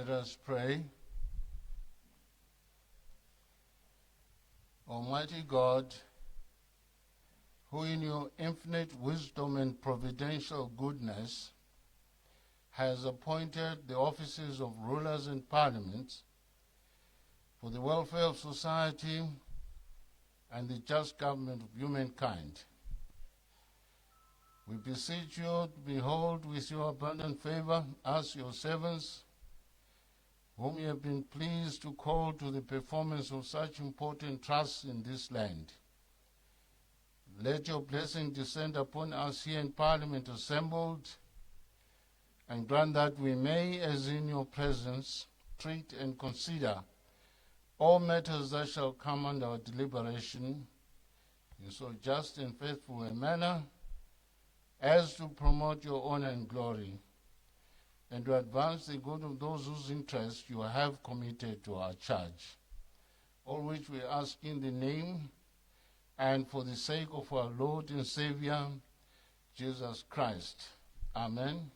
Let us pray. Almighty God, who in your infinite wisdom and providential goodness has appointed the offices of rulers and parliaments for the welfare of society and the just government of humankind, we beseech you to behold with your abundant favor us, your servants, whom you have been pleased to call to the performance of such important trusts in this land. Let your blessing descend upon us here in Parliament assembled, and grant that we may, as in your presence, treat and consider all matters that shall come under our deliberation in so just and faithful a manner as to promote your honor and glory, and to advance the good of those whose interests you have committed to our charge. All which we ask in the name and for the sake of our Lord and Savior, Jesus Christ. Amen.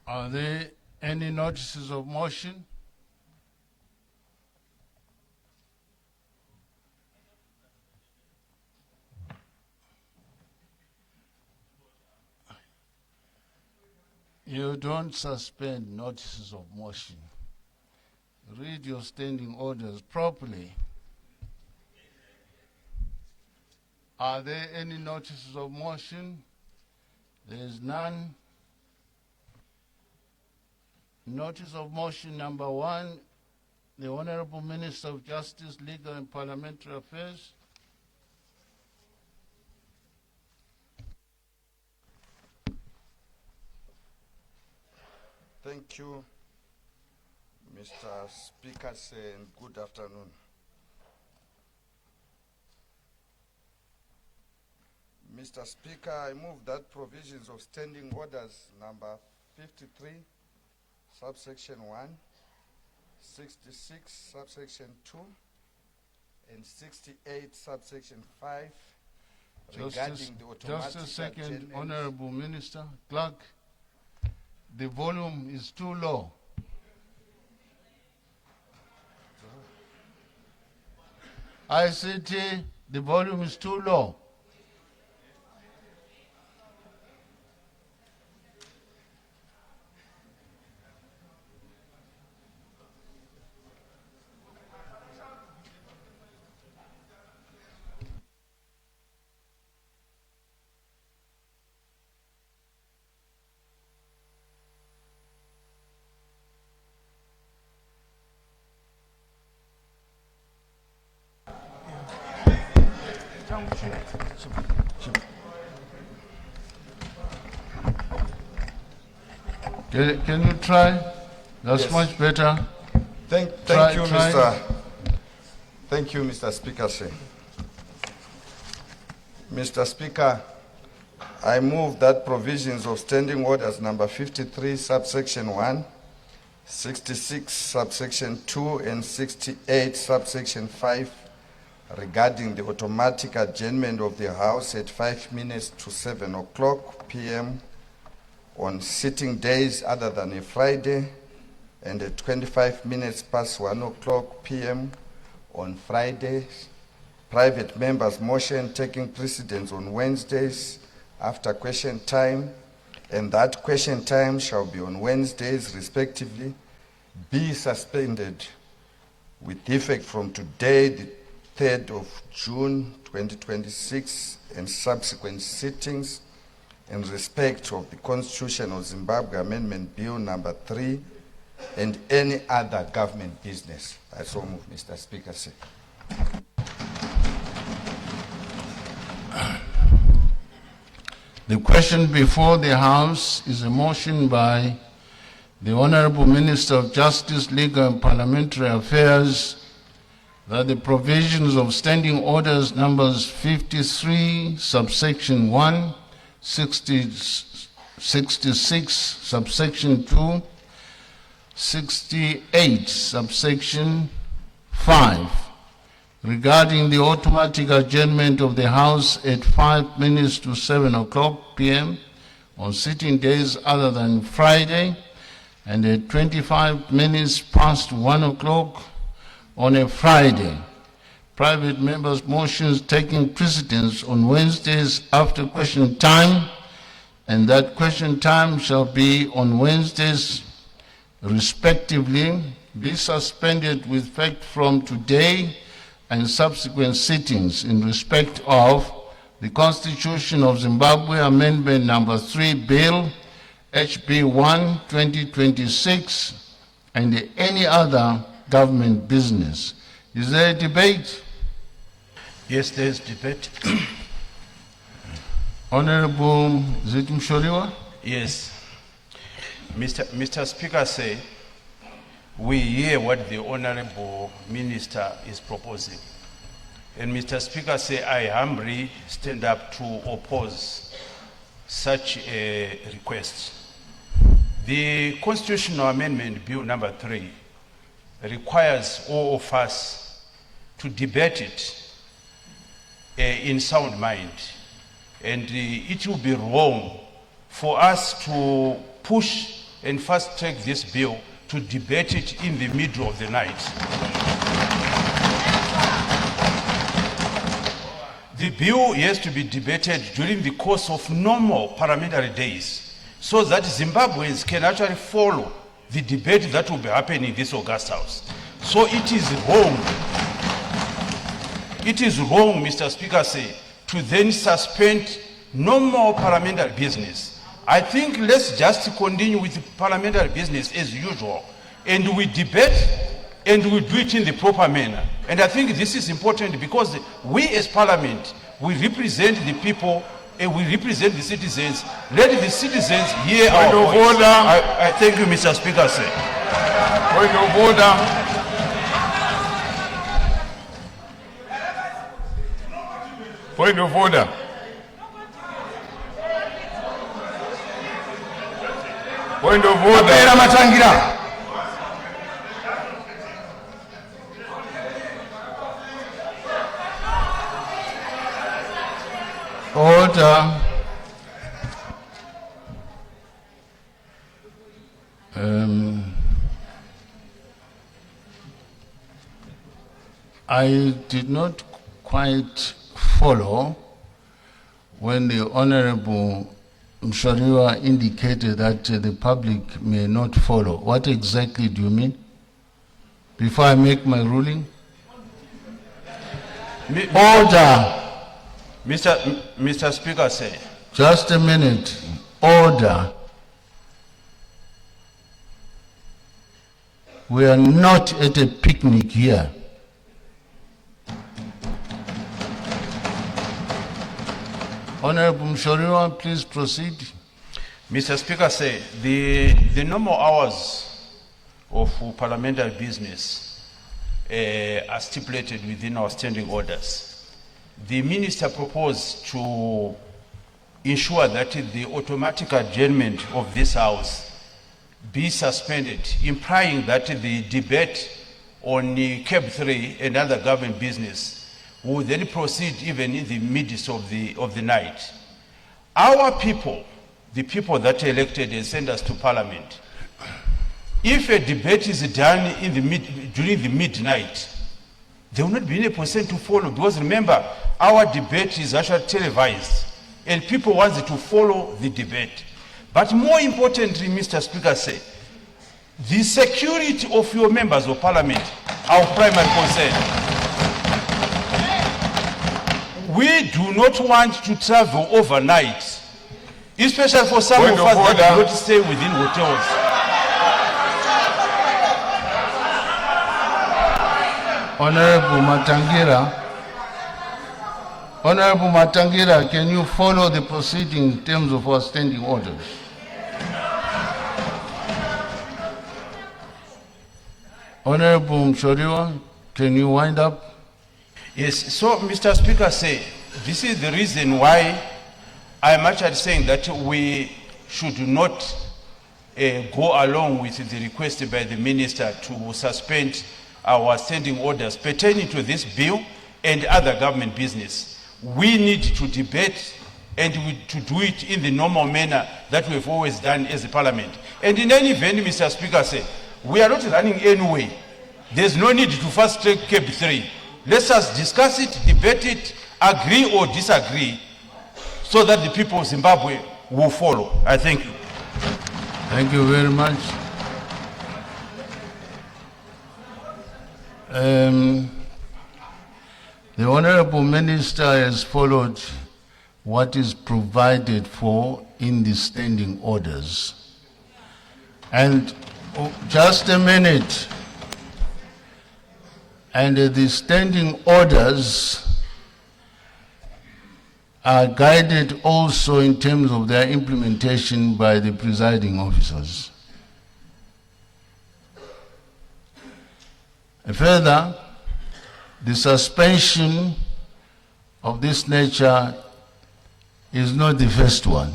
Are there any notices of motion? You don't suspend notices of motion. Read your standing orders properly. Are there any notices of motion? There is none. Notice of motion number 1, the Honorable Minister of Justice, Legal and Parliamentary Affairs. Thank you, Mr. Speaker, and good afternoon. Mr. Speaker, I move that provisions of Standing Orders number 53, subsection 1, 66, subsection 2, and 68, subsection 5, regarding the automatic... Just a second, Honorable Minister. Clerk, the volume is too low. ICT, the volume is too low. Can you try? That's yes. Much better. Thank you, Mr. Speaker. Mr. Speaker, I move that provisions of Standing Orders number 53, subsection 1, 66, subsection 2, and 68, subsection 5, regarding the automatic adjournment of the House at 5 minutes to 7 o'clock p.m. on sitting days other than a Friday, and at 25 minutes past 1 o'clock p.m. on Fridays. Private members' motion taking precedence on Wednesdays after question time, and that question time shall be on Wednesdays respectively, be suspended with effect from today, the 3rd of June 2026, and subsequent sittings in respect of the Constitution of Zimbabwe Amendment Bill number 3 and any other government business. I so move, Mr. Speaker. Sir. The question before the House is a motion by the Honorable Minister of Justice, Legal and Parliamentary Affairs that the provisions of Standing Orders numbers 53, subsection 1, 66, subsection 2, 68, subsection 5, regarding the automatic adjournment of the House at 5 minutes to 7 o'clock p.m. on sitting days other than Friday, and at 25 minutes past 1 o'clock on a Friday. Private members' motions taking precedence on Wednesdays after question time, and that question time shall be on Wednesdays respectively, be suspended with effect from today and subsequent sittings in respect of the Constitution of Zimbabwe Amendment number 3 Bill HB 1 2026 and any other government business. Is there a debate? Yes, there is debate. Honorable Mshoriwa? Yes. Mr. Speaker, say we hear what the Honorable Minister is proposing. And Mr. Speaker, say I humbly stand up to oppose such a request. The Constitutional Amendment Bill number 3 requires all of us to debate it in sound mind. And it will be wrong for us to push and fast track this bill to debate it in the middle of the night. The bill has to be debated during the course of normal parliamentary days so that Zimbabweans can actually follow the debate that will be happening in this August House. So it is wrong. It is wrong, Mr. Speaker, say, to then suspend normal parliamentary business. I think let's just continue with parliamentary business as usual, and we debate and we do it in the proper manner. And I think this is important because we as Parliament, we represent the people and we represent the citizens. Let the citizens hear our voice. Point of order. I thank you, Mr. Speaker, sir. Point of order. Point of order. Point of order. Order. I did not quite follow when the Honorable Mshoriwa indicated that the public may not follow. What exactly do you mean? Before I make my ruling? Order. Mr. Speaker, say. Just a minute. Order. We are not at a picnic here. Honorable Mshoriwa, please proceed. Mr. Speaker, say the normal hours of parliamentary business are stipulated within our standing orders. the minister proposed to ensure that the automatic adjournment of this House be suspended, implying that the debate on CAB 3 and other government business will then proceed even in the midst of the night. Our people, the people that elected and sent us to Parliament, if a debate is done in during the midnight, they will not be in a position to follow, because remember, our debate is actually televised and people want to follow the debate. But more importantly, Mr. Speaker, say, the security of your members of Parliament, our primary concern. We do not want to travel overnight, especially for some of us that do not stay within hotels. Honorable Matangira, can you follow the proceeding in terms of our standing orders? Honorable Mshoriwa, can you wind up? Yes, so Mr. Speaker, say, this is the reason why I'm actually saying that we should not go along with the request by the minister to suspend our standing orders pertaining to this bill and other government business. We need to debate and to do it in the normal manner that we've always done as a parliament. And in any event, Mr. Speaker, say, we are not running anyway. There's no need to fast track CAB 3. Let us discuss it, debate it, agree or disagree, so that the people of Zimbabwe will follow. I thank you. Thank you very much. The Honorable Minister has followed what is provided for in the standing orders. And just a minute. And the standing orders are guided also in terms of their implementation by the presiding officers. Further, the suspension of this nature is not the first one.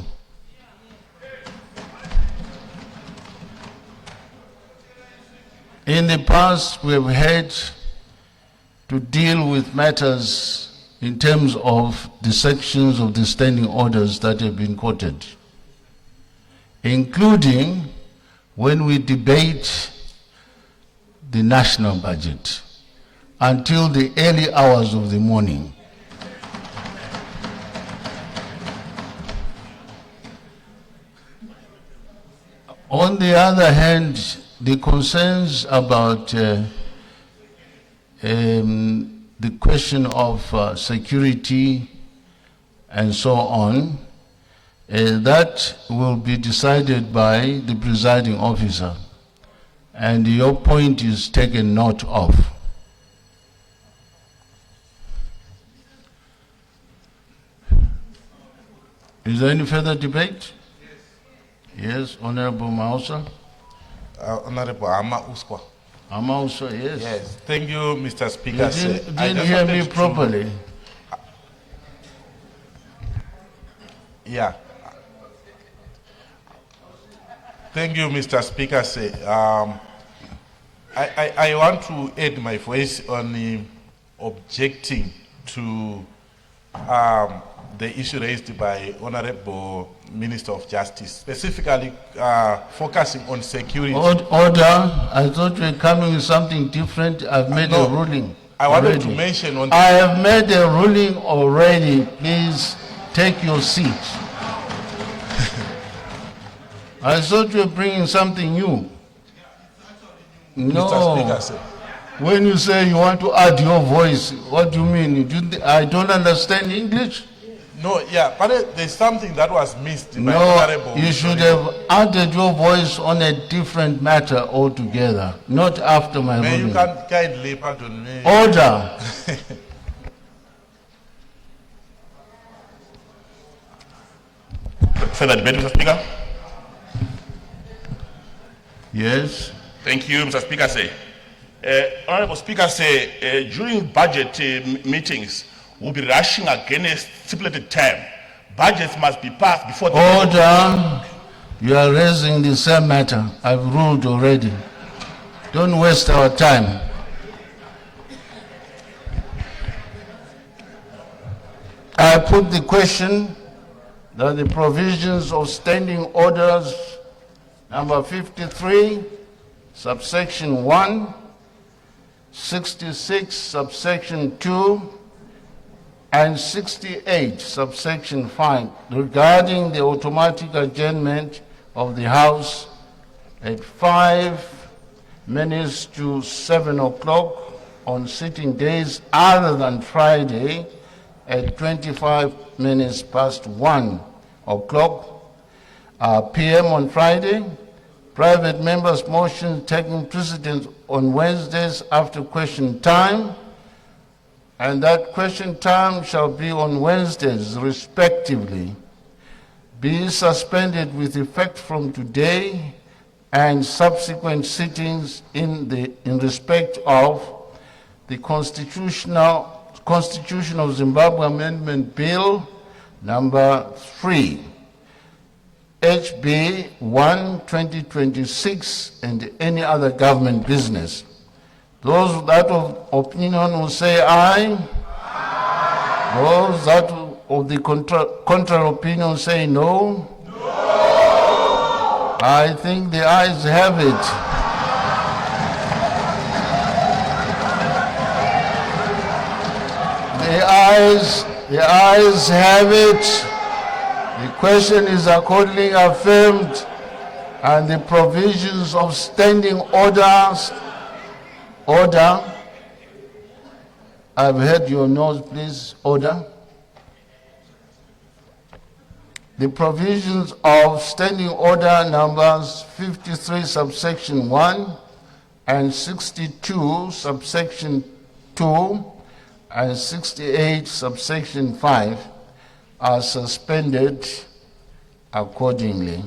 In the past, we have had to deal with matters in terms of the sections of the standing orders that have been quoted, including when we debate the national budget until the early hours of the morning. On the other hand, the concerns about the question of security and so on, that will be decided by the presiding officer. And your point is taken note of. Is there any further debate? Yes, Honorable Mausa. Honorable Ama Uswa. Ama Uswa, yes. Yes, thank you, Mr. Speaker. You didn't hear me properly. Yeah. Thank you, Mr. Speaker. I want to add my voice on objecting to the issue raised by Honorable Minister of Justice, specifically focusing on security. Order. I thought you were coming with something different. I've made a ruling. I wanted to mention on. I have made a ruling already. Please take your seat. I thought you were bringing something new. No. Mr. Speaker, when you say you want to add your voice, what do you mean? I don't understand English. No, yeah, but there's something that was missed. No, you should have added your voice on a different matter altogether, not after my ruling. You can kindly pardon me. Order. Further debate, Mr. Speaker? Yes. Thank you, Mr. Speaker. Honorable Speaker, during budget meetings, will be rushing against stipulated time. Budgets must be passed before the Order. You are raising the same matter. I've ruled already. Don't waste our time. I put the question that the provisions of standing orders number 53, subsection 1, 66, subsection 2, and 68, subsection 5, regarding the automatic adjournment of the House at 5 minutes to 7 o'clock on sitting days other than Friday at 25 minutes past 1 o'clock p.m. on Friday. Private members' motion taking precedence on Wednesdays after question time, and that question time shall be on Wednesdays respectively, be suspended with effect from today and subsequent sittings in respect of the Constitution of Zimbabwe Amendment Bill number 3, HB 1/2026, and any other government business. Those that of opinion will say aye. Those that of the contrary opinion say no. I think the ayes have it. The ayes have it. The question is accordingly affirmed, and the provisions of standing orders. Order. I've heard your noise, please. Order. The provisions of standing order numbers 53 subsection 1 and 62 subsection 2 and 68 subsection 5 are suspended accordingly.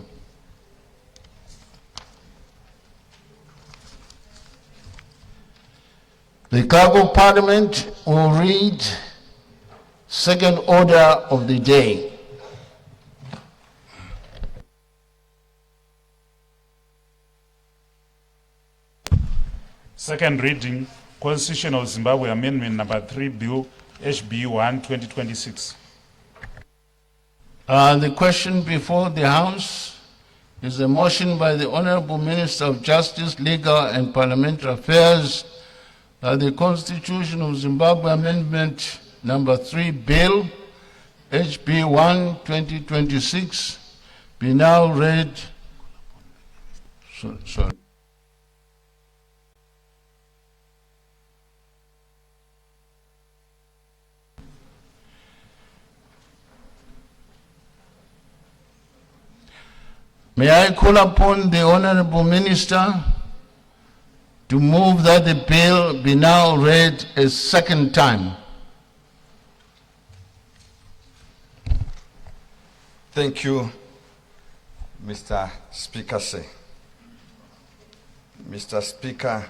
The clerk of Parliament will read second order of the day. Second reading, Constitution of Zimbabwe Amendment number 3 Bill HB 1/2026. The question before the House is a motion by the Honorable Minister of Justice, Legal and Parliamentary Affairs that the Constitution of Zimbabwe Amendment number 3 Bill HB 1/2026 be now read. Sorry. May I call upon the Honorable Minister to move that the bill be now read a second time. Thank you, Mr. Speaker. Mr. Speaker,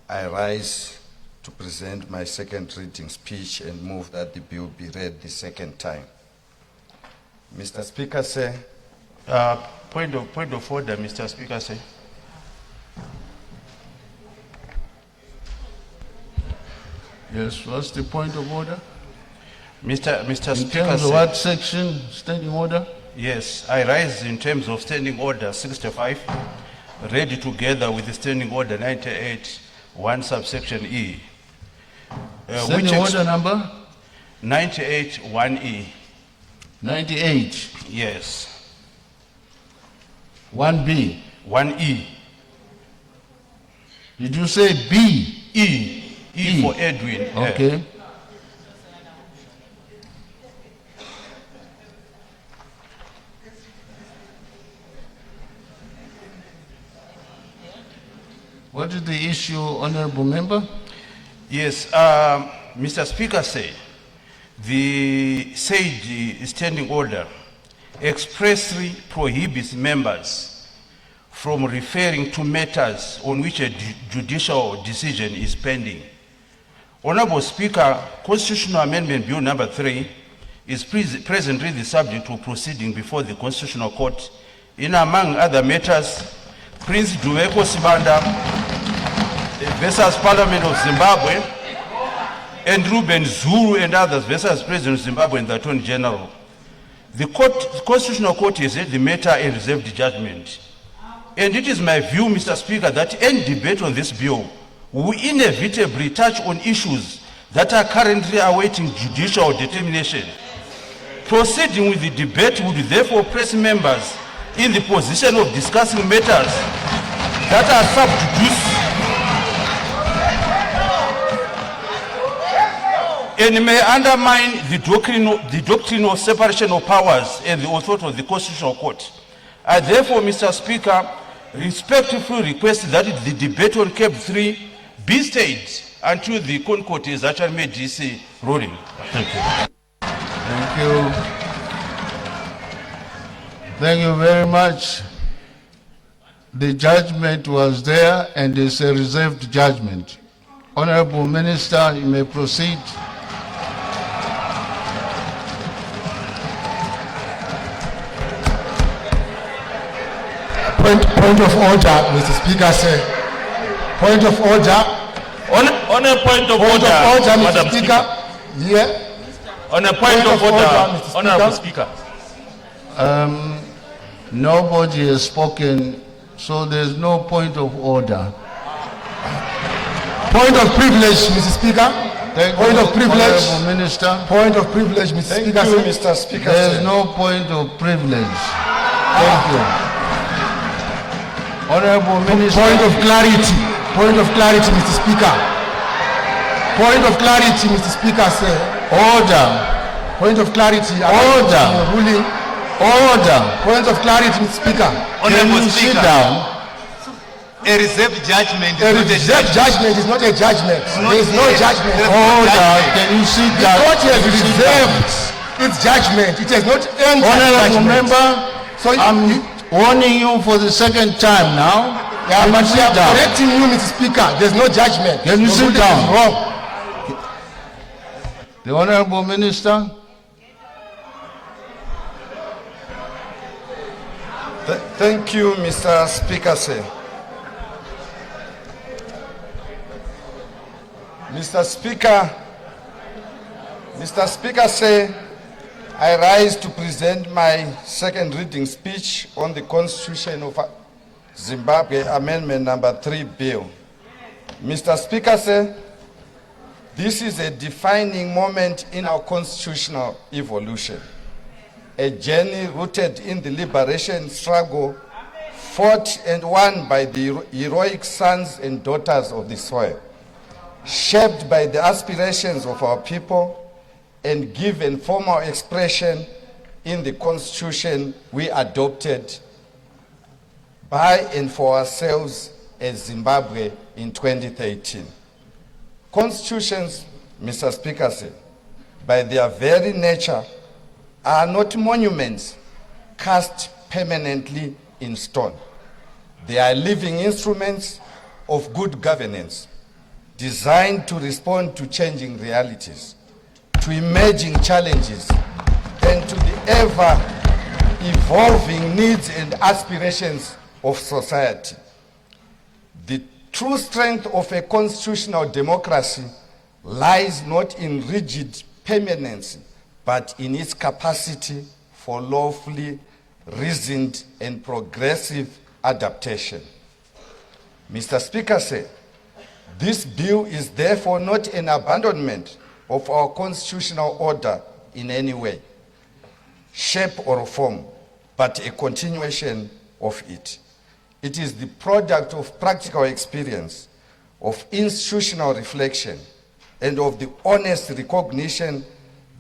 I rise to present my second reading speech and move that the bill be read the second time. Mr. Speaker, Point of order, Mr. Speaker, sir. Yes, what's the point of order? Mr. In Speaker, terms of sir. what section, standing order? Yes, I rise in terms of standing order 65, read together with the standing order 98, 1 subsection E. Standing order number? 98, 1E. 98, Yes, 1B. 1E. Did you say B? E E. for Edwin. Okay. What is the issue, Honorable Member? Yes, Mr. Speaker, the said standing order expressly prohibits members from referring to matters on which a judicial decision is pending, Honorable Speaker, Constitutional Amendment Bill number 3 is presently the subject of proceeding before the Constitutional Court in, among other matters, Prince Dueko Sibanda versus Parliament of Zimbabwe, and Ruben Zulu and others versus President of Zimbabwe and the Attorney General. The Constitutional Court has heard the matter and reserved judgment. And it is my view, Mr. Speaker, that any debate on this bill will inevitably touch on issues that are currently awaiting judicial determination. Proceeding with the debate would therefore place members in the position of discussing matters that are sub judice and may undermine the doctrine of separation of powers and the authority of the Constitutional Court. I therefore, Mr. Speaker, respectfully request that the debate on CAB 3 be stayed until the Court has actually made this ruling. Thank you. Thank you. Thank you very much. The judgment was there and it's a reserved judgment. Honorable Minister, you may proceed. Point of order, Mr. Speaker, sir. Point of order. On a point of order, Mr. Madam Speaker. Yeah. On a point of order, Honorable Speaker. Nobody has spoken, so there's no point of order. Point of privilege, Mr. Speaker. Point of privilege. Honorable Minister. Point of privilege, Mr. Speaker. Thank you, Mr. Speaker. There's no point of privilege. Thank you. Honorable Minister. Point of clarity. Point of clarity, Mr. Speaker. Point of clarity, Mr. Speaker, sir. Order. Point of clarity. Order. Ruling. Order. Point of clarity, Mr. Speaker. Can you sit down? A reserved judgment A reserved judgment is not a judgment. There is no judgment. Order. Can you sit The down? court has reserved its judgment. It has not entered Honorable judgment. member, So I'm warning you for the second time now. yeah, Can but you we sit are down? correcting you, Mr. Speaker. There's no judgment. Can you The sit ruling down? is wrong. The Honorable Minister. Thank you, Mr. Speaker, sir. Mr. Speaker, sir, I rise to present my second reading speech on the Constitution of Zimbabwe Amendment number 3 bill. Mr. Speaker, sir, this is a defining moment in our constitutional evolution, a journey rooted in the liberation struggle fought and won by the heroic sons and daughters of the soil, shaped by the aspirations of our people and given formal expression in the Constitution we adopted by and for ourselves as Zimbabwe in 2013. Constitutions, Mr. Speaker, by their very nature, are not monuments cast permanently in stone. They are living instruments of good governance, designed to respond to changing realities, to emerging challenges, and to the ever-evolving needs and aspirations of society. The true strength of a constitutional democracy lies not in rigid permanence, but in its capacity for lawfully reasoned and progressive adaptation. Mr. Speaker, this bill is therefore not an abandonment of our constitutional order in any way, shape or form, but a continuation of it. It is the product of practical experience, of institutional reflection, and of the honest recognition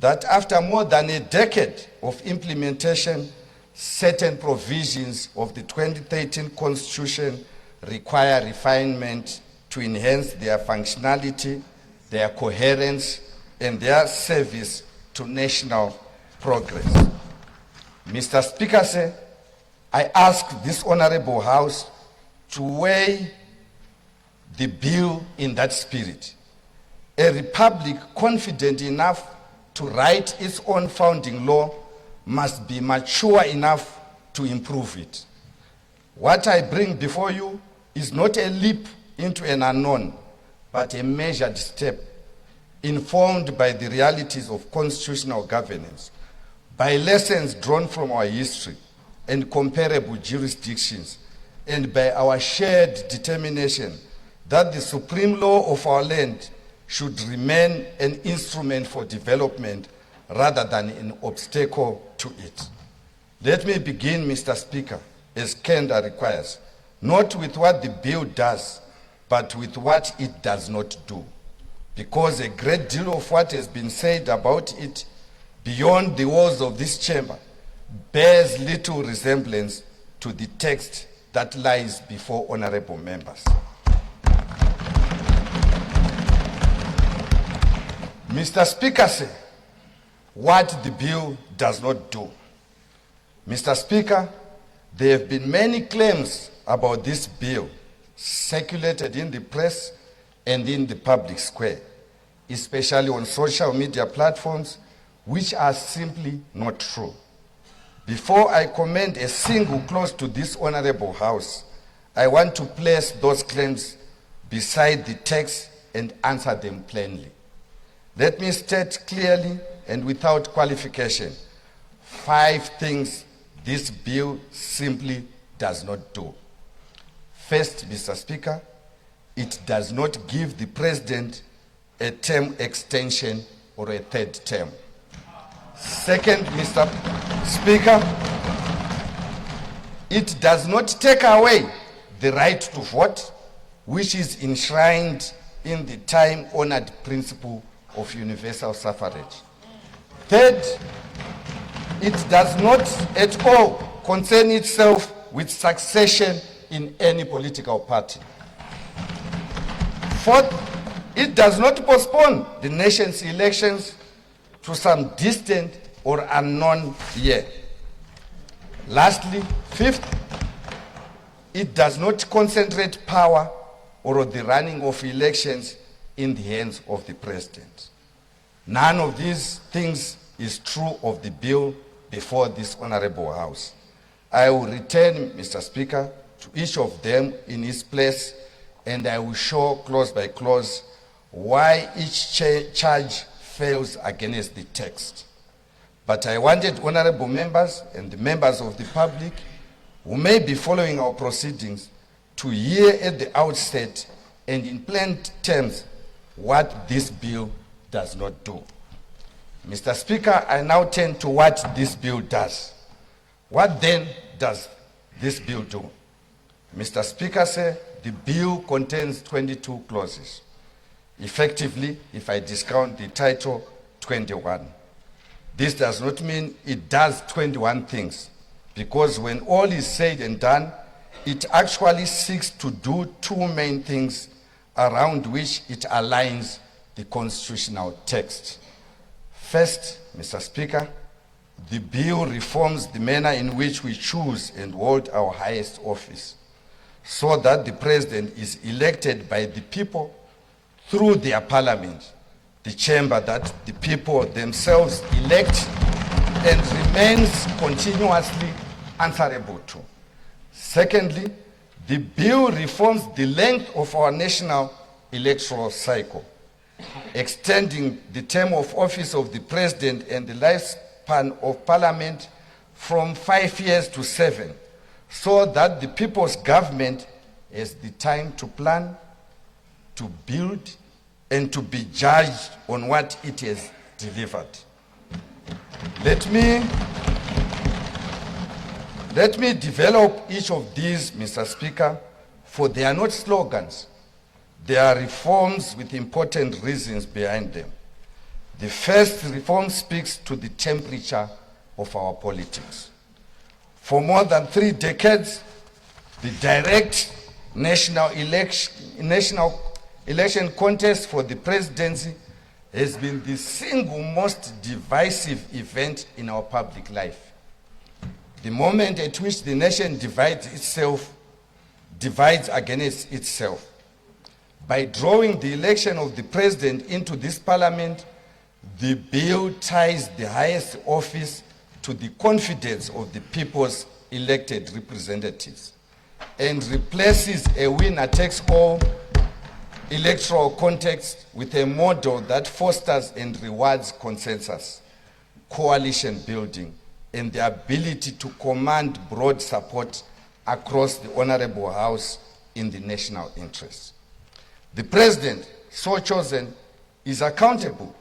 that after more than a decade of implementation, certain provisions of the 2013 Constitution require refinement to enhance their functionality, their coherence, and their service to national progress. Mr. Speaker, I ask this Honorable House to weigh the bill in that spirit A republic confident enough to write its own founding law must be mature enough to improve it. What I bring before you is not a leap into an unknown, but a measured step, informed by the realities of constitutional governance, by lessons drawn from our history and comparable jurisdictions, and by our shared determination that the supreme law of our land should remain an instrument for development rather than an obstacle to it. Let me begin, Mr. Speaker, as candor requires, not with what the bill does, but with what it does not do, because a great deal of what has been said about it beyond the walls of this chamber bears little resemblance to the text that lies before honorable members. Mr. Speaker said what the bill does not do. Mr. Speaker, there have been many claims about this bill circulated in the press and in the public square, especially on social media platforms, which are simply not true. Before I comment a single clause to this honorable House, I want to place those claims beside the text and answer them plainly. Let me state clearly and without qualification 5 things this bill simply does not do. First, Mr. Speaker, it does not give the President a term extension or a 3rd term. Second, Mr. Speaker, it does not take away the right to vote, which is enshrined in the time-honored principle of universal suffrage. Third, it does not at all concern itself with succession in any political party. Fourth, it does not postpone the nation's elections to some distant or unknown year. Lastly, fifth, it does not concentrate power or the running of elections in the hands of the President. None of these things is true of the bill before this honorable House. I will return, Mr. Speaker, to each of them in its place, and I will show clause by clause why each charge fails against the text. But I wanted honorable members and the members of the public who may be following our proceedings to hear at the outset and in plain terms what this bill does not do. Mr. Speaker, I now turn to what this bill does. What then does this bill do? Mr. Speaker said the bill contains 22 clauses. Effectively, if I discount the title, 21. This does not mean it does 21 things, because when all is said and done, it actually seeks to do 2 main things around which it aligns the constitutional text. First, Mr. Speaker, the bill reforms the manner in which we choose and hold our highest office, so that the President is elected by the people through their parliament, the chamber that the people themselves elect, and remains continuously answerable to. Secondly, the bill reforms the length of our national electoral cycle, extending the term of office of the President and the lifespan of Parliament from 5 years to 7, so that the people's government has the time to plan, to build, and to be judged on what it has delivered. Let me develop each of these, Mr. Speaker, for they are not slogans. They are reforms with important reasons behind them. The first reform speaks to the temperature of our politics. For more than 3 decades, the direct national election contest for the presidency has been the single most divisive event in our public life. The moment at which the nation divides against itself. By drawing the election of the president into this parliament, the bill ties the highest office to the confidence of the people's elected representatives and replaces a winner-takes-all electoral context with a model that fosters and rewards consensus, coalition building, and the ability to command broad support across the Honorable House in the national interest. The president, so chosen, is accountable,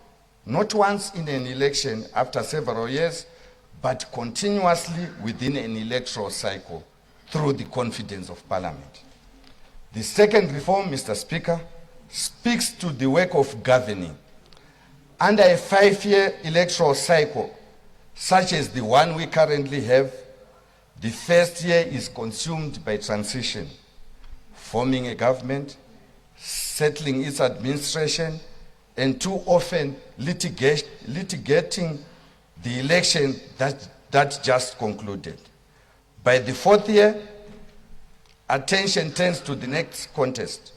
not once in an election after several years, but continuously within an electoral cycle through the confidence of Parliament. The second reform, Mr. Speaker, speaks to the work of governing. Under a 5-year electoral cycle, such as the one we currently have, the first year is consumed by transition, forming a government, settling its administration, and too often litigating the election that just concluded. By the 4th year, attention turns to the next contest.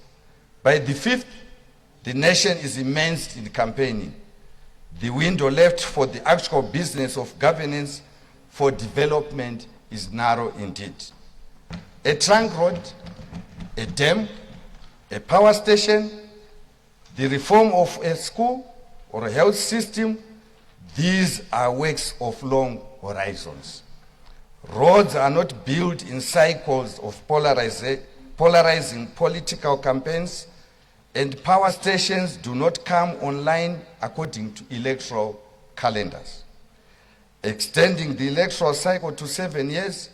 By the 5th, the nation is immersed in campaigning. The window left for the actual business of governance for development is narrow indeed. A trunk road, a dam, a power station, the reform of a school or a health system, these are works of long horizons. Roads are not built in cycles of polarizing political campaigns, and power stations do not come online according to electoral calendars. Extending the electoral cycle to 7 years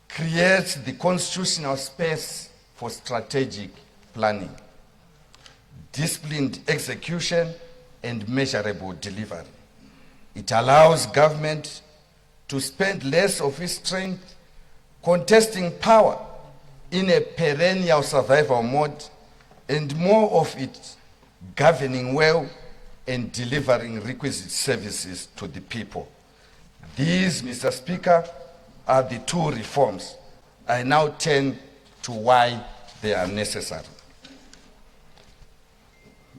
creates the constitutional space for strategic planning, disciplined execution, and measurable delivery. It allows government to spend less of its strength contesting power in a perennial survival mode and more of it governing well and delivering requisite services to the people. These, Mr. Speaker, are the two reforms. I now turn to why they are necessary.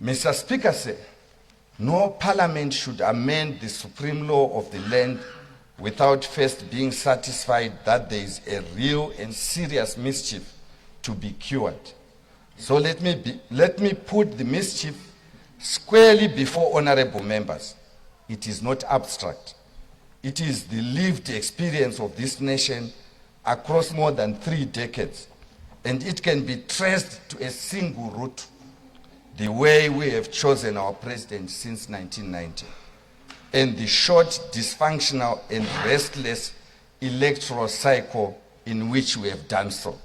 Mr. Speaker said, no parliament should amend the supreme law of the land without first being satisfied that there is a real and serious mischief to be cured. So let me put the mischief squarely before honorable members. It is not abstract. It is the lived experience of this nation across more than 3 decades, and it can be traced to a single route, the way we have chosen our president since 1990, and the short, dysfunctional, and restless electoral cycle in which we have done so.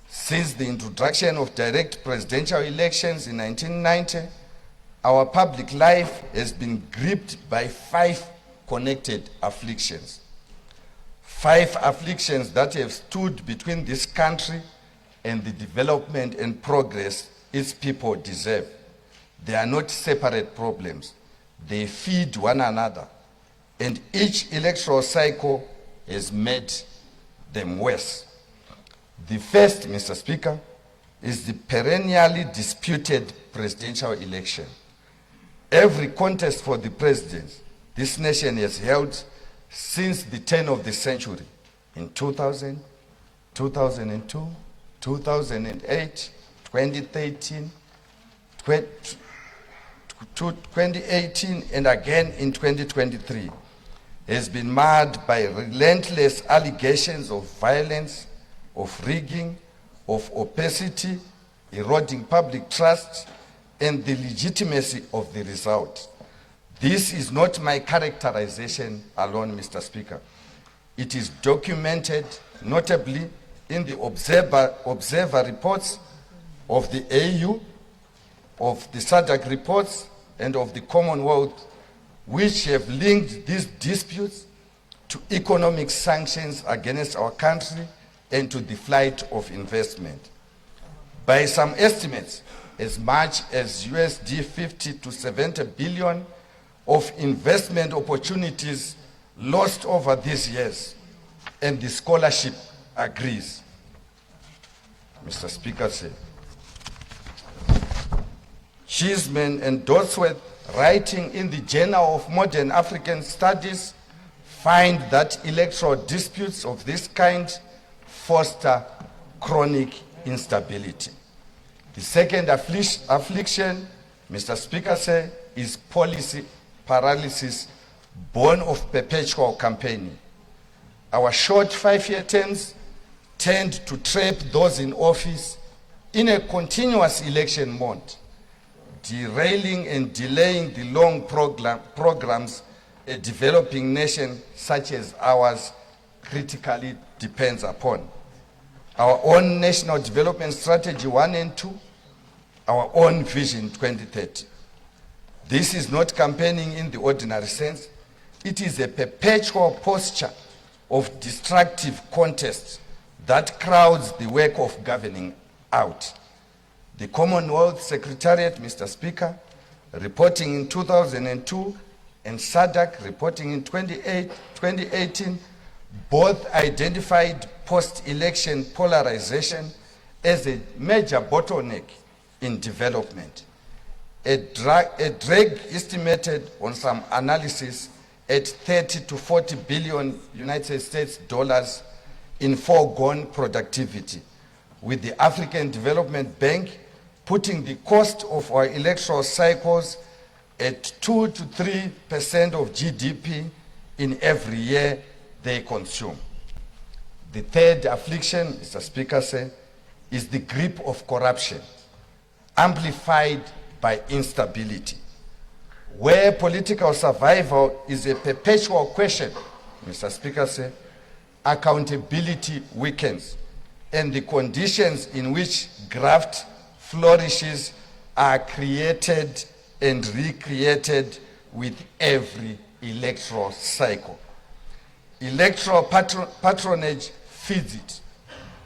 Since the introduction of direct presidential elections in 1990, our public life has been gripped by 5 connected afflictions. 5 afflictions that have stood between this country and the development and progress its people deserve. They are not separate problems. They feed one another, and each electoral cycle has made them worse. The first, Mr. Speaker, is the perennially disputed presidential election. Every contest for the presidency this nation has held since the turn of the century, in 2000, 2002, 2008, 2013, 2018, and again in 2023, has been marred by relentless allegations of violence, of rigging, of opacity, eroding public trust, and the legitimacy of the result. This is not my characterization alone, Mr. Speaker. It is documented notably in the observer reports of the AU, of the SADC reports, and of the Commonwealth, which have linked these disputes to economic sanctions against our country and to the flight of investment. By some estimates, as much as USD 50 to 70 billion of investment opportunities lost over these years, and the scholarship agrees. Mr. Speaker said, Cheeseman and Dodsworth, writing in the Journal of Modern African Studies, find that electoral disputes of this kind foster chronic instability. The second affliction, Mr. Speaker, sir, is policy paralysis born of perpetual campaigning. Our short 5-year terms tend to trap those in office in a continuous election mode, derailing and delaying the long programs a developing nation such as ours critically depends upon. Our own National Development Strategy 1 and 2, our own Vision 2030. This is not campaigning in the ordinary sense. It is a perpetual posture of destructive contest that crowds the work of governing out. The Commonwealth Secretariat, Mr. Speaker, reporting in 2002, and SADC reporting in 2018, both identified post-election polarization as a major bottleneck in development. A drag estimated on some analysis at 30 to 40 billion United States dollars in foregone productivity, with the African Development Bank putting the cost of our electoral cycles at 2 to 3% of GDP in every year they consume. The third affliction, Mr. Speaker, sir, is the grip of corruption, amplified by instability. Where political survival is a perpetual question, Mr. Speaker, sir, accountability weakens, and the conditions in which graft flourishes are created and recreated with every electoral cycle. Electoral patronage feeds it.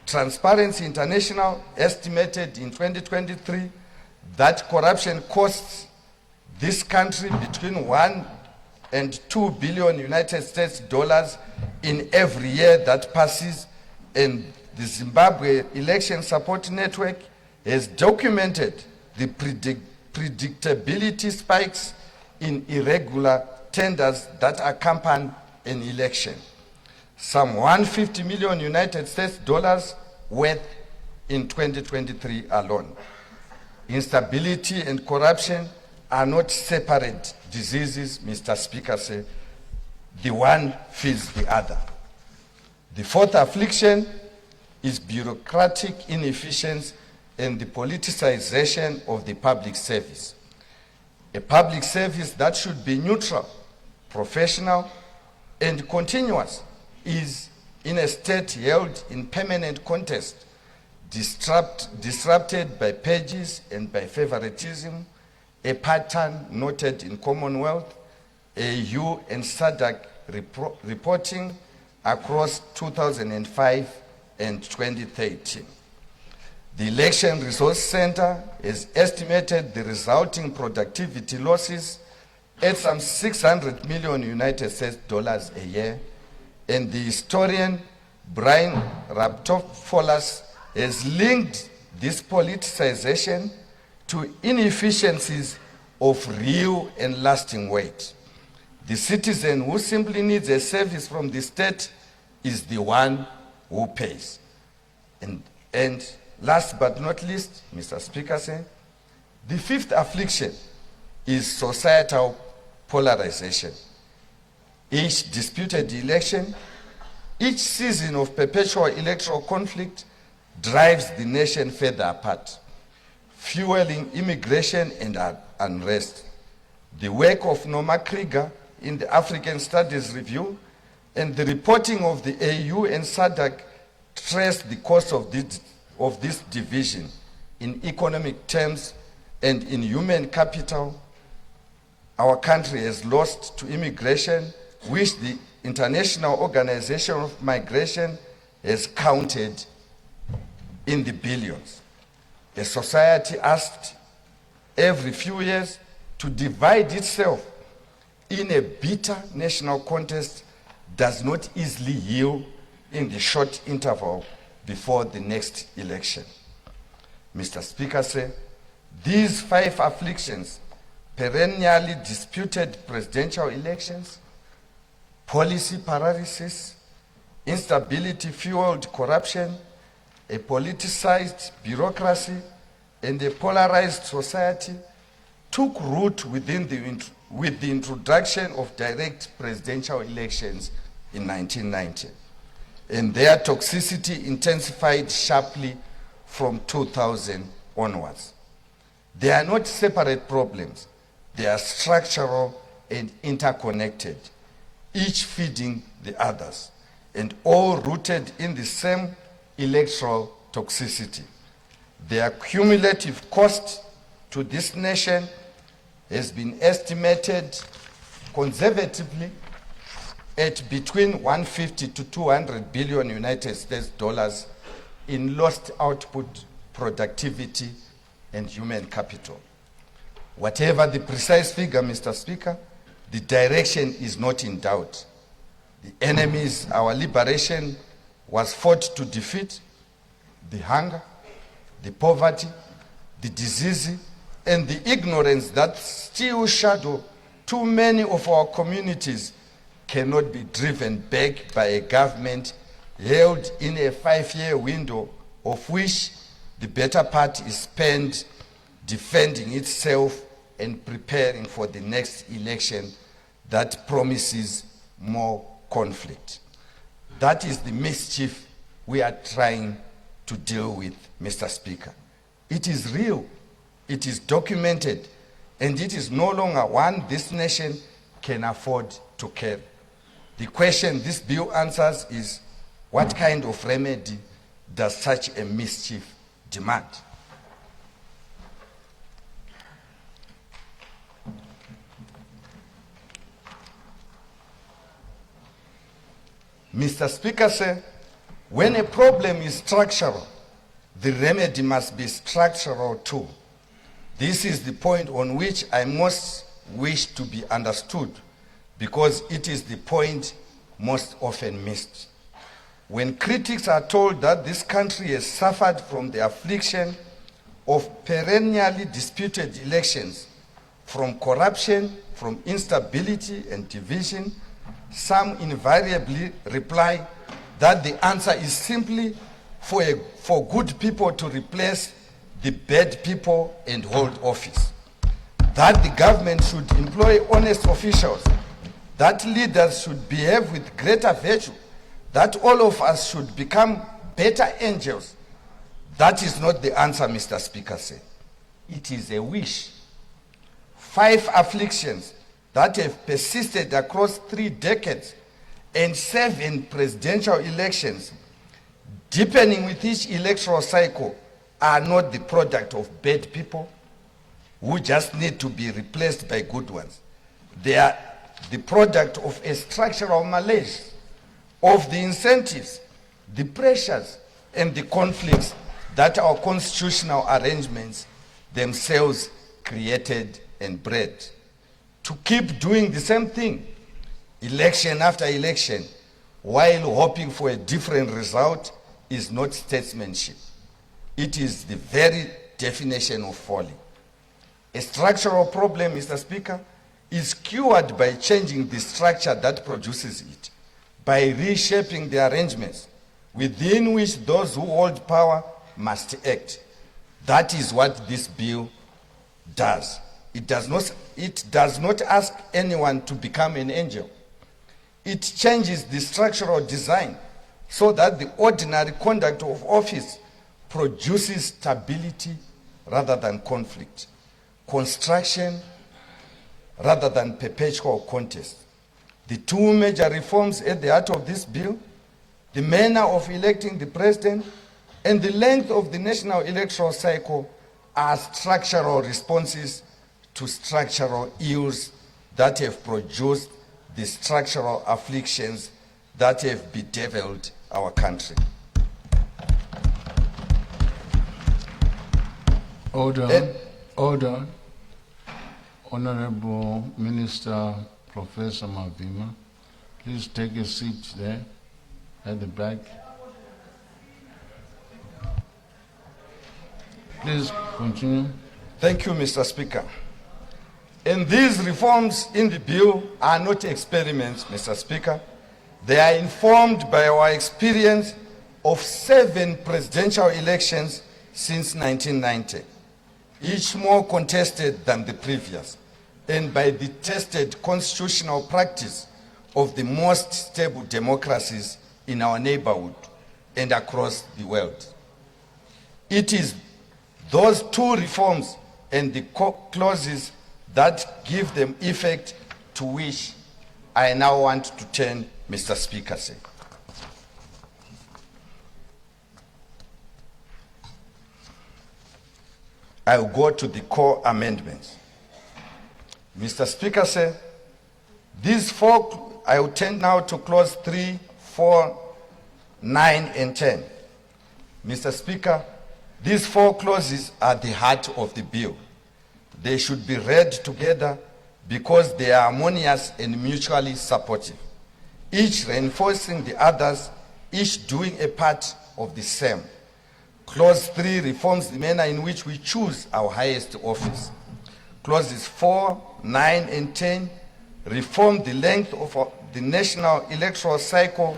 Transparency International estimated in 2023 that corruption costs this country between 1 and 2 billion United States dollars in every year that passes, and the Zimbabwe Election Support Network has documented the predictability spikes in irregular tenders that accompany an election. Some 150 million United States dollars worth in 2023 alone. Instability and corruption are not separate diseases, Mr. Speaker, say. The one feeds the other. The fourth affliction is bureaucratic inefficiency and the politicization of the public service. A public service that should be neutral, professional, and continuous is in a state held in permanent contest, disrupted by purges and by favoritism, a pattern noted in Commonwealth, AU, and SADC reporting across 2005 and 2013. The Election Resource Center has estimated the resulting productivity losses at some 600 million United States dollars a year, and the historian Brian Raptopoulos has linked this politicization to inefficiencies of real and lasting weight. The citizen who simply needs a service from the state is the one who pays. And last but not least, Mr. Speaker, the fifth affliction is societal polarization. Each disputed election, each season of perpetual electoral conflict drives the nation further apart, fueling immigration and unrest. The work of Norma Krieger in the African Studies Review and the reporting of the AU and SADC trace the cause of this division in economic terms and in human capital. Our country has lost to immigration, which the International Organization of Migration has counted in the billions. A society asked every few years to divide itself in a bitter national contest does not easily yield in the short interval before the next election. Mr. Speaker, These 5 afflictions: perennially disputed presidential elections, policy paralysis, instability-fueled corruption, a politicized bureaucracy, and a polarized society, took root with the introduction of direct presidential elections in 1990. And their toxicity intensified sharply from 2000 onwards. They are not separate problems. They are structural and interconnected, each feeding the others, and all rooted in the same electoral toxicity. Their cumulative cost to this nation has been estimated conservatively at between 150 to 200 billion United States dollars in lost output, productivity, and human capital. Whatever the precise figure, Mr. Speaker, the direction is not in doubt. The enemies our liberation was fought to defeat: the hunger, the poverty, the disease, and the ignorance that still shadow too many of our communities, cannot be driven back by a government held in a 5-year window, of which the better part is spent defending itself and preparing for the next election that promises more conflict. That is the mischief we are trying to deal with, Mr. Speaker. It is real, it is documented, and it is no longer one this nation can afford to carry. The question this bill answers is, what kind of remedy does such a mischief demand? Mr. Speaker, sir, when a problem is structural, the remedy must be structural too. This is the point on which I most wish to be understood, because it is the point most often missed. When critics are told that this country has suffered from the affliction of perennially disputed elections, from corruption, from instability and division, some invariably reply that the answer is simply for good people to replace the bad people and hold office. That the government should employ honest officials, that leaders should behave with greater virtue, that all of us should become better angels. That is not the answer, Mr. Speaker said. It is a wish. 5 afflictions that have persisted across 3 decades and 7 presidential elections, deepening with each electoral cycle, are not the product of bad people who just need to be replaced by good ones. They are the product of a structural malaise, of the incentives, the pressures, and the conflicts that our constitutional arrangements themselves created and bred. To keep doing the same thing, election after election, while hoping for a different result, is not statesmanship. It is the very definition of folly. A structural problem, Mr. Speaker, is cured by changing the structure that produces it, by reshaping the arrangements within which those who hold power must act. That is what this bill does. It does not ask anyone to become an angel. It changes the structural design so that the ordinary conduct of office produces stability rather than conflict, construction rather than perpetual contest. The 2 major reforms at the heart of this bill, the manner of electing the president and the length of the national electoral cycle, are structural responses to structural ills that have produced the structural afflictions that have bedeviled our country. Order. Order. Honorable Minister Professor Mavima, please take a seat there at the back. Please continue. Thank you, Mr. Speaker. And these reforms in the bill are not experiments, Mr. Speaker. They are informed by our experience of 7 presidential elections since 1990, each more contested than the previous, and by the tested constitutional practice of the most stable democracies in our neighborhood and across the world. It is those 2 reforms and the clauses that give them effect to which I now want to turn, Mr. Speaker. I will go to the core amendments. Mr. Speaker, these 4, I will turn now to clause 3, 4, 9, and 10. Mr. Speaker, these 4 clauses are the heart of the bill. They should be read together because they are harmonious and mutually supportive, each reinforcing the others, each doing a part of the same. Clause 3 reforms the manner in which we choose our highest office. Clauses 4, 9, and 10 reform the length of the national electoral cycle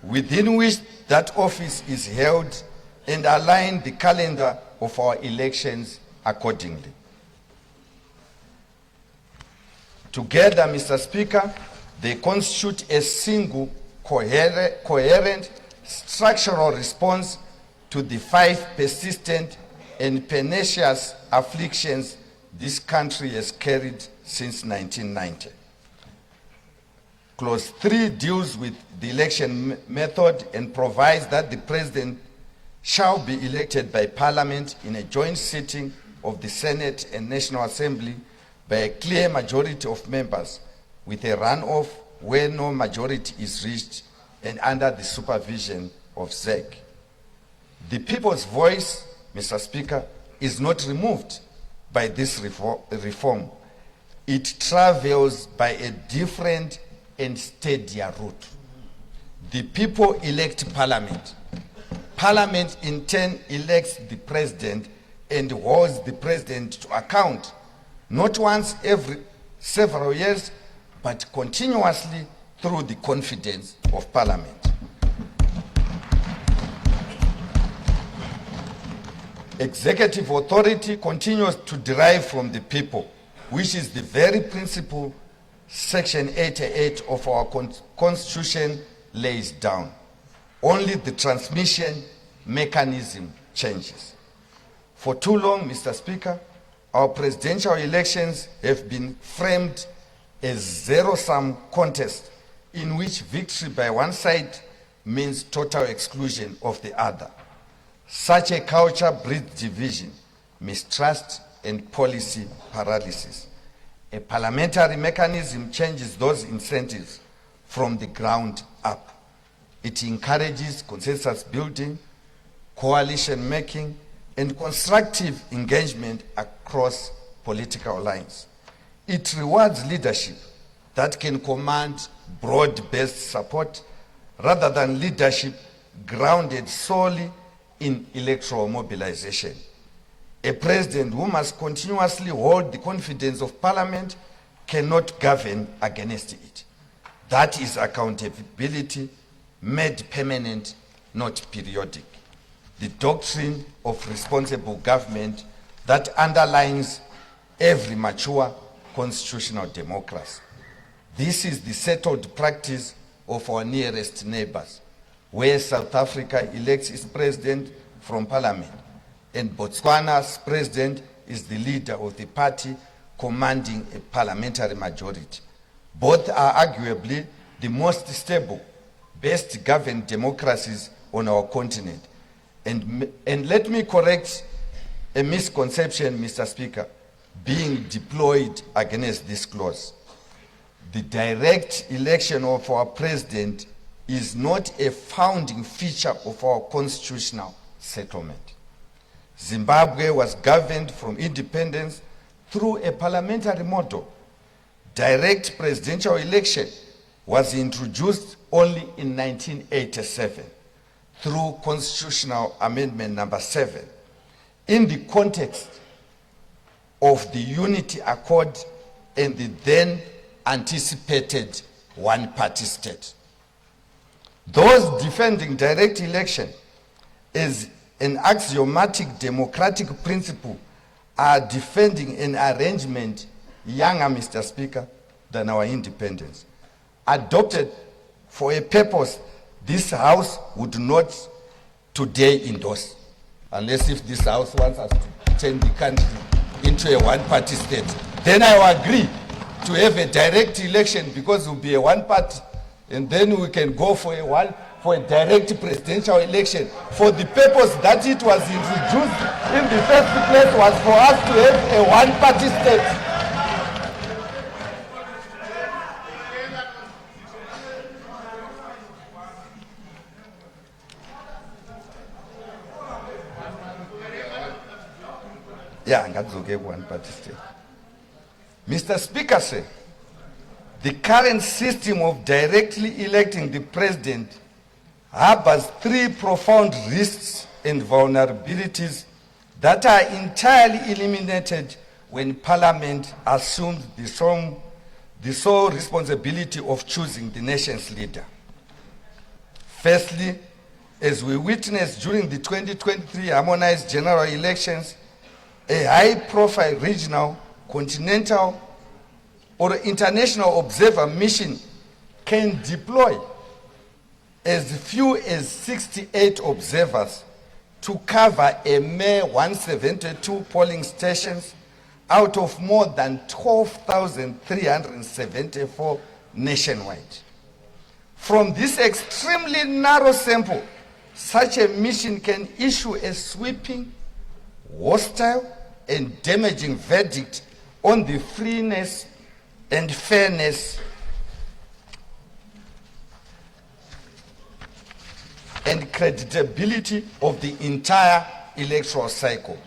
within which that office is held and align the calendar of our elections accordingly. Together, Mr. Speaker, they constitute a single, coherent, structural response to the 5 persistent and pernicious afflictions this country has carried since 1990. Clause 3 deals with the election method and provides that the President shall be elected by Parliament in a joint sitting of the Senate and National Assembly by a clear majority of members, with a runoff where no majority is reached and under the supervision of ZEC. The people's voice, Mr. Speaker, is not removed by this reform. It travels by a different and steadier route. The people elect Parliament. Parliament in turn elects the President and holds the President to account, not once every several years, but continuously through the confidence of Parliament. Executive authority continues to derive from the people, which is the very principle Section 88 of our Constitution lays down. Only the transmission mechanism changes. For too long, Mr. Speaker, our presidential elections have been framed as zero-sum contest in which victory by one side means total exclusion of the other. Such a culture breeds division, mistrust, and policy paralysis. A parliamentary mechanism changes those incentives from the ground up. It encourages consensus building, coalition making, and constructive engagement across political lines. It rewards leadership that can command broad-based support rather than leadership grounded solely in electoral mobilization. A president who must continuously hold the confidence of Parliament cannot govern against it. That is accountability made permanent, not periodic. The doctrine of responsible government that underlines every mature constitutional democracy. This is the settled practice of our nearest neighbors, where South Africa elects its president from Parliament, and Botswana's president is the leader of the party commanding a parliamentary majority. Both are arguably the most stable, best governed democracies on our continent. And let me correct a misconception, Mr. Speaker, being deployed against this clause. The direct election of our president is not a founding feature of our constitutional settlement. Zimbabwe was governed from independence through a parliamentary model. Direct presidential election was introduced only in 1987 through Constitutional Amendment number 7 in the context of the Unity Accord and the then anticipated one-party state. Those defending direct election as an axiomatic democratic principle are defending an arrangement younger, Mr. Speaker, than our independence, adopted for a purpose this House would not today endorse, unless if this House wants us to turn the country into a one-party state. Then I will agree to have a direct election because it will be a one-party, and then we can go for a direct presidential election for the purpose that it was introduced in the first place was for us to have a one-party state. Yeah, okay, one-party state. Mr. Speaker, sir, the current system of directly electing the president harbors three profound risks and vulnerabilities that are entirely eliminated when Parliament assumes the sole responsibility of choosing the nation's leader. Firstly, as we witnessed during the 2023 harmonized general elections, a high-profile regional, continental, or international observer mission can deploy as few as 68 observers to cover a mere 172 polling stations out of more than 12,374 nationwide. From this extremely narrow sample, such a mission can issue a sweeping, hostile, and damaging verdict on the freeness and fairness and credibility of the entire electoral cycle.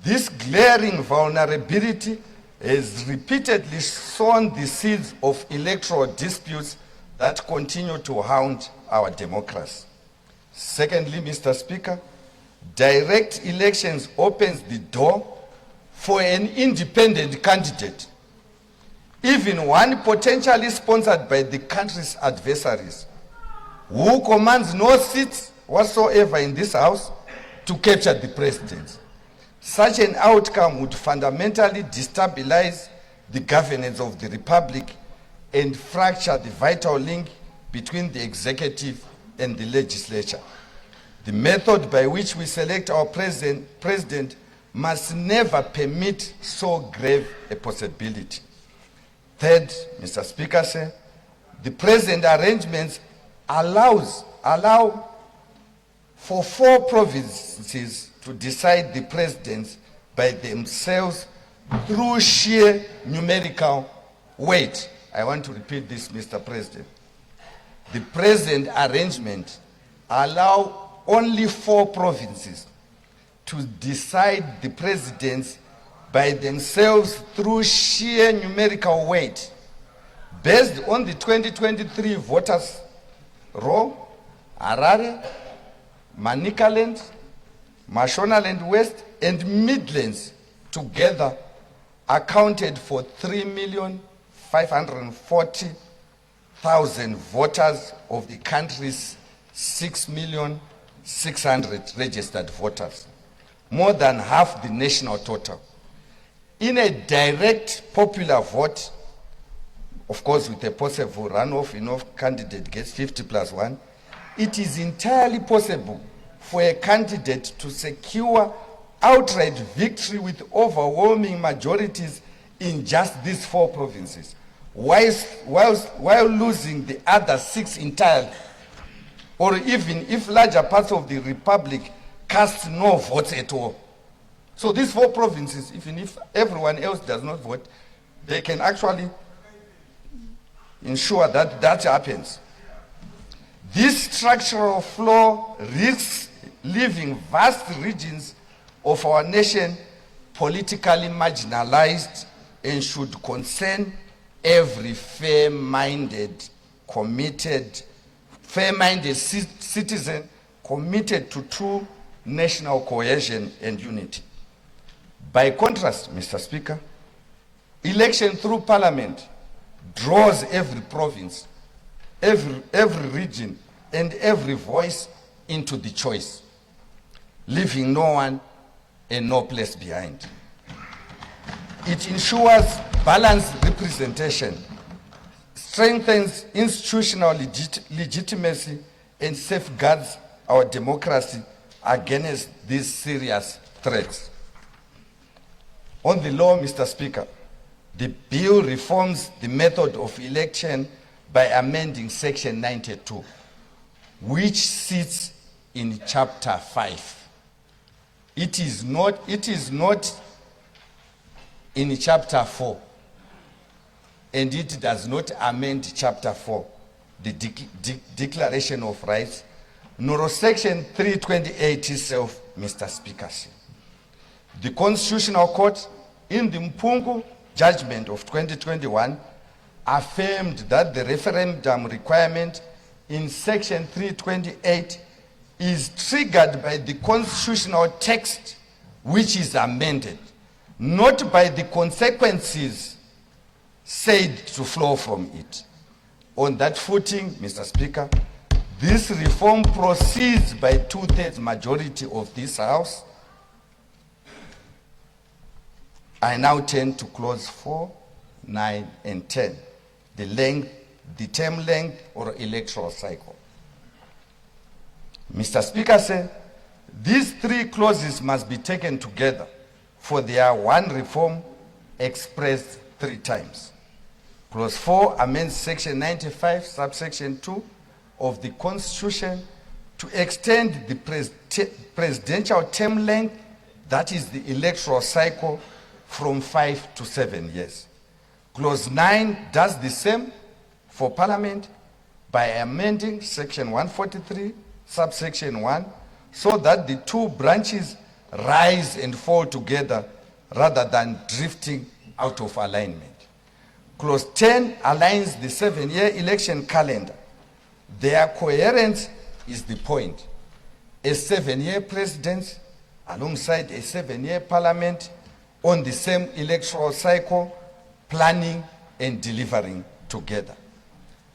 This glaring vulnerability has repeatedly sown the seeds of electoral disputes that continue to haunt our democracy. Secondly, Mr. Speaker, direct elections opens the door for an independent candidate, even one potentially sponsored by the country's adversaries, who commands no seats whatsoever in this House, to capture the president. Such an outcome would fundamentally destabilize the governance of the Republic and fracture the vital link between the executive and the legislature. The method by which we select our president must never permit so grave a possibility. Third, Mr. Speaker, sir, the present arrangements allow for 4 provinces to decide the presidents by themselves through sheer numerical weight. I want to repeat this, Mr. President. The present arrangement allows only 4 provinces to decide the presidents by themselves through sheer numerical weight, based on the 2023 voters' roll. Harare, Manicaland, Mashonaland West, and Midlands together accounted for 3,540,000 voters of the country's 6,600,000 registered voters, more than half the national total. In a direct popular vote, of course with a possible runoff, candidate gets 50+1, it is entirely possible for a candidate to secure outright victory with overwhelming majorities in just these 4 provinces, while losing the other 6 entirely, or even if larger parts of the Republic cast no votes at all. So these 4 provinces, even if everyone else does not vote, they can actually ensure that that happens. This structural flaw risks leaving vast regions of our nation politically marginalized and should concern every fair-minded citizen committed to true national cohesion and unity. By contrast, Mr. Speaker, election through parliament draws every province, every region, and every voice into the choice, leaving no one and no place behind. It ensures balanced representation, strengthens institutional legitimacy, and safeguards our democracy against these serious threats. On the law, Mr. Speaker, the bill reforms the method of election by amending Section 92, which sits in Chapter 5. It is not in Chapter 4, and it does not amend Chapter 4, the Declaration of Rights, nor Section 328 itself, Mr. Speaker. The Constitutional Court, in the Mpungu judgment of 2021, affirmed that the referendum requirement in Section 328 is triggered by the constitutional text which is amended, not by the consequences said to flow from it. On that footing, Mr. Speaker, this reform proceeds by 2/3 majority of this House. I now turn to clause 4, 9, and 10, the term length or electoral cycle. Mr. Speaker said, these three clauses must be taken together for their one reform expressed 3 times. Clause 4 amends Section 95, subsection 2 of the Constitution to extend the presidential term length, that is the electoral cycle, from 5 to 7 years. Clause 9 does the same for Parliament by amending Section 143, subsection 1, so that the two branches rise and fall together rather than drifting out of alignment. Clause 10 aligns the 7-year election calendar. Their coherence is the point. A 7-year presidency alongside a 7-year parliament on the same electoral cycle, planning and delivering together.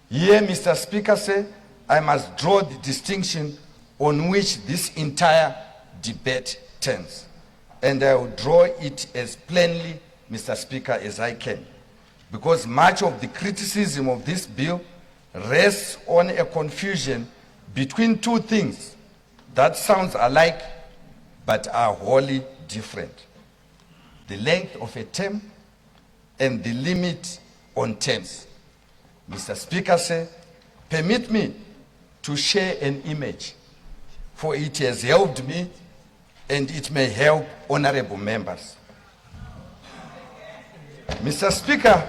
Here, Mr. Speaker, I must draw the distinction on which this entire debate turns. And I will draw it as plainly, Mr. Speaker, as I can, because much of the criticism of this bill rests on a confusion between two things that sound alike but are wholly different: the length of a term and the limit on terms. Mr. Speaker, permit me to share an image, for it has helped me and it may help honorable members. Mr. Speaker,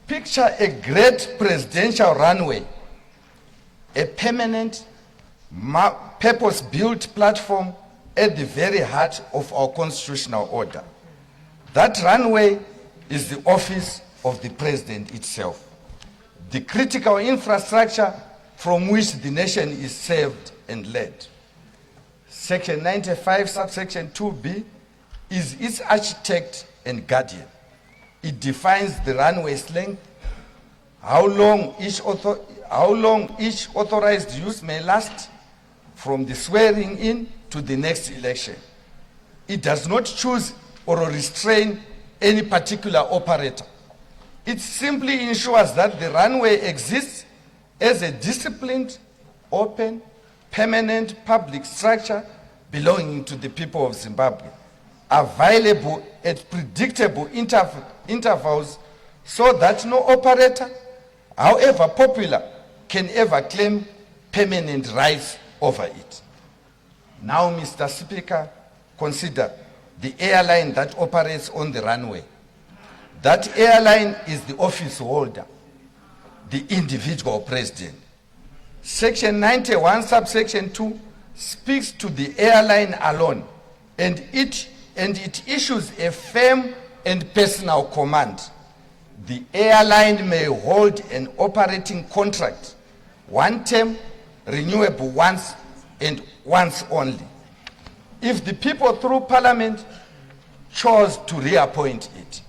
picture a great presidential runway, a permanent, purpose-built platform at the very heart of our constitutional order. That runway is the office of the president itself, the critical infrastructure from which the nation is served and led. Section 95, subsection 2B, is its architect and guardian. It defines the runway's length, how long each authorized use may last, from the swearing in to the next election. It does not choose or restrain any particular operator. It simply ensures that the runway exists as a disciplined, open, permanent public structure belonging to the people of Zimbabwe, available at predictable intervals so that no operator, however popular, can ever claim permanent rights over it. Now, Mr. Speaker, consider the airline that operates on the runway. That airline is the office holder, the individual president. Section 91, subsection 2 speaks to the airline alone, and it issues a firm and personal command. The airline may hold an operating contract, one term, renewable once and once only. if the people through Parliament chose to reappoint it.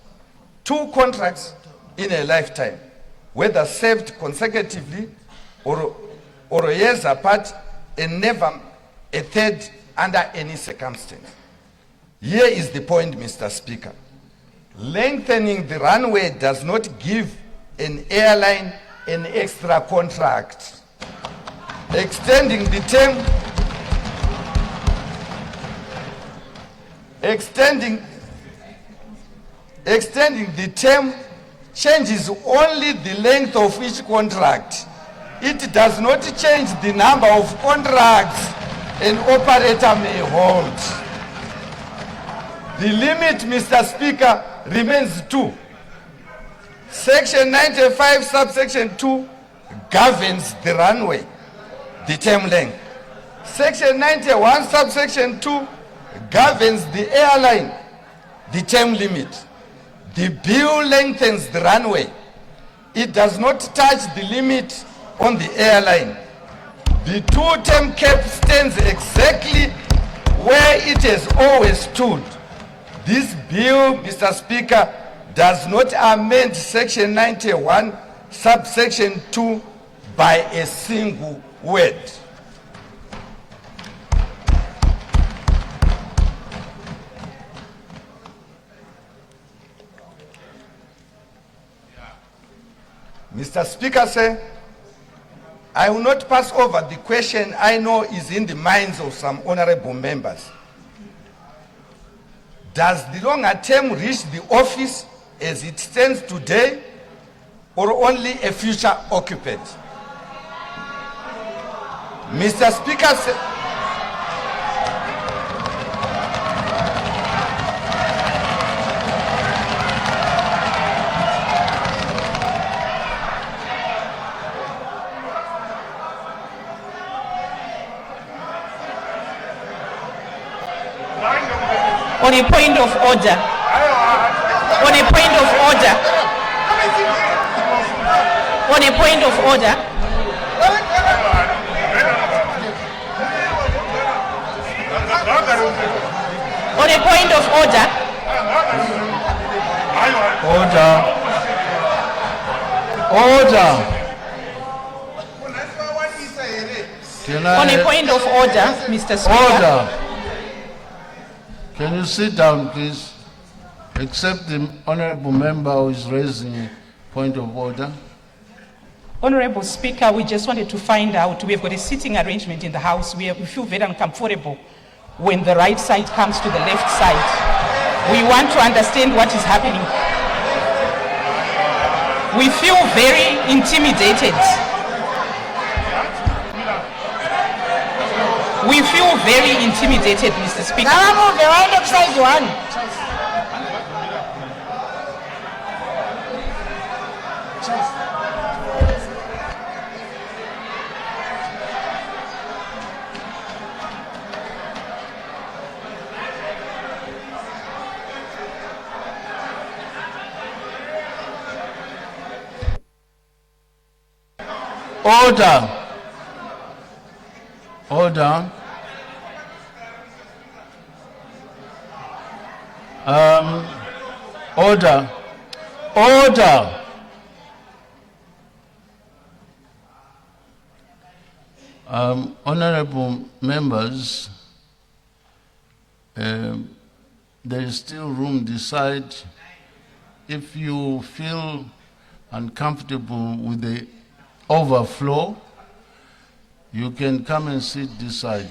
2 contracts in a lifetime, whether served consecutively or years apart, and never a third under any circumstance. Here is the point, Mr. Speaker. Lengthening the runway does not give an airline an extra contract. Extending the term changes only the length of each contract. It does not change the number of contracts an operator may hold. The limit, Mr. Speaker, remains 2. Section 95, subsection 2 governs the runway, the term length. Section 91, subsection 2 governs the airline, the term limit. The bill lengthens the runway. It does not touch the limit on the airline. The 2-term cap stands exactly where it has always stood. This bill, Mr. Speaker, does not amend Section 91, subsection 2 by a single word. Mr. Speaker, sir, I will not pass over the question I know is in the minds of some honorable members. Does the longer term reach the office as it stands today, or only a future occupant? Mr. Speaker, on a point of order. On a point of order. On a point of order. On a point of order. Order. On a point of order, Mr. Speaker. Order. Can you sit down, please? Except the honorable member who is raising a point of order. Honorable Speaker, we just wanted to find out, we have got a sitting arrangement in the House where we feel very uncomfortable when the right side comes to the left side. We want to understand what is happening. We feel very intimidated. We feel very intimidated, Mr. Speaker. Order. Order. Order. Order. Honorable members, there is still room to decide. If you feel uncomfortable with the overflow, you can come and sit this side.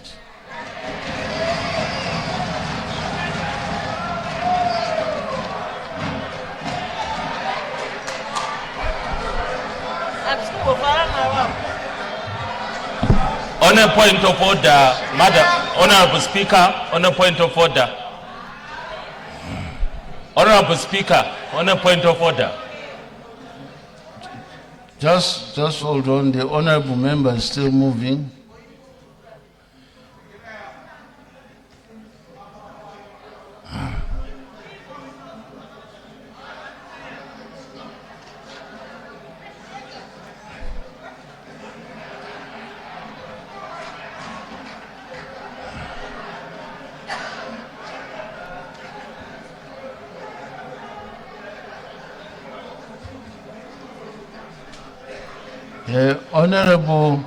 On a point of order, Madam Honorable Speaker, on a point of order. Honorable Speaker, on a point of order. Just hold on. The honorable member is still moving. Honorable,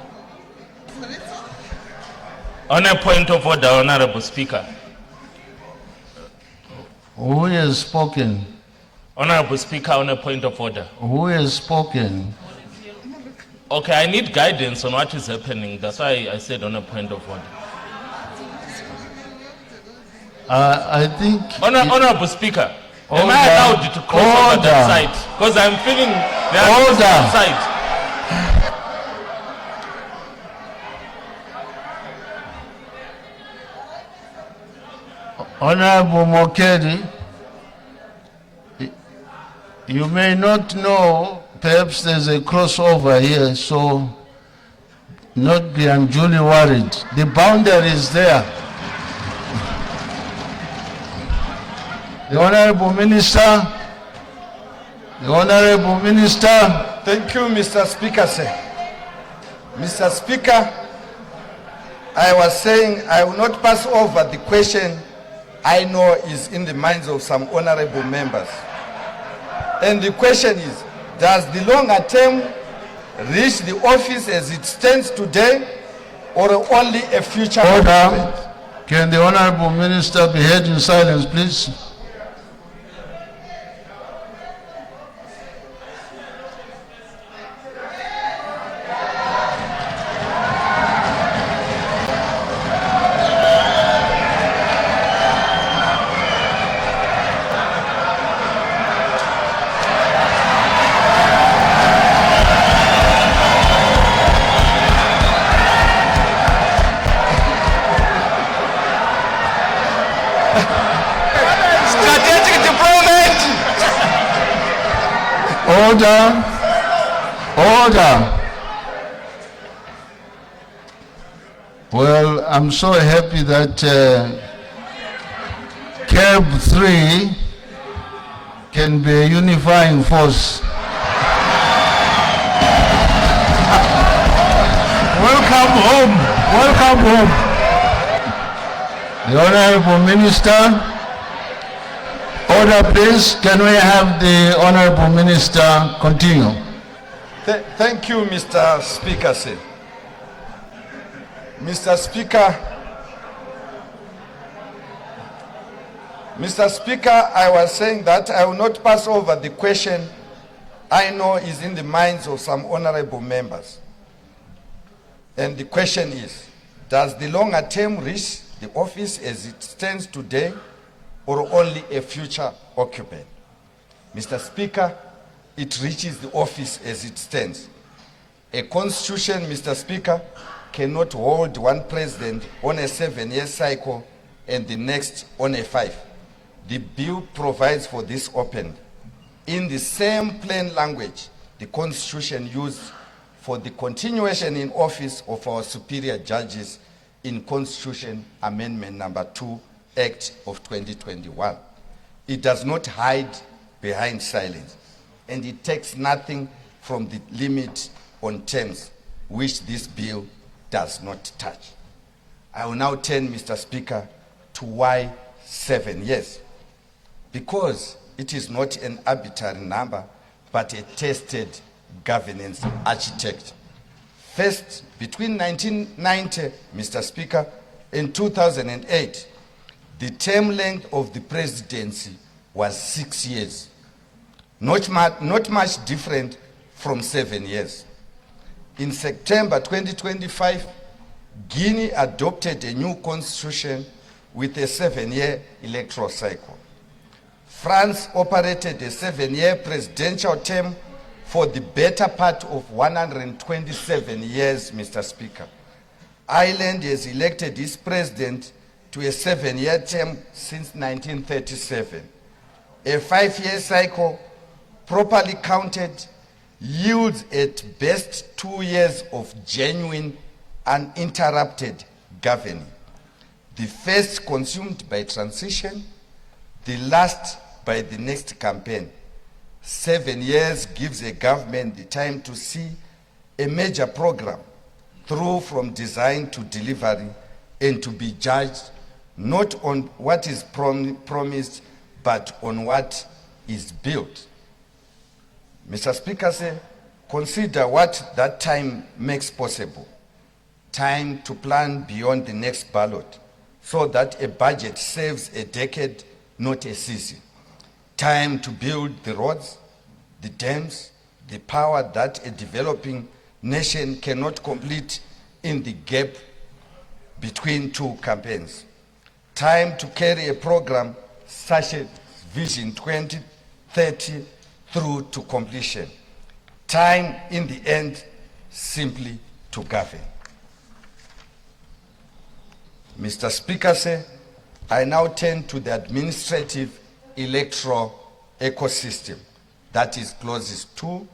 On a point of order, Honorable Speaker. who has spoken? Honorable Speaker, on a point of order. Who has spoken? Okay, I need guidance on what is happening. That's why I said on a point of order. I think... Honorable Speaker, am Order. I allowed to cross over that Order. side? Because I'm feeling they are Order. that side. Honorable Mokedi, you may not know, perhaps there's a crossover here, so not be unduly worried. The boundary is there. The Honorable Minister, the Honorable Minister. Thank you, Mr. Speaker, sir. Mr. Speaker, I was saying I will not pass over the question I know is in the minds of some honorable members. And the question is, does the longer term reach the office as it stands today, or only a future Order. occupant? Can the Honorable Minister be heard in silence, please? Strategic deployment! Order. Order. Well, I'm so happy that CAB 3 can be a unifying force. Welcome home. Welcome home. The Honorable Minister. Order, please. Can we have the Honorable Minister continue? Thank you, Mr. Speaker, sir. Mr. Speaker, I was saying that I will not pass over the question I know is in the minds of some honorable members. And the question is, does the longer term reach the office as it stands today, or only a future occupant? Mr. Speaker, it reaches the office as it stands. A constitution, Mr. Speaker, cannot hold one president on a 7-year cycle and the next on a 5. The bill provides for this open. In the same plain language, the constitution used for the continuation in office of our superior judges in Constitution Amendment Number 2, Act of 2021. It does not hide behind silence, and it takes nothing from the limit on terms which this bill does not touch. I will now turn, Mr. Speaker, to why 7 years. Because it is not an arbitrary number, but a tested governance architect. First, between 1990, Mr. Speaker, and 2008, the term length of the presidency was 6 years. Not much different from 7 years. In September 2025, Guinea adopted a new constitution with a 7-year electoral cycle. France operated a 7-year presidential term for the better part of 127 years, Mr. Speaker. Ireland has elected its president to a 7-year term since 1937. A 5-year cycle, properly counted, yields at best 2 years of genuine, uninterrupted governing. The first consumed by transition, the last by the next campaign. 7 years gives a government the time to see a major program through from design to delivery and to be judged not on what is promised, but on what is built. Mr. Speaker, sir, consider what that time makes possible. Time to plan beyond the next ballot so that a budget saves a decade, not a season. Time to build the roads, the dams, the power that a developing nation cannot complete in the gap between two campaigns. Time to carry a program such as Vision 2030 through to completion. Time, in the end, simply to govern. Mr. Speaker, sir, I now turn to the administrative electoral ecosystem, that is clauses 2,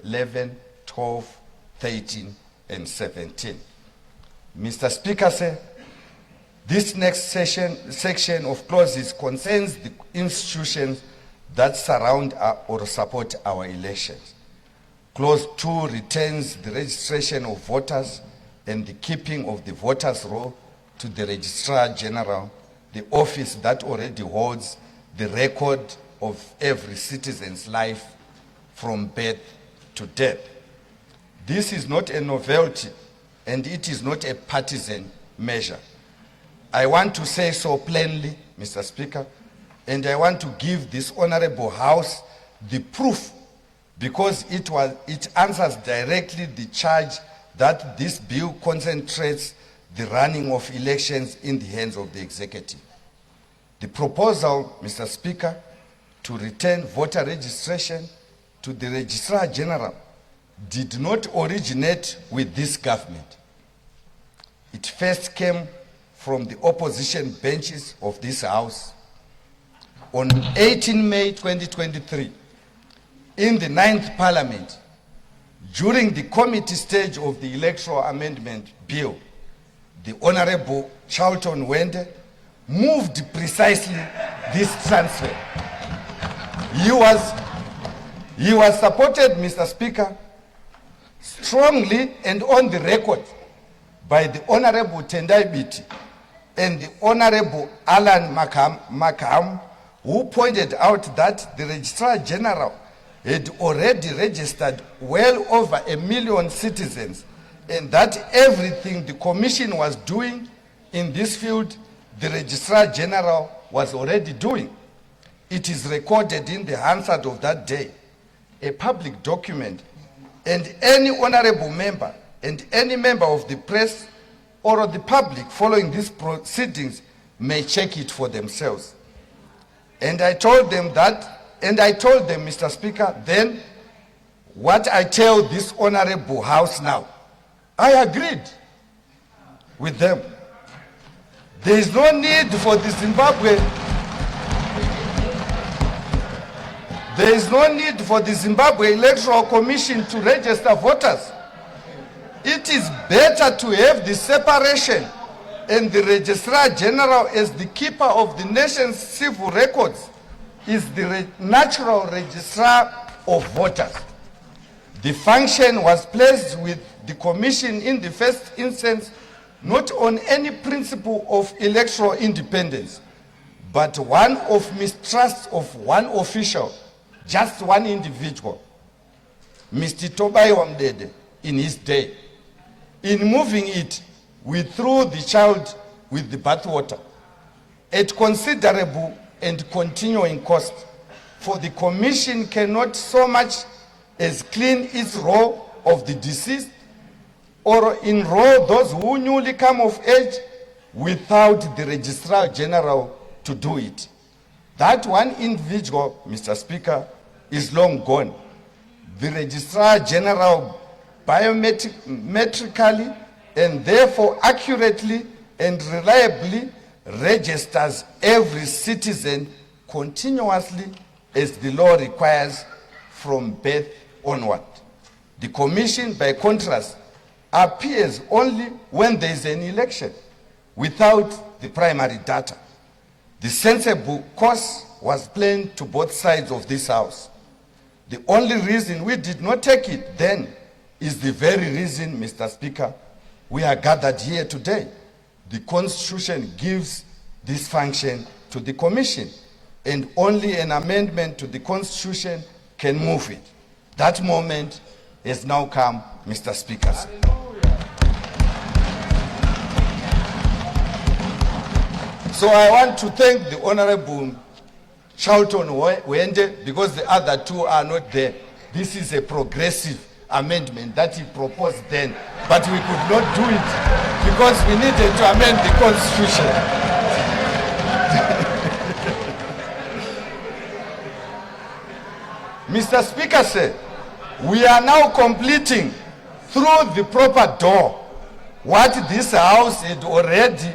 11, 12, 13, and 17. Mr. Speaker, sir, this next section of clauses concerns the institutions that surround or support our elections. Clause 2 retains the registration of voters and the keeping of the voters' roll to the Registrar General, the office that already holds the record of every citizen's life from birth to death. This is not a novelty, and it is not a partisan measure. I want to say so plainly, Mr. Speaker, and I want to give this honorable House the proof, because it answers directly the charge that this bill concentrates the running of elections in the hands of the executive. The proposal, Mr. Speaker, to return voter registration to the Registrar General did not originate with this government. It first came from the opposition benches of this House on 18 May 2023 in the 9th Parliament. During the committee stage of the Electoral Amendment Bill, the Honorable Charlton Wende moved precisely this transfer. He was supported, Mr. Speaker, strongly and on the record by the Honorable Tendai Biti and the Honorable Alan Makam, who pointed out that the Registrar General had already registered well over 1 million citizens, and that everything the Commission was doing in this field, the Registrar General was already doing. It is recorded in the Hansard of that day, a public document, and any honorable member and any member of the press or of the public following these proceedings may check it for themselves. And I told them that, and I told them, Mr. Speaker, then what I tell this honorable House now, I agreed with them. There is no need for the Zimbabwe. There is no need for the Zimbabwe Electoral Commission to register voters. It is better to have the separation and the Registrar General as the keeper of the nation's civil records is the natural registrar of voters. The function was placed with the Commission in the first instance not on any principle of electoral independence, but one of mistrust of one official, just one individual, Mr. Tobai Wamdede, in his day. In moving it, we threw the child with the bathwater at considerable and continuing cost, for the Commission cannot so much as clean its roll of the deceased or enroll those who newly come of age without the Registrar General to do it. That one individual, Mr. Speaker, is long gone. The Registrar General biometrically and therefore accurately and reliably registers every citizen continuously as the law requires from birth onward. The Commission, by contrast, appears only when there is an election without the primary data. The sensible course was plain to both sides of this House. The only reason we did not take it then is the very reason, Mr. Speaker, we are gathered here today. The Constitution gives this function to the Commission, and only an amendment to the Constitution can move it. That moment has now come, Mr. Speaker. So I want to thank the Honorable Charlton Wende, because the other two are not there. This is a progressive amendment that he proposed then, but we could not do it because we needed to amend the Constitution. Mr. Speaker said, we are now completing through the proper door what this House had already,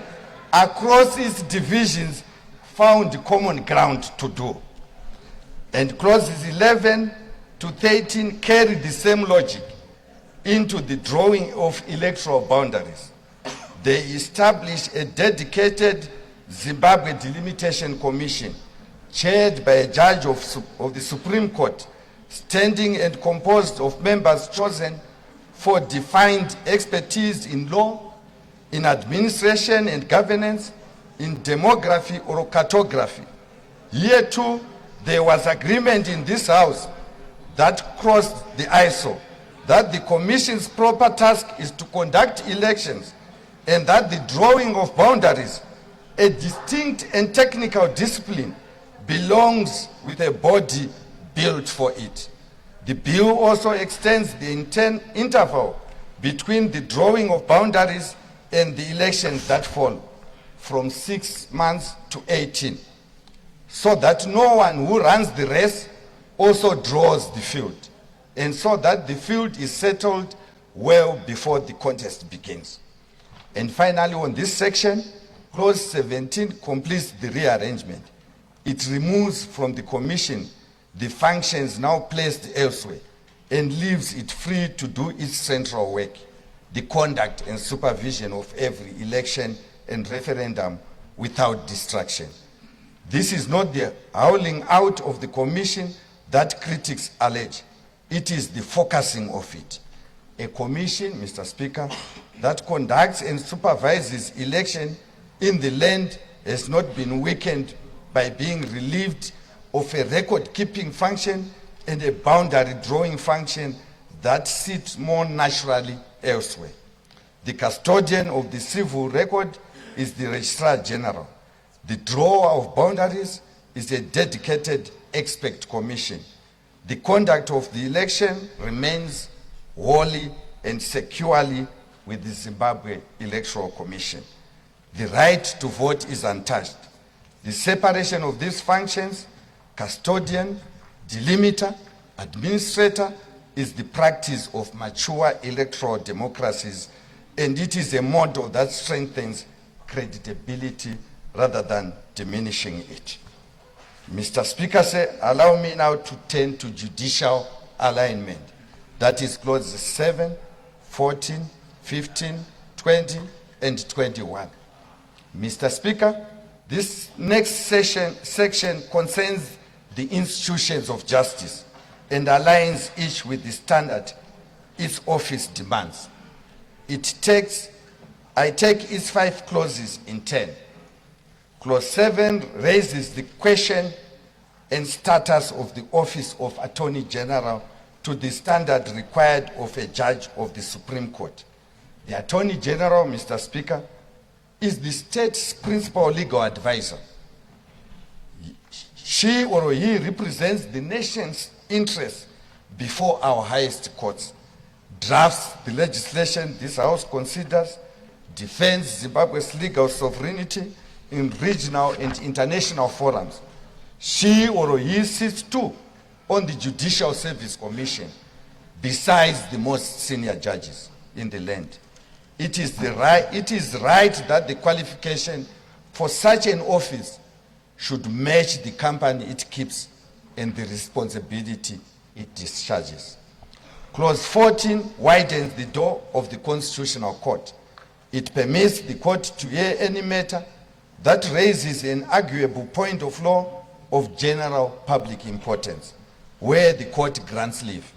across its divisions, found common ground to do. And clauses 11 to 13 carry the same logic into the drawing of electoral boundaries. They establish a dedicated Zimbabwe Delimitation Commission chaired by a judge of the Supreme Court, standing and composed of members chosen for defined expertise in law, in administration and governance, in demography or cartography. Here too, there was agreement in this House that crossed the ISO, that the Commission's proper task is to conduct elections, and that the drawing of boundaries, a distinct and technical discipline, belongs with a body built for it. The bill also extends the interval between the drawing of boundaries and the elections that follow from 6 months to 18, so that no one who runs the race also draws the field, and so that the field is settled well before the contest begins. And finally, on this section, clause 17 completes the rearrangement. It removes from the Commission the functions now placed elsewhere and leaves it free to do its central work, the conduct and supervision of every election and referendum without distraction. This is not the howling out of the Commission that critics allege. It is the focusing of it. A commission, Mr. Speaker, that conducts and supervises election in the land has not been weakened by being relieved of a record-keeping function and a boundary drawing function that sits more naturally elsewhere. The custodian of the civil record is the Registrar General. The drawer of boundaries is a dedicated expert commission. The conduct of the election remains wholly and securely with the Zimbabwe Electoral Commission. The right to vote is untouched. The separation of these functions, custodian, delimiter, administrator, is the practice of mature electoral democracies, and it is a model that strengthens credibility rather than diminishing it. Mr. Speaker, allow me now to turn to judicial alignment. That is clauses 7, 14, 15, 20, and 21. Mr. Speaker, this next section concerns the institutions of justice and aligns each with the standard its office demands. I take its 5 clauses in turn. Clause 7 raises the question and status of the Office of Attorney General to the standard required of a judge of the Supreme Court. The Attorney General, Mr. Speaker, is the state's principal legal advisor. She or he represents the nation's interests before our highest courts, drafts the legislation this House considers, defends Zimbabwe's legal sovereignty in regional and international forums. She or he sits too on the Judicial Service Commission, besides the most senior judges in the land. It is right that the qualification for such an office should match the company it keeps and the responsibility it discharges. Clause 14 widens the door of the Constitutional Court. It permits the court to hear any matter that raises an arguable point of law of general public importance, where the court grants leave.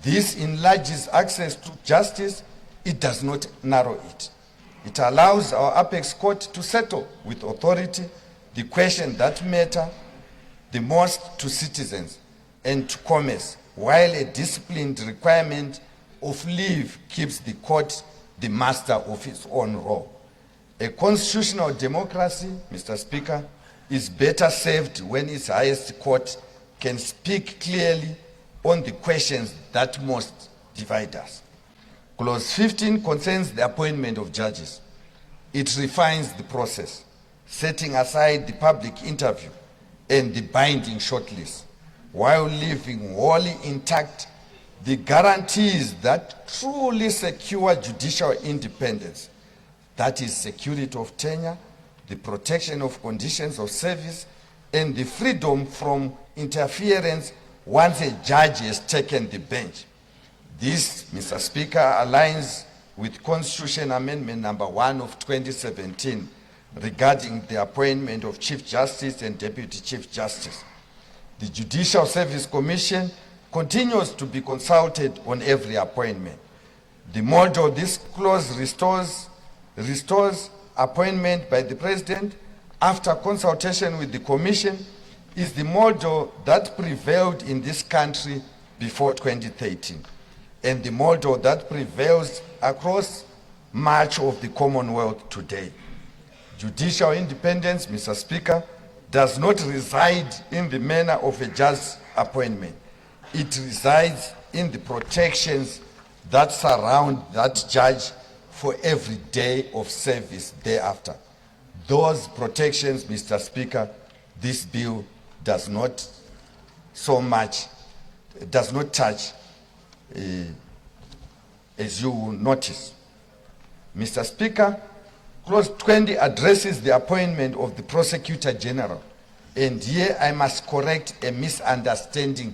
This enlarges access to justice. It does not narrow it. It allows our apex court to settle with authority the questions that matter the most to citizens and to commerce while a disciplined requirement of leave keeps the court the master of its own role. A constitutional democracy, Mr. Speaker, is better served when its highest court can speak clearly on the questions that most divide us. Clause 15 concerns the appointment of judges. It refines the process, setting aside the public interview and the binding shortlist, while leaving wholly intact the guarantees that truly secure judicial independence, that is, security of tenure, the protection of conditions of service, and the freedom from interference once a judge has taken the bench. This, Mr. Speaker, aligns with Constitution Amendment number 1 of 2017 regarding the appointment of Chief Justice and Deputy Chief Justice. The Judicial Service Commission continues to be consulted on every appointment. The model of this clause restores appointment by the President after consultation with the Commission is the model that prevailed in this country before 2013 and the model that prevails across much of the Commonwealth today. Judicial independence, Mr. Speaker, does not reside in the manner of a judge's appointment. It resides in the protections that surround that judge for every day of service thereafter. Those protections, Mr. Speaker, this bill does not touch, as you will notice. Mr. Speaker, Clause 20 addresses the appointment of the Prosecutor General, and here I must correct a misunderstanding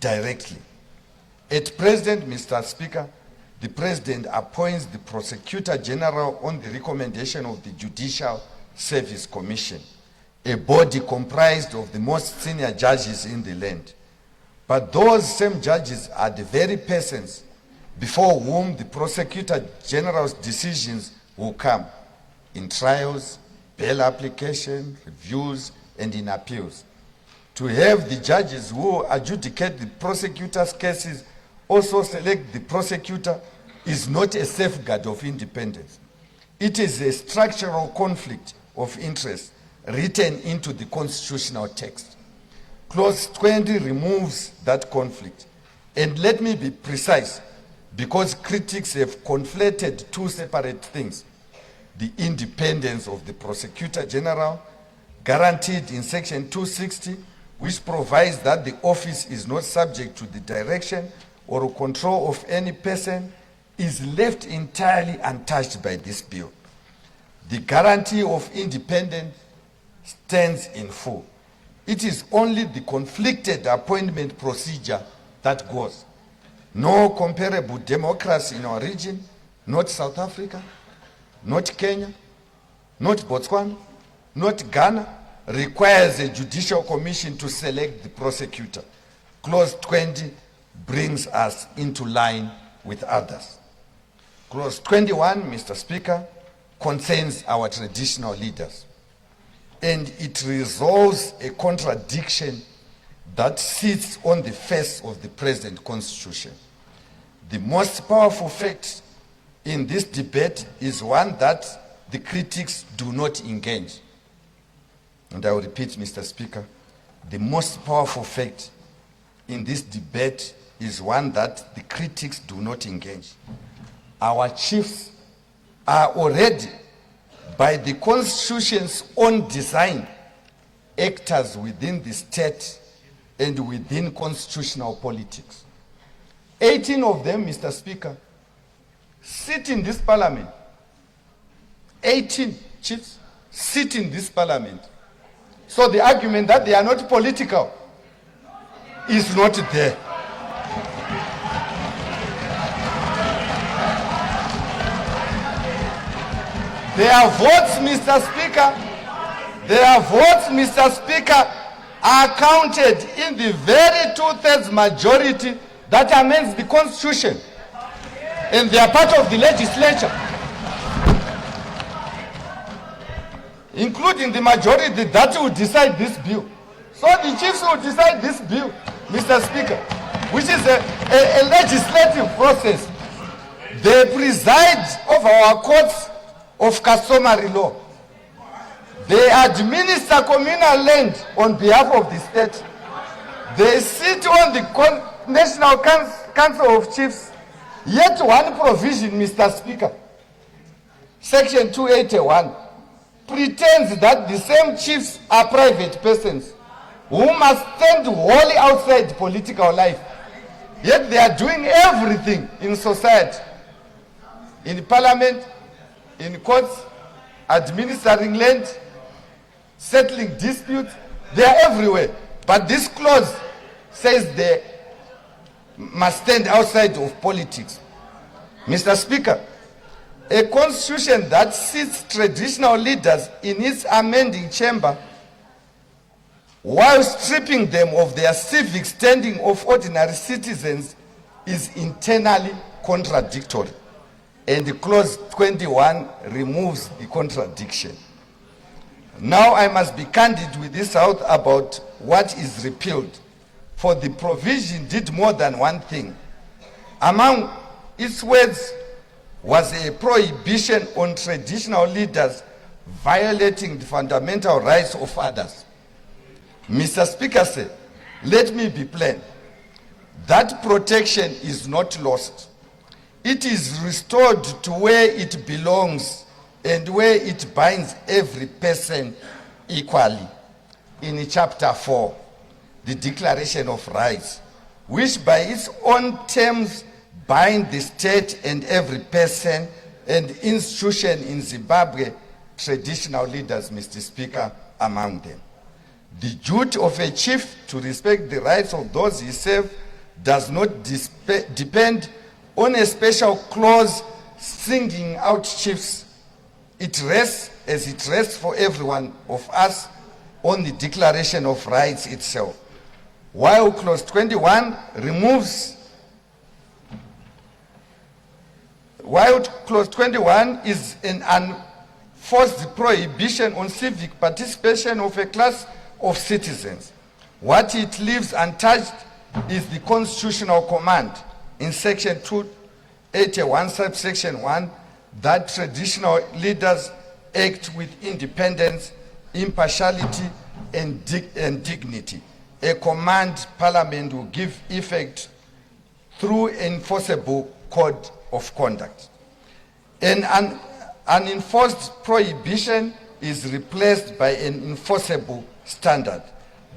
directly. At present, Mr. Speaker, the President appoints the Prosecutor General on the recommendation of the Judicial Service Commission, a body comprised of the most senior judges in the land. But those same judges are the very persons before whom the Prosecutor General's decisions will come in trials, bail application, reviews, and in appeals. To have the judges who adjudicate the prosecutor's cases also select the prosecutor is not a safeguard of independence. It is a structural conflict of interest written into the constitutional text. Clause 20 removes that conflict. And let me be precise, because critics have conflated two separate things: the independence of the Prosecutor General, guaranteed in Section 260, which provides that the office is not subject to the direction or control of any person, is left entirely untouched by this bill. The guarantee of independence stands in full. It is only the conflicted appointment procedure that goes. No comparable democracy in our region, not South Africa, not Kenya, not Botswana, not Ghana, requires a judicial commission to select the prosecutor. Clause 20 brings us into line with others. Clause 21, Mr. Speaker, concerns our traditional leaders, and it resolves a contradiction that sits on the face of the present Constitution. The most powerful fact in this debate is one that the critics do not engage. And I will repeat, Mr. Speaker, the most powerful fact in this debate is one that the critics do not engage. Our chiefs are already, by the Constitution's own design, actors within the state and within constitutional politics. 18 of them, Mr. Speaker, sit in this parliament. 18 chiefs sit in this parliament. So the argument that they are not political is not there. Their votes, Mr. Speaker, are counted in the very two-thirds majority that amends the Constitution. And they are part of the legislature, including the majority that will decide this bill. So the chiefs will decide this bill, Mr. Speaker. which is a legislative process. They preside over our courts of customary law. They administer communal land on behalf of the state. They sit on the National Council of Chiefs. Yet one provision, Mr. Speaker, Section 281, pretends that the same chiefs are private persons who must stand wholly outside political life. Yet they are doing everything in society, in parliament, in courts, administering land, settling disputes. They are everywhere. But this clause says they must stand outside of politics. Mr. Speaker, a constitution that seats traditional leaders in its amending chamber while stripping them of their civic standing of ordinary citizens is internally contradictory. And clause 21 removes the contradiction. Now I must be candid with this House about what is repealed, for the provision did more than one thing. Among its words was a prohibition on traditional leaders violating the fundamental rights of others. Mr. Speaker said, let me be plain. That protection is not lost. It is restored to where it belongs and where it binds every person equally. In chapter 4, the Declaration of Rights, which by its own terms bind the state and every person and institution in Zimbabwe, traditional leaders, Mr. Speaker, among them. The duty of a chief to respect the rights of those he serves does not depend on a special clause singling out chiefs. It rests, as it rests for every one of us, on the Declaration of Rights itself. While clause 21 is an enforced prohibition on civic participation of a class of citizens, what it leaves untouched is the constitutional command in section 281, subsection 1, that traditional leaders act with independence, impartiality, and dignity. A command Parliament will give effect through enforceable code of conduct. An unenforced prohibition is replaced by an enforceable standard.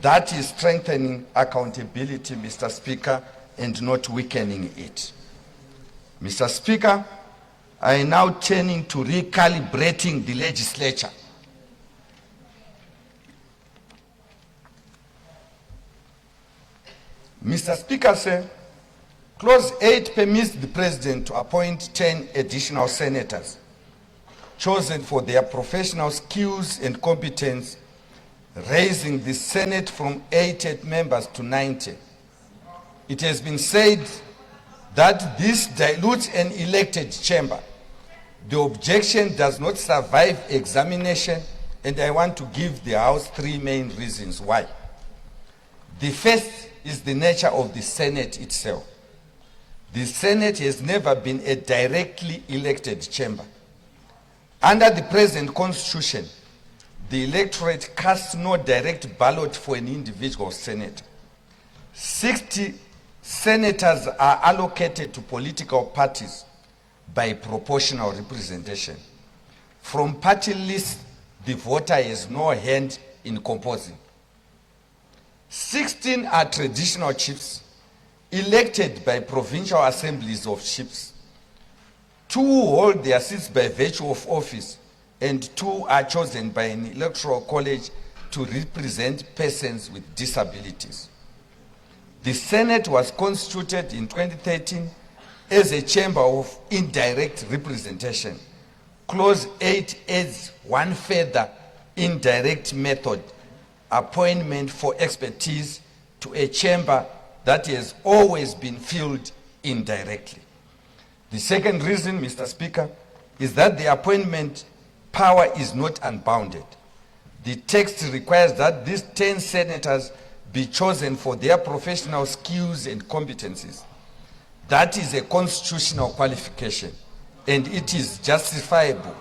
That is strengthening accountability, Mr. Speaker, and not weakening it. Mr. Speaker, I am now turning to recalibrating the legislature. Mr. Speaker, sir, Clause 8 permits the President to appoint 10 additional senators, chosen for their professional skills and competence, raising the Senate from 88 members to 90. It has been said that this dilutes an elected chamber. The objection does not survive examination, and I want to give the House 3 main reasons why. The first is the nature of the Senate itself. The Senate has never been a directly elected chamber. Under the present Constitution, the electorate casts no direct ballot for an individual senator. 60 senators are allocated to political parties by proportional representation. From party lists, the voter has no hand in composing. 16 are traditional chiefs, elected by provincial assemblies of chiefs. 2 hold their seats by virtue of office, and 2 are chosen by an electoral college to represent persons with disabilities. The Senate was constituted in 2013 as a chamber of indirect representation. Clause 8 adds one further indirect method, appointment for expertise to a chamber that has always been filled indirectly. The second reason, Mr. Speaker, is that the appointment power is not unbounded. The text requires that these 10 senators be chosen for their professional skills and competencies. That is a constitutional qualification, and it is justifiable.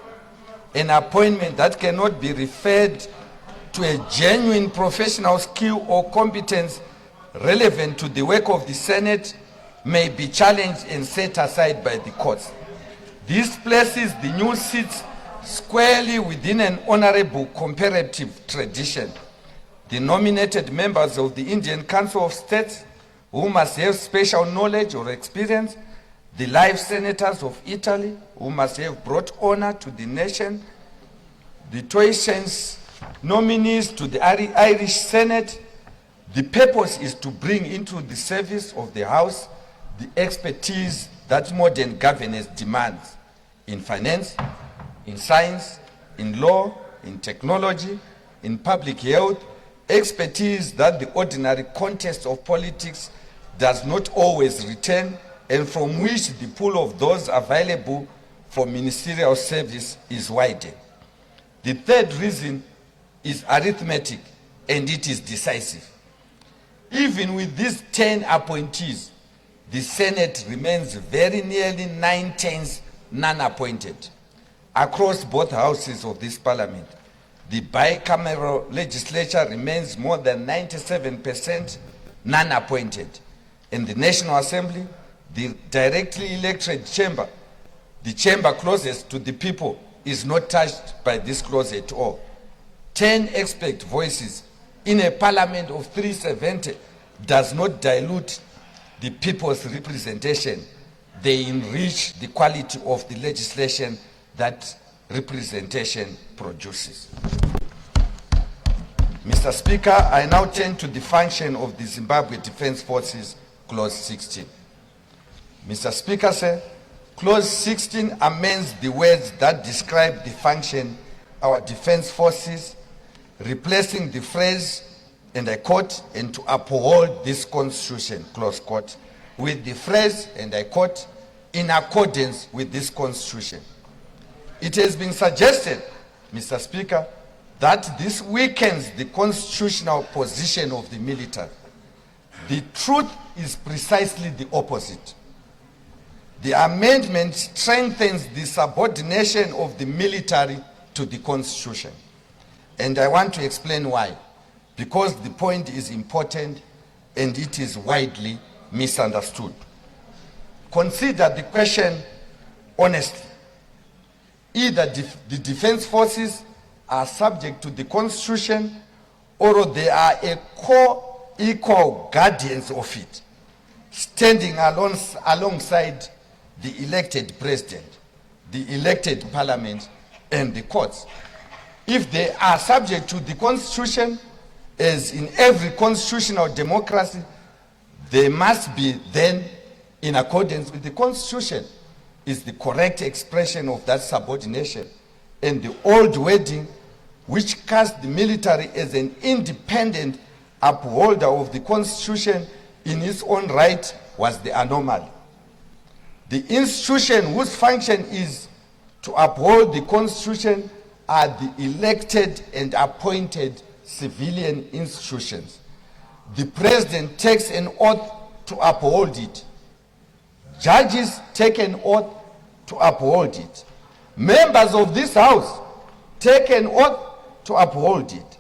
An appointment that cannot be referred to a genuine professional skill or competence relevant to the work of the Senate may be challenged and set aside by the courts. This places the new seats squarely within an honorable comparative tradition. The nominated members of the Indian Council of States, who must have special knowledge or experience, the life senators of Italy, who must have brought honor to the nation, the Toyshens nominees to the Irish Senate. The purpose is to bring into the service of the House the expertise that modern governance demands in finance, in science, in law, in technology, in public health, expertise that the ordinary context of politics does not always return, and from which the pool of those available for ministerial service is widened. The third reason is arithmetic, and it is decisive. Even with these 10 appointees, the Senate remains very nearly 9/10 non-appointed. Across both houses of this parliament, the bicameral legislature remains more than 97% non-appointed. In the National Assembly, the directly elected chamber, the chamber closest to the people, is not touched by this clause at all. 10 expert voices in a parliament of 370 does not dilute the people's representation. They enrich the quality of the legislation that representation produces. Mr. Speaker, I now turn to the function of the Zimbabwe Defense Forces, Clause 16. Mr. Speaker, sir, Clause 16 amends the words that describe the function our defense forces, replacing the phrase, and I quote, "and to uphold this Constitution," close quote, with the phrase, and I quote, "in accordance with this Constitution." It has been suggested, Mr. Speaker, that this weakens the constitutional position of the military. The truth is precisely the opposite. The amendment strengthens the subordination of the military to the Constitution. And I want to explain why. Because the point is important and it is widely misunderstood. Consider the question honestly. Either the defense forces are subject to the Constitution, or they are a co-equal guardians of it, standing alongside the elected president, the elected parliament, and the courts. If they are subject to the Constitution, as in every constitutional democracy, they must be then in accordance with the Constitution, is the correct expression of that subordination. And the old wording, which cast the military as an independent upholder of the Constitution in its own right, was the anomaly. The institution whose function is to uphold the Constitution are the elected and appointed civilian institutions. The president takes an oath to uphold it. Judges take an oath to uphold it. Members of this house take an oath to uphold it.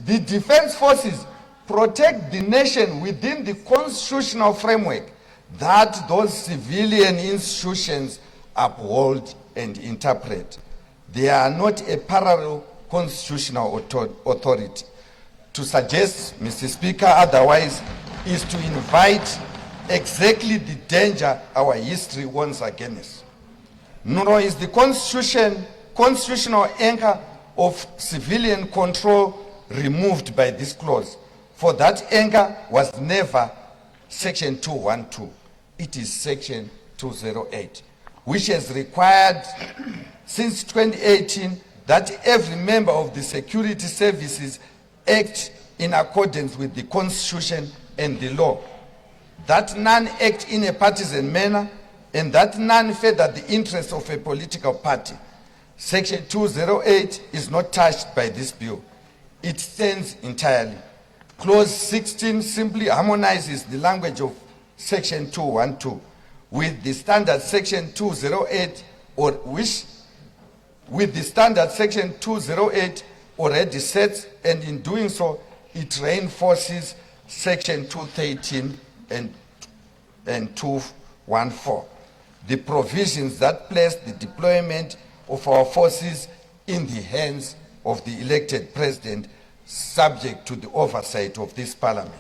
The defense forces protect the nation within the constitutional framework that those civilian institutions uphold and interpret. They are not a parallel constitutional authority. To suggest, Mr. Speaker, otherwise is to invite exactly the danger our history warns against. Nor is the constitutional anchor of civilian control removed by this clause, for that anchor was never Section 212. It is Section 208, which has required since 2018 that every member of the security services act in accordance with the Constitution and the law, that none act in a partisan manner, and that none further the interests of a political party. Section 208 is not touched by this bill. It stands entirely. Clause 16 simply harmonizes the language of Section 212 with the standard Section 208 with the standard Section 208 already set, and in doing so, it reinforces Section 213 and 214, the provisions that place the deployment of our forces in the hands of the elected president, subject to the oversight of this parliament.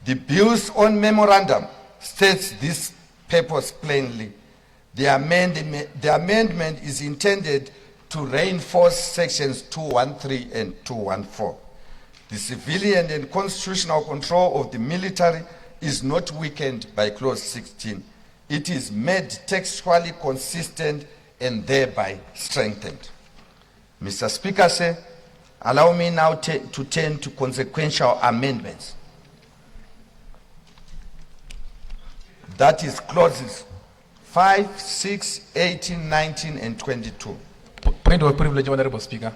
The bill's own memorandum states this purpose plainly. The amendment is intended to reinforce sections 213 and 214. The civilian and constitutional control of the military is not weakened by clause 16. It is made textually consistent and thereby strengthened. Mr. Speaker, sir, allow me now to turn to consequential amendments. That is clauses 5, 6, 18, 19, and 22. Point of privilege, Honorable Speaker.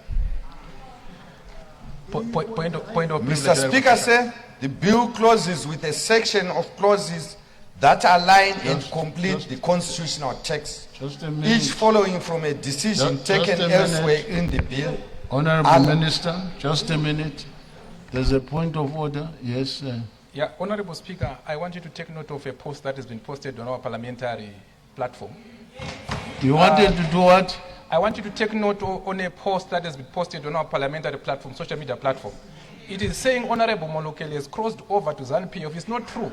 Point of privilege. Mr. Speaker, sir, the bill closes with a section of clauses that align and complete the constitutional text, each following from a decision taken elsewhere in the bill. Honorable Minister, just a minute. There's a point of order. Yes, sir. Yeah, Honorable Speaker, I want you to take note of a post that has been posted on our parliamentary platform. You wanted to do what? I want you to take note on a post that has been posted on our parliamentary platform, social media platform. It is saying Honorable Molokeli has crossed over to ZANU-PF. It's not true.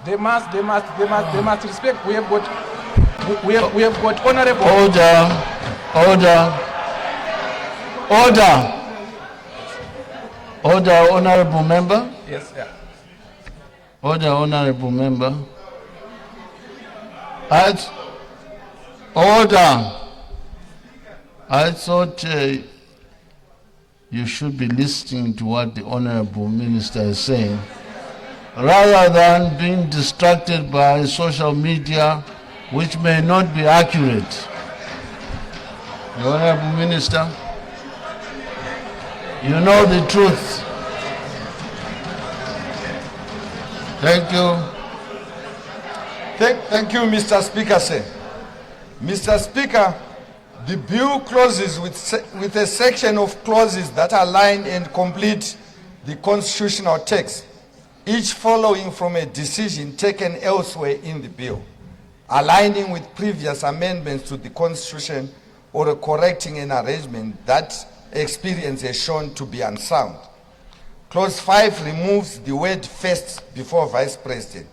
They must respect. We have got Honorable. Order, Honorable Member. Yes, yeah. Order, Honorable Member. Order. I thought you should be listening to what the Honorable Minister is saying, rather than being distracted by social media, which may not be accurate. The Honorable Minister, you know the truth. Thank you. Thank you, Mr. Speaker, sir. Mr. Speaker, the bill closes with a section of clauses that align and complete the constitutional text, each following from a decision taken elsewhere in the bill, aligning with previous amendments to the Constitution or correcting an arrangement that experience has shown to be unsound. Clause 5 removes the word first before Vice President,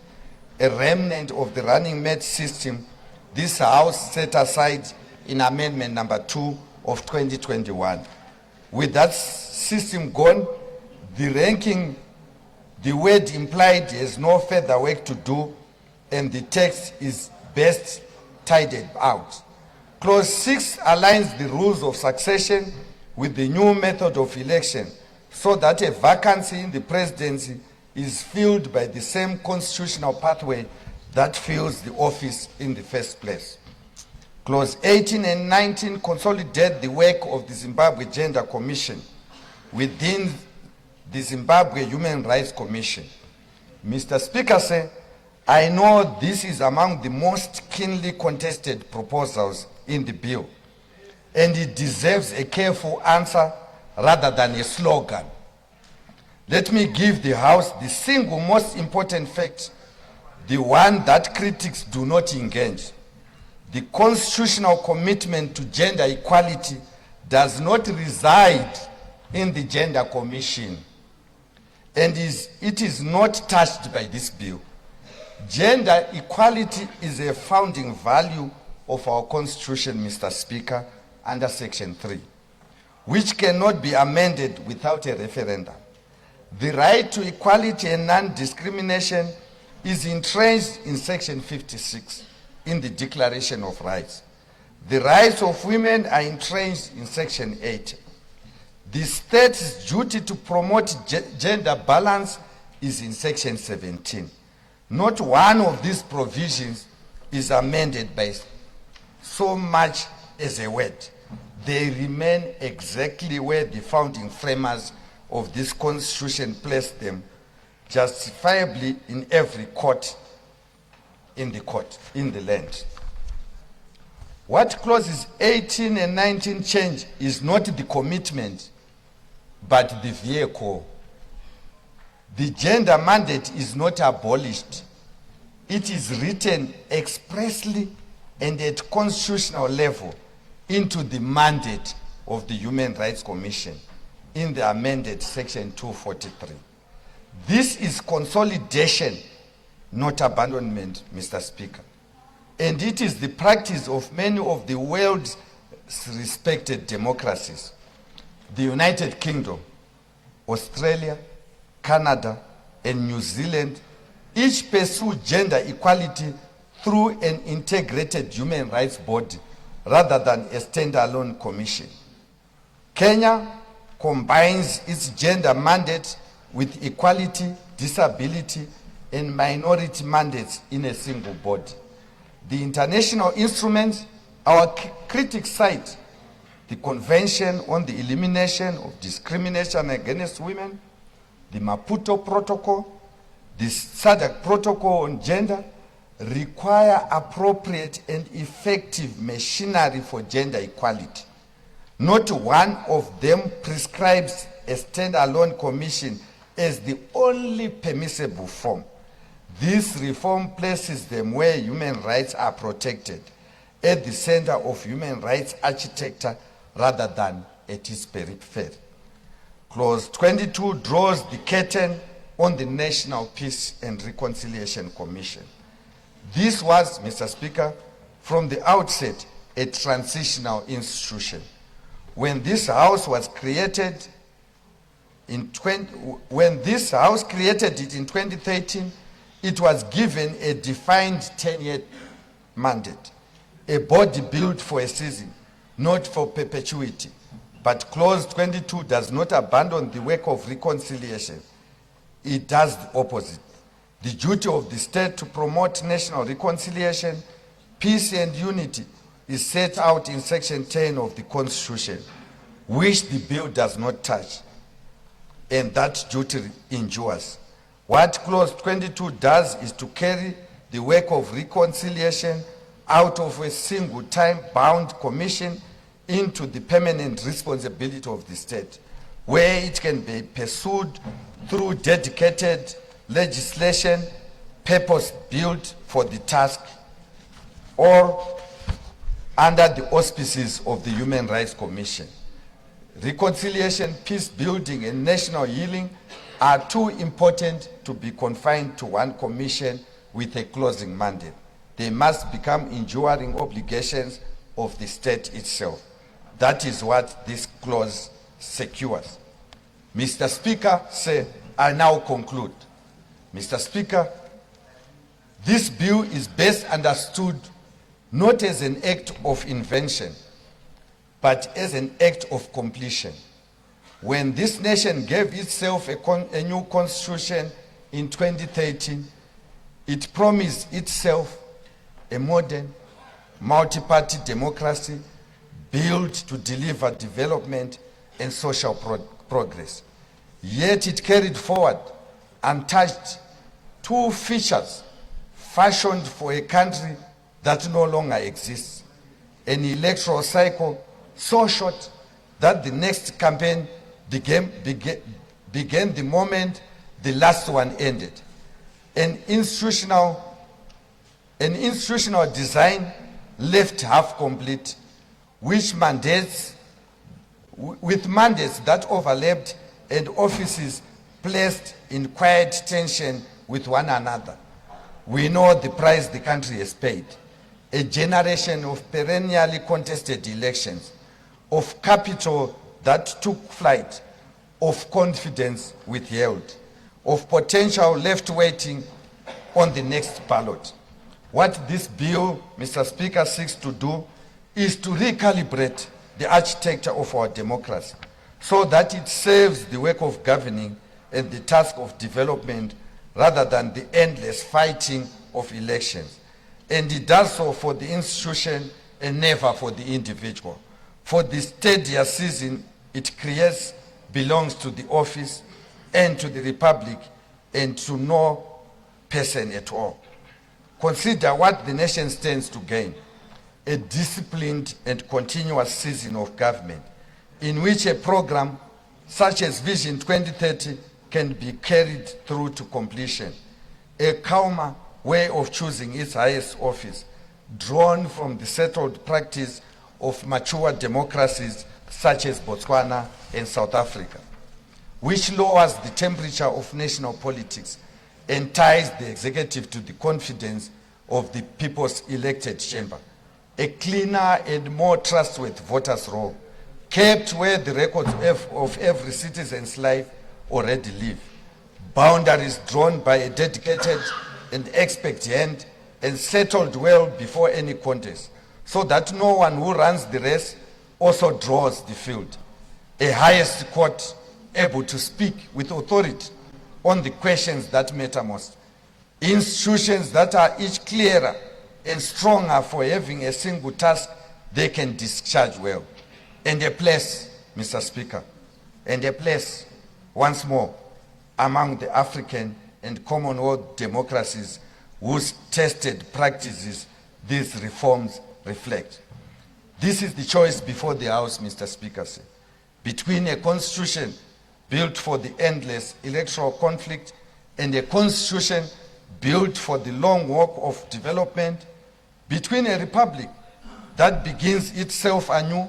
a remnant of the running mate system this House set aside in Amendment number 2 of 2021. With that system gone, the word implied has no further work to do, and the text is best tidied out. Clause 6 aligns the rules of succession with the new method of election, so that a vacancy in the presidency is filled by the same constitutional pathway that fills the office in the first place. Clause 18 and 19 consolidate the work of the Zimbabwe Gender Commission within the Zimbabwe Human Rights Commission. Mr. Speaker, sir, I know this is among the most keenly contested proposals in the bill, and it deserves a careful answer rather than a slogan. Let me give the House the single most important fact, the one that critics do not engage. The constitutional commitment to gender equality does not reside in the Gender Commission, and it is not touched by this bill. Gender equality is a founding value of our Constitution, Mr. Speaker, under Section 3, which cannot be amended without a referendum. The right to equality and non-discrimination is entrenched in Section 56 in the Declaration of Rights. The rights of women are entrenched in Section 8. The state's duty to promote gender balance is in Section 17. Not one of these provisions is amended by so much as a word. They remain exactly where the founding framers of this constitution place them justifiably in every court in the land. What clauses 18 and 19 change is not the commitment, but the vehicle. The gender mandate is not abolished. It is written expressly and at constitutional level into the mandate of the Human Rights Commission in the amended section 243. This is consolidation, not abandonment, Mr. Speaker. And it is the practice of many of the world's respected democracies. The United Kingdom, Australia, Canada, and New Zealand each pursue gender equality through an integrated human rights body rather than a standalone commission. Kenya combines its gender mandate with equality, disability, and minority mandates in a single body. The international instruments our critics cite: the Convention on the Elimination of Discrimination Against Women, the Maputo Protocol, the SADC Protocol on Gender, require appropriate and effective machinery for gender equality. Not one of them prescribes a standalone commission as the only permissible form. This reform places them where human rights are protected, at the center of human rights architecture rather than at its periphery. Clause 22 draws the curtain on the National Peace and Reconciliation Commission. This was, Mr. Speaker, from the outset, a transitional institution. When this House was created in 2013, it was given a defined tenure mandate, a body built for a season, not for perpetuity. But Clause 22 does not abandon the work of reconciliation. It does the opposite. The duty of the state to promote national reconciliation, peace and unity is set out in Section 10 of the Constitution, which the bill does not touch, and that duty endures. What Clause 22 does is to carry the work of reconciliation out of a single time-bound commission into the permanent responsibility of the state, where it can be pursued through dedicated legislation, purpose-built for the task, or under the auspices of the Human Rights Commission. Reconciliation, peace building, and national healing are too important to be confined to one commission with a closing mandate. They must become enduring obligations of the state itself. That is what this clause secures. Mr. Speaker, I now conclude. Mr. Speaker, this bill is best understood not as an act of invention, but as an act of completion. When this nation gave itself a new constitution in 2013, it promised itself a modern, multi-party democracy built to deliver development and social progress. Yet it carried forward, untouched, two features fashioned for a country that no longer exists: an electoral cycle so short that the next campaign began the moment the last one ended, an institutional design left half complete, with mandates that overlapped and offices placed in quiet tension with one another. We know the price the country has paid: a generation of perennially contested elections, of capital that took flight, of confidence withheld, of potential left waiting on the next ballot. What this bill, Mr. Speaker, seeks to do is to recalibrate the architecture of our democracy so that it serves the work of governing and the task of development rather than the endless fighting of elections. And it does so for the institution and never for the individual. For the steadier season, it creates belongs to the office and to the Republic and to no person at all. Consider what the nation stands to gain: a disciplined and continuous season of government in which a program such as Vision 2030 can be carried through to completion, a calmer way of choosing its highest office, drawn from the settled practice of mature democracies such as Botswana and South Africa, which lowers the temperature of national politics and ties the executive to the confidence of the people's elected chamber, a cleaner and more trustworthy voters' roll, kept where the records of every citizen's life already live, boundaries drawn by a dedicated and expert hand and settled well before any contest, so that no one who runs the race also draws the field, a highest court able to speak with authority on the questions that matter most, institutions that are each clearer and stronger for having a single task they can discharge well, and a place, Mr. Speaker, and a place, once more, among the African and Commonwealth democracies whose tested practices these reforms reflect. This is the choice before the House, Mr. Speaker, between a constitution built for the endless electoral conflict and a constitution built for the long walk of development, between a republic that begins itself anew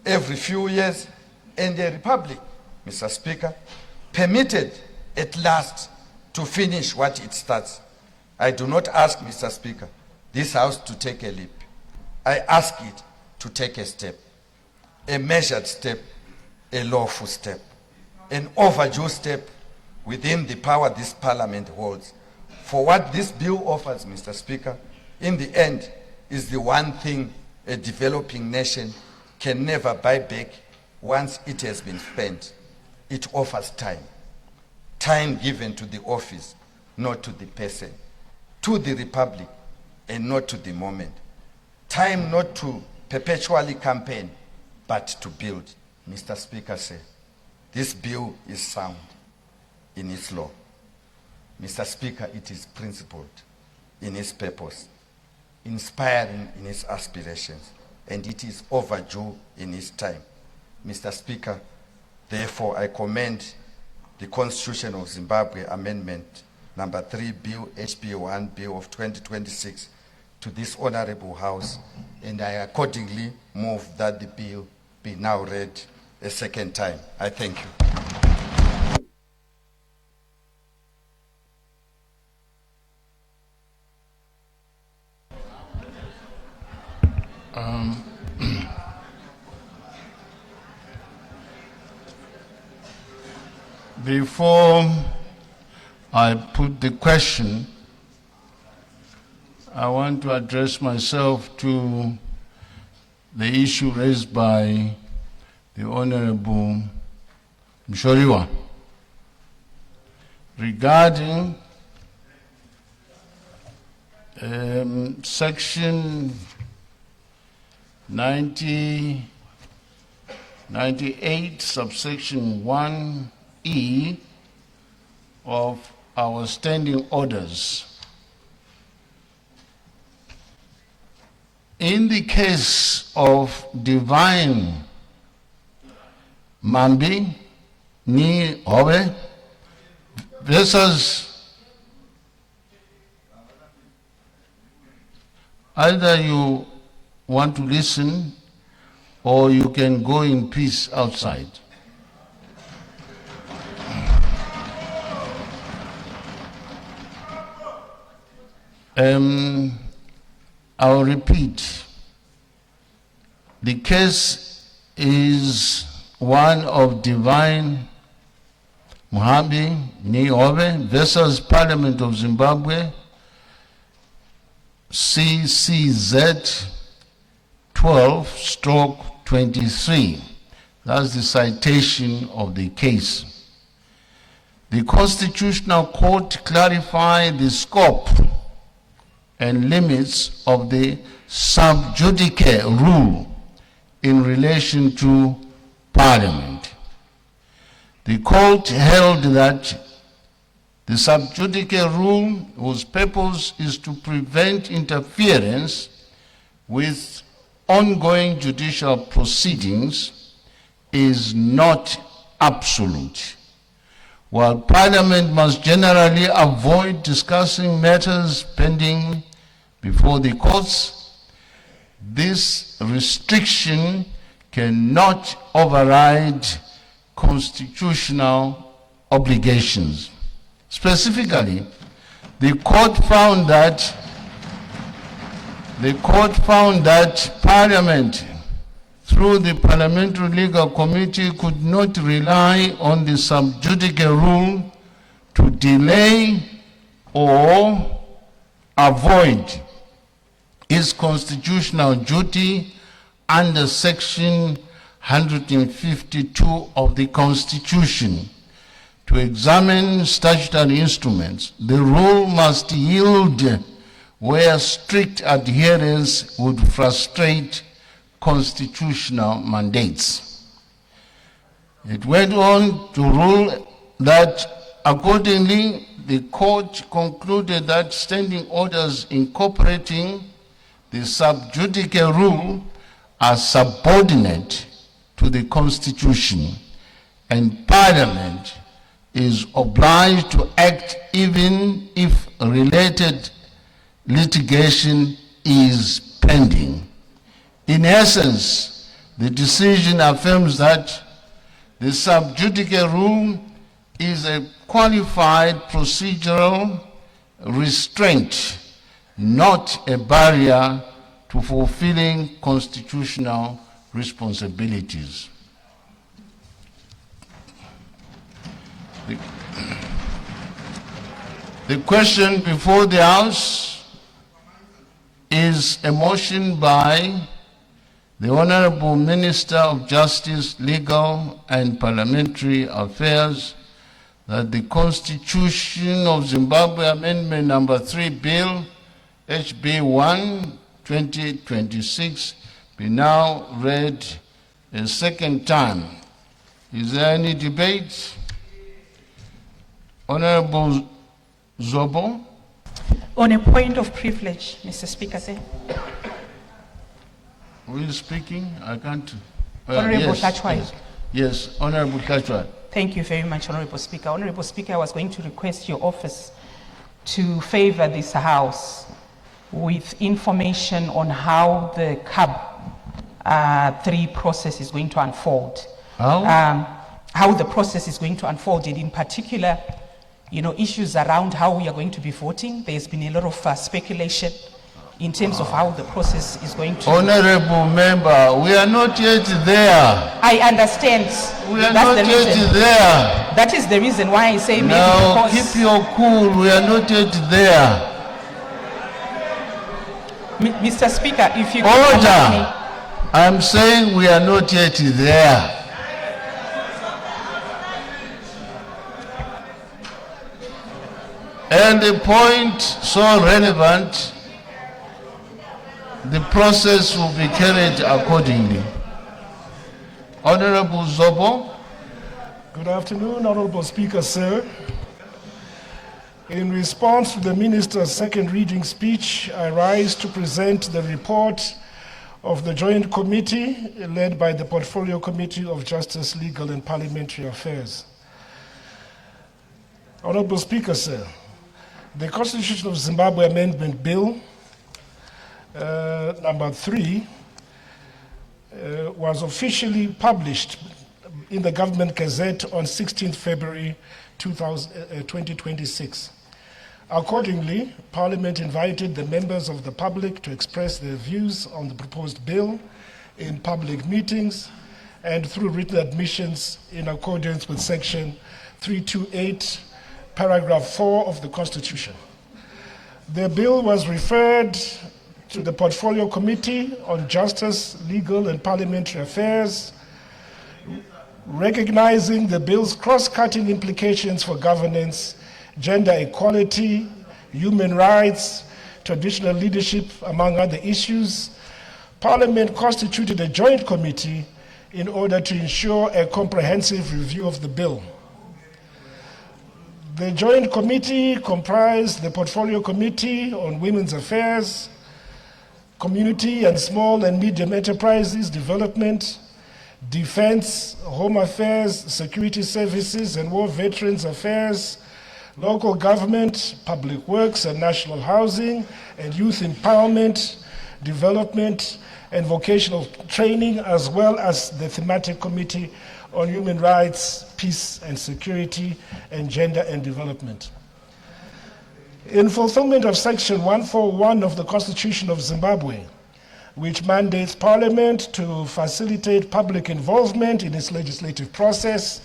every few years and a republic, Mr. Speaker, permitted at last to finish what it starts. I do not ask, Mr. Speaker, this House to take a leap. I ask it to take a step, a measured step, a lawful step, an overdue step within the power this Parliament holds. For what this bill offers, Mr. Speaker, in the end, is the one thing a developing nation can never buy back once it has been spent. It offers time. Time given to the office, not to the person, to the republic, and not to the moment. Time not to perpetually campaign, but to build. Mr. Speaker said, this bill is sound in its law. Mr. Speaker, it is principled in its purpose, inspiring in its aspirations, and it is overdue in its time. Mr. Speaker, therefore I commend the Constitution of Zimbabwe Amendment number 3 Bill, HB1 Bill of 2026 to this Honorable House, and I accordingly move that the bill be now read a second time. I thank you. Before I put the question, I want to address myself to the issue raised by the Honorable Mshoriwa regarding Section 98, subsection 1E of our standing orders. In the case of Divine Mambi Ni Owe versus, either you want to listen or you can go in peace outside. I'll repeat. The case is one of Divine Muhambi Niobe versus Parliament of Zimbabwe, CCZ 12/23. That's the citation of the case. The Constitutional Court clarified the scope and limits of the sub judice rule in relation to Parliament. The court held that the sub judice rule, whose purpose is to prevent interference with ongoing judicial proceedings, is not absolute. While Parliament must generally avoid discussing matters pending before the courts, this restriction cannot override constitutional obligations. Specifically, the court found that Parliament, through the Parliamentary Legal Committee, could not rely on the sub judice rule to delay or avoid its constitutional duty under Section 152 of the Constitution. To examine statutory instruments, the rule must yield where strict adherence would frustrate constitutional mandates. It went on to rule that accordingly, the court concluded that standing orders incorporating the sub judice rule are subordinate to the Constitution, and Parliament is obliged to act even if related litigation is pending. In essence, the decision affirms that the sub judice rule is a qualified procedural restraint, not a barrier to fulfilling constitutional responsibilities. The question before the House is a motion by the Honorable Minister of Justice, Legal and Parliamentary Affairs that the Constitution of Zimbabwe Amendment Number 3 Bill, HB 1, 2026, be now read a second time. Is there any debate? Honorable Zobo. On a point of privilege, Mr. Speaker, sir. Who is speaking? I can't. Honorable Hlachwai. Yes, Honorable Hlachwai. Thank you very much, Honorable Speaker. Honorable Speaker, I was going to request your office to favor this House with information on how the CAB 3 process is going to unfold. How the process is going to unfold, and in particular, issues around how we are going to be voting. There's been a lot of speculation in terms of how the process is going to... Honorable member, we are not yet there. I understand. We are not yet there. That is the reason why I say maybe now, because... keep your cool, we are not yet there. Mr. Speaker, if you... Order! I'm saying we are not yet there. And the point so relevant, the process will be carried accordingly. Honorable Zobo. Good afternoon, Honorable Speaker, sir. In response to the Minister's second reading speech, I rise to present the report of the Joint Committee led by the Portfolio Committee of Justice, Legal and Parliamentary Affairs. Honorable Speaker, sir, the Constitution of Zimbabwe Amendment Bill number 3 was officially published in the Government Gazette on 16th February 2026. Accordingly, Parliament invited the members of the public to express their views on the proposed bill in public meetings and through written admissions in accordance with Section 328, Paragraph 4 of the Constitution. The bill was referred to the Portfolio Committee on Justice, Legal and Parliamentary Affairs, recognizing the bill's cross-cutting implications for governance, gender equality, human rights, traditional leadership, among other issues. Parliament constituted a joint committee in order to ensure a comprehensive review of the bill. The joint committee comprised the Portfolio Committee on Women's Affairs, Community and Small and Medium Enterprises Development, Defense, Home Affairs, Security Services and War Veterans Affairs, Local Government, Public Works and National Housing, and Youth Empowerment, Development and Vocational Training, as well as the Thematic Committee on Human Rights, Peace and Security, and Gender and Development. In fulfillment of Section 141 of the Constitution of Zimbabwe, which mandates Parliament to facilitate public involvement in its legislative process,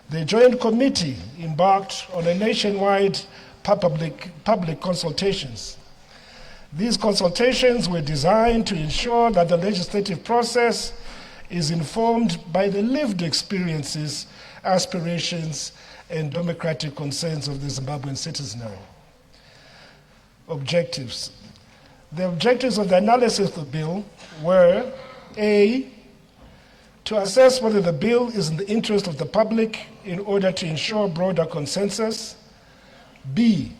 the Joint Committee embarked on a nationwide public consultations. These consultations were designed to ensure that the legislative process is informed by the lived experiences, aspirations, and democratic concerns of the Zimbabwean citizenry. Objectives. The objectives of the analysis of the bill were A, to assess whether the bill is in the interest of the public in order to ensure broader consensus. B,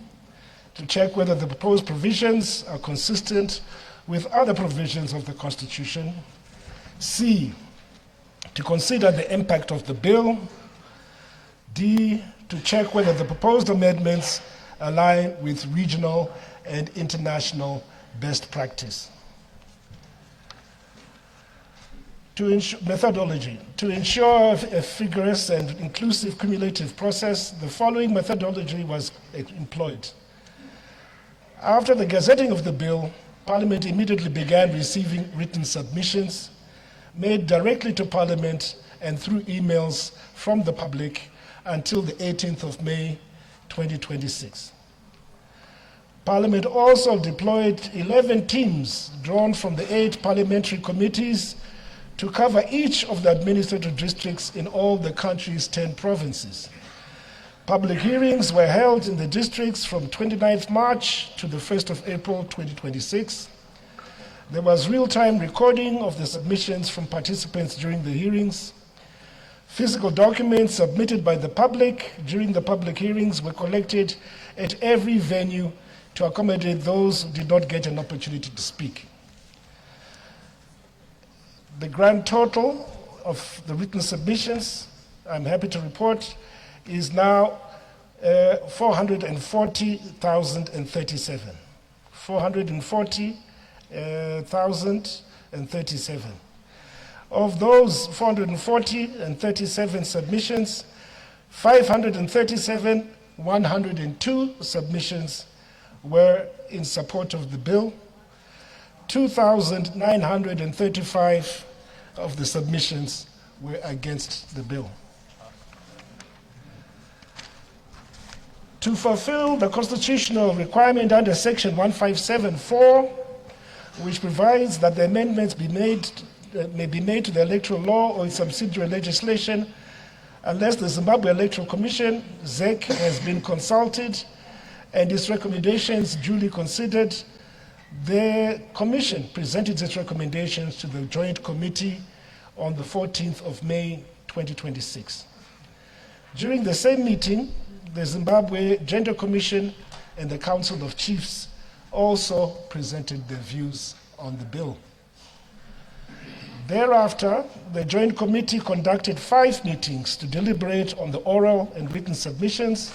to check whether the proposed provisions are consistent with other provisions of the Constitution. C, to consider the impact of the bill. D, to check whether the proposed amendments align with regional and international best practice. Methodology. To ensure a vigorous and inclusive cumulative process, the following methodology was employed. After the gazetting of the bill, Parliament immediately began receiving written submissions made directly to Parliament and through emails from the public until the 18th of May, 2026. Parliament also deployed 11 teams drawn from the 8 parliamentary committees to cover each of the administrative districts in all the country's 10 provinces. Public hearings were held in the districts from 29th March to the 1st of April 2026. There was real-time recording of the submissions from participants during the hearings. Physical documents submitted by the public during the public hearings were collected at every venue to accommodate those who did not get an opportunity to speak. The grand total of the written submissions, I'm happy to report, is now 440,037. 440,037. Of those 440,037 submissions, 102 submissions were in support of the bill. 2,935 of the submissions were against the bill. To fulfill the constitutional requirement under Section 157(4), which provides that the amendments may be made to the electoral law or its subsidiary legislation, unless the Zimbabwe Electoral Commission, ZEC, has been consulted and its recommendations duly considered, the Commission presented its recommendations to the Joint Committee on the 14th of May, 2026. During the same meeting, the Zimbabwe Gender Commission and the Council of Chiefs also presented their views on the bill. Thereafter, the Joint Committee conducted 5 meetings to deliberate on the oral and written submissions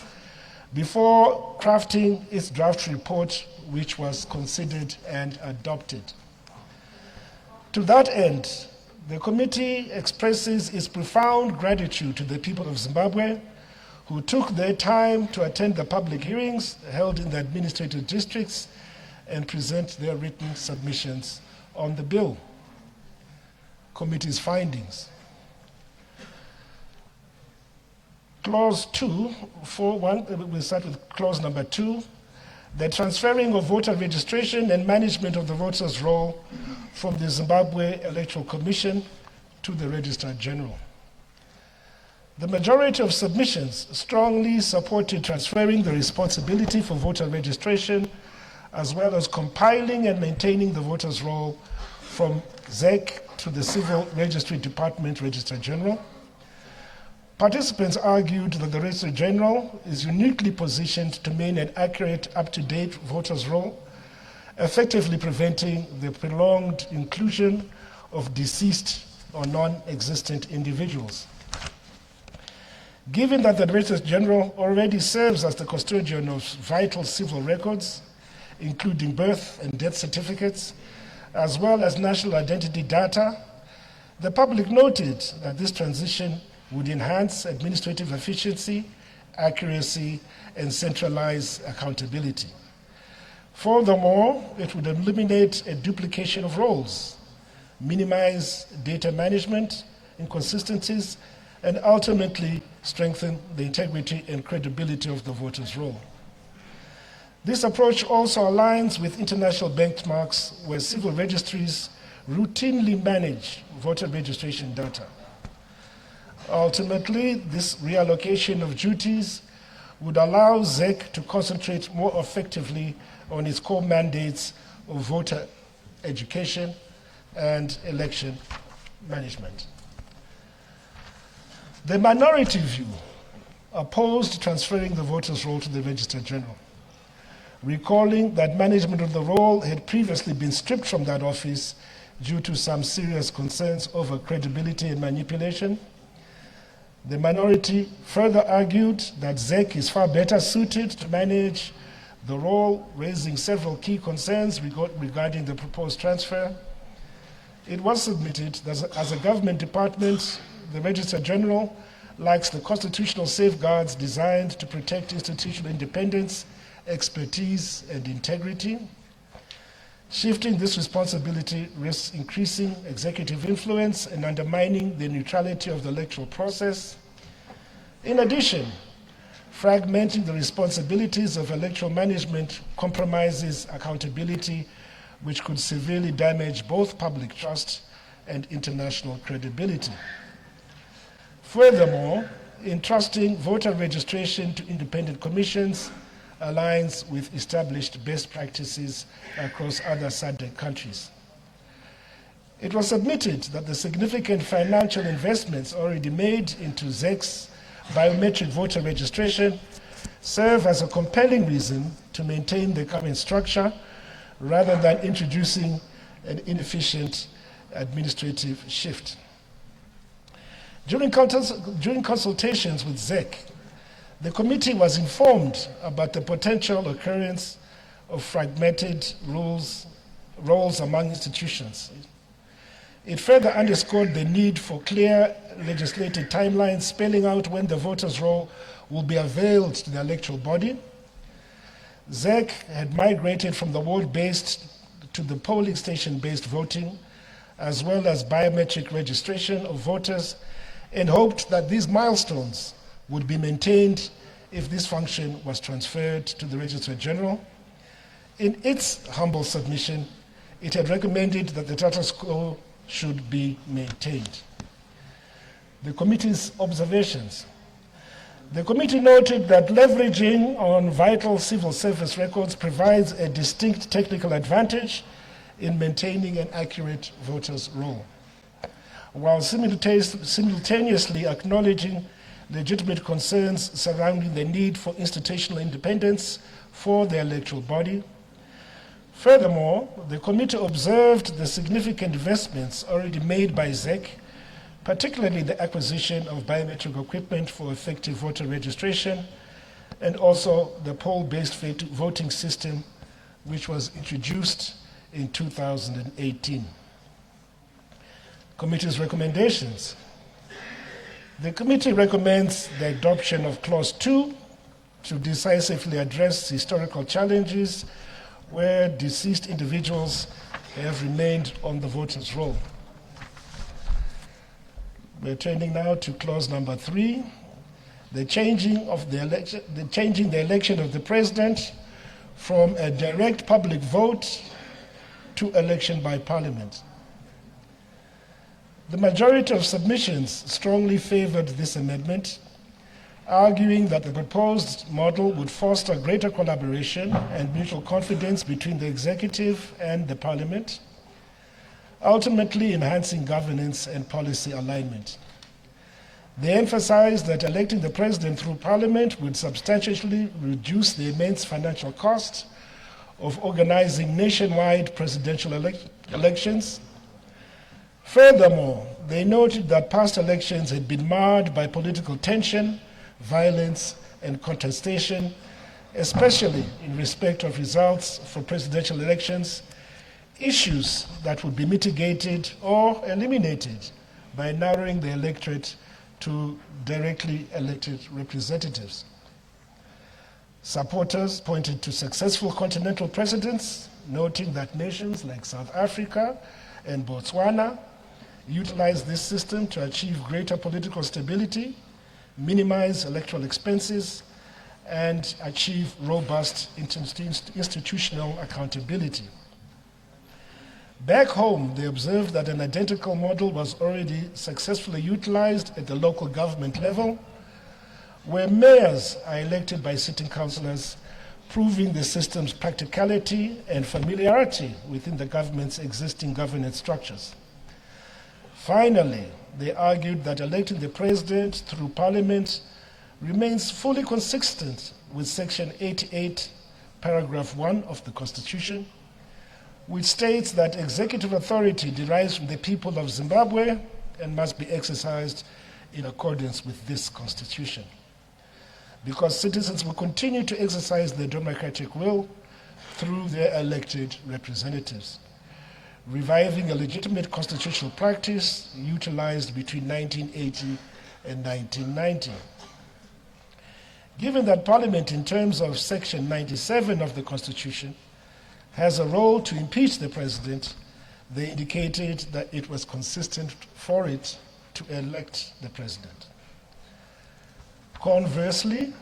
before crafting its draft report, which was considered and adopted. To that end, the committee expresses its profound gratitude to the people of Zimbabwe who took their time to attend the public hearings held in the administrative districts and present their written submissions on the bill. Committee's findings. Clause 2, we'll start with clause number 2, the transferring of voter registration and management of the voters' roll from the Zimbabwe Electoral Commission to the Registrar General. The majority of submissions strongly supported transferring the responsibility for voter registration as well as compiling and maintaining the voters' roll from ZEC to the Civil Registry Department Registrar General. Participants argued that the Registrar General is uniquely positioned to maintain an accurate, up-to-date voters' roll, effectively preventing the prolonged inclusion of deceased or non-existent individuals. Given that the Registrar General already serves as the custodian of vital civil records, including birth and death certificates, as well as national identity data, the public noted that this transition would enhance administrative efficiency, accuracy, and centralize accountability. Furthermore, it would eliminate a duplication of roles, minimize data management inconsistencies, and ultimately strengthen the integrity and credibility of the voters' roll. This approach also aligns with international benchmarks where civil registries routinely manage voter registration data. Ultimately, this reallocation of duties would allow ZEC to concentrate more effectively on its core mandates of voter education and election management. The minority view opposed transferring the voters' roll to the Registrar General, recalling that management of the roll had previously been stripped from that office due to some serious concerns over credibility and manipulation. The minority further argued that ZEC is far better suited to manage the roll, raising several key concerns regarding the proposed transfer. It was submitted that as a government department, the Registrar General lacks the constitutional safeguards designed to protect institutional independence, expertise, and integrity. Shifting this responsibility risks increasing executive influence and undermining the neutrality of the electoral process. In addition, fragmenting the responsibilities of electoral management compromises accountability, which could severely damage both public trust and international credibility. Furthermore, entrusting voter registration to independent commissions aligns with established best practices across other SADC countries. It was submitted that the significant financial investments already made into ZEC's biometric voter registration serve as a compelling reason to maintain the current structure rather than introducing an inefficient administrative shift. During consultations with ZEC, the committee was informed about the potential occurrence of fragmented roles among institutions. It further underscored the need for clear legislative timelines spelling out when the voters' roll will be availed to the electoral body. ZEC had migrated from the ward-based to the polling station-based voting, as well as biometric registration of voters, and hoped that these milestones would be maintained if this function was transferred to the Registrar General. In its humble submission, it had recommended that the status quo should be maintained. The committee's observations. The committee noted that leveraging on vital civil service records provides a distinct technical advantage in maintaining an accurate voters' roll, while simultaneously acknowledging legitimate concerns surrounding the need for institutional independence for the electoral body. Furthermore, the committee observed the significant investments already made by ZEC, particularly the acquisition of biometric equipment for effective voter registration, and also the poll-based voting system, which was introduced in 2018. Committee's recommendations. The committee recommends the adoption of Clause 2 to decisively address historical challenges where deceased individuals have remained on the voters' roll. We're turning now to clause number 3, the changing the election of the president from a direct public vote to election by parliament. The majority of submissions strongly favored this amendment, arguing that the proposed model would foster greater collaboration and mutual confidence between the executive and the parliament, ultimately enhancing governance and policy alignment. They emphasized that electing the president through parliament would substantially reduce the immense financial cost of organizing nationwide presidential elections. Furthermore, they noted that past elections had been marred by political tension, violence, and contestation, especially in respect of results for presidential elections, issues that would be mitigated or eliminated by narrowing the electorate to directly elected representatives. Supporters pointed to successful continental presidents, noting that nations like South Africa and Botswana utilized this system to achieve greater political stability, minimize electoral expenses, and achieve robust institutional accountability. Back home, they observed that an identical model was already successfully utilized at the local government level, where mayors are elected by sitting councillors, proving the system's practicality and familiarity within the government's existing governance structures. Finally, they argued that electing the president through parliament remains fully consistent with Section 88, paragraph 1 of the Constitution, which states that executive authority derives from the people of Zimbabwe and must be exercised in accordance with this Constitution. Because citizens will continue to exercise their democratic will through their elected representatives, reviving a legitimate constitutional practice utilized between 1980 and 1990. Given that Parliament, in terms of Section 97 of the Constitution, has a role to impeach the President, they indicated that it was consistent for it to elect the President. Conversely,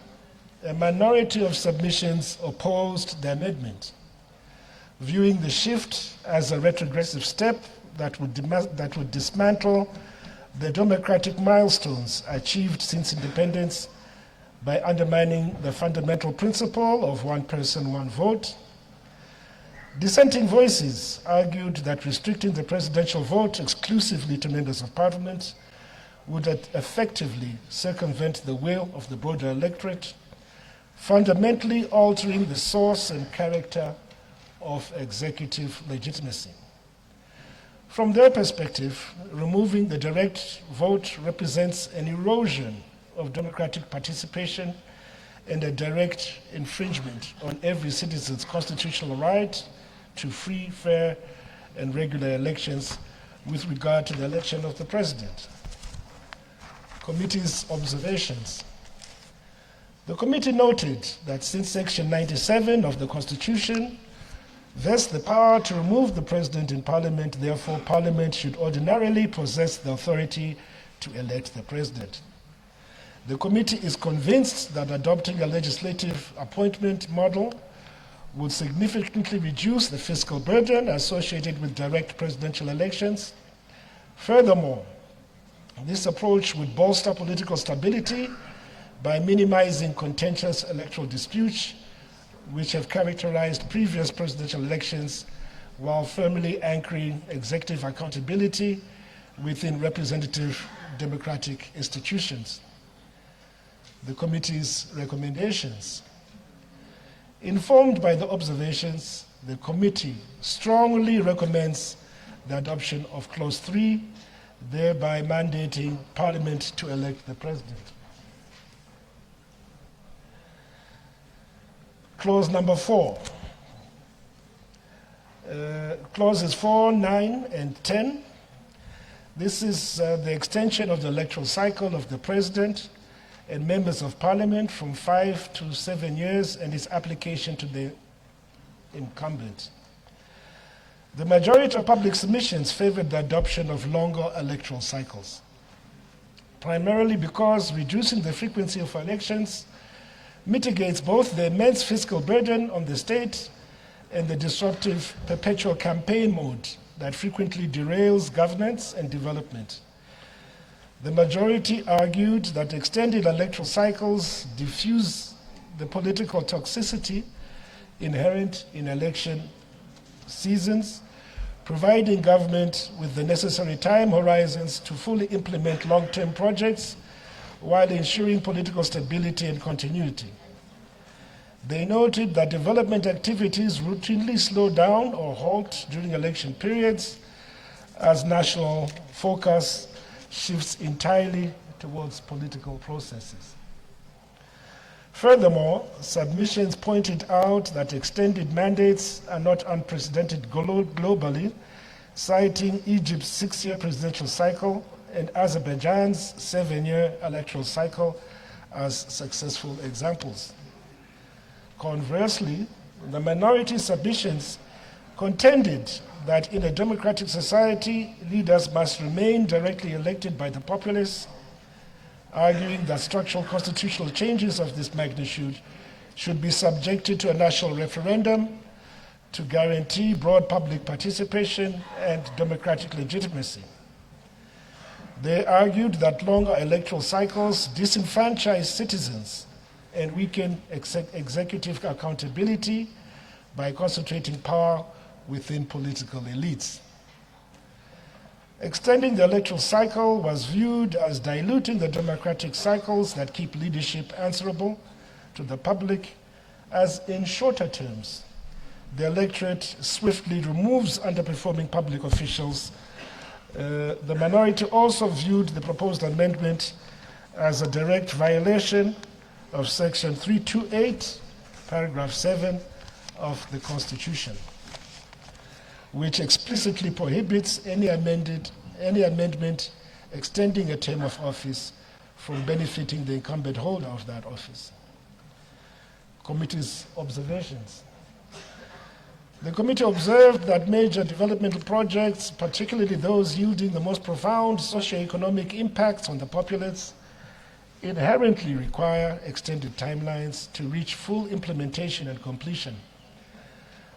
a minority of submissions opposed the amendment, viewing the shift as a retrogressive step that would dismantle the democratic milestones achieved since independence by undermining the fundamental principle of one person, one vote. Dissenting voices argued that restricting the presidential vote exclusively to members of parliament would effectively circumvent the will of the broader electorate, fundamentally altering the source and character of executive legitimacy. From their perspective, removing the direct vote represents an erosion of democratic participation and a direct infringement on every citizen's constitutional right to free, fair, and regular elections with regard to the election of the president. Committee's observations. The committee noted that since Section 97 of the Constitution vests the power to remove the president in Parliament, therefore Parliament should ordinarily possess the authority to elect the president. The committee is convinced that adopting a legislative appointment model would significantly reduce the fiscal burden associated with direct presidential elections. Furthermore, this approach would bolster political stability by minimizing contentious electoral disputes which have characterized previous presidential elections, while firmly anchoring executive accountability within representative democratic institutions. The committee's recommendations. Informed by the observations, the committee strongly recommends the adoption of Clause 3, thereby mandating Parliament to elect the President. Clause number 4. Clauses 4, 9, and 10. This is the extension of the electoral cycle of the President and members of Parliament from 5 to 7 years and its application to the incumbent. The majority of public submissions favored the adoption of longer electoral cycles, primarily because reducing the frequency of elections mitigates both the immense fiscal burden on the state and the disruptive perpetual campaign mode that frequently derails governance and development. The majority argued that extended electoral cycles diffuse the political toxicity inherent in election seasons, providing government with the necessary time horizons to fully implement long-term projects while ensuring political stability and continuity. They noted that development activities routinely slow down or halt during election periods as national focus shifts entirely towards political processes. Furthermore, submissions pointed out that extended mandates are not unprecedented globally, citing Egypt's 6-year presidential cycle and Azerbaijan's 7-year electoral cycle as successful examples. Conversely, the minority submissions contended that in a democratic society, leaders must remain directly elected by the populace, arguing that structural constitutional changes of this magnitude should be subjected to a national referendum to guarantee broad public participation and democratic legitimacy. They argued that longer electoral cycles disenfranchise citizens and weaken executive accountability by concentrating power within political elites. Extending the electoral cycle was viewed as diluting the democratic cycles that keep leadership answerable to the public, as in shorter terms, the electorate swiftly removes underperforming public officials. The minority also viewed the proposed amendment as a direct violation of Section 328, Paragraph 7 of the Constitution, which explicitly prohibits any amendment extending a term of office from benefiting the incumbent holder of that office. Committee's observations. The committee observed that major developmental projects, particularly those yielding the most profound socio-economic impacts on the populace, inherently require extended timelines to reach full implementation and completion.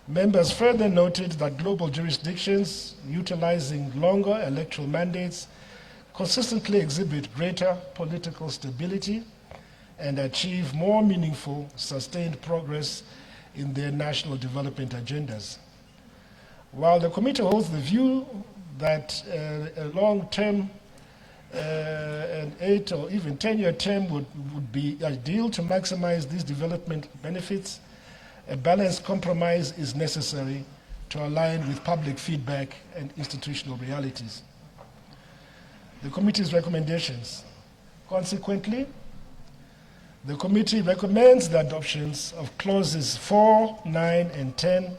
Members further noted that global jurisdictions utilizing longer electoral mandates consistently exhibit greater political stability and achieve more meaningful, sustained progress in their national development agendas. While the committee holds the view that a long-term an 8 or even 10-year term would be ideal to maximize these development benefits, a balanced compromise is necessary to align with public feedback and institutional realities. The committee's recommendations. Consequently, the committee recommends the adoptions of clauses 4, 9, and 10,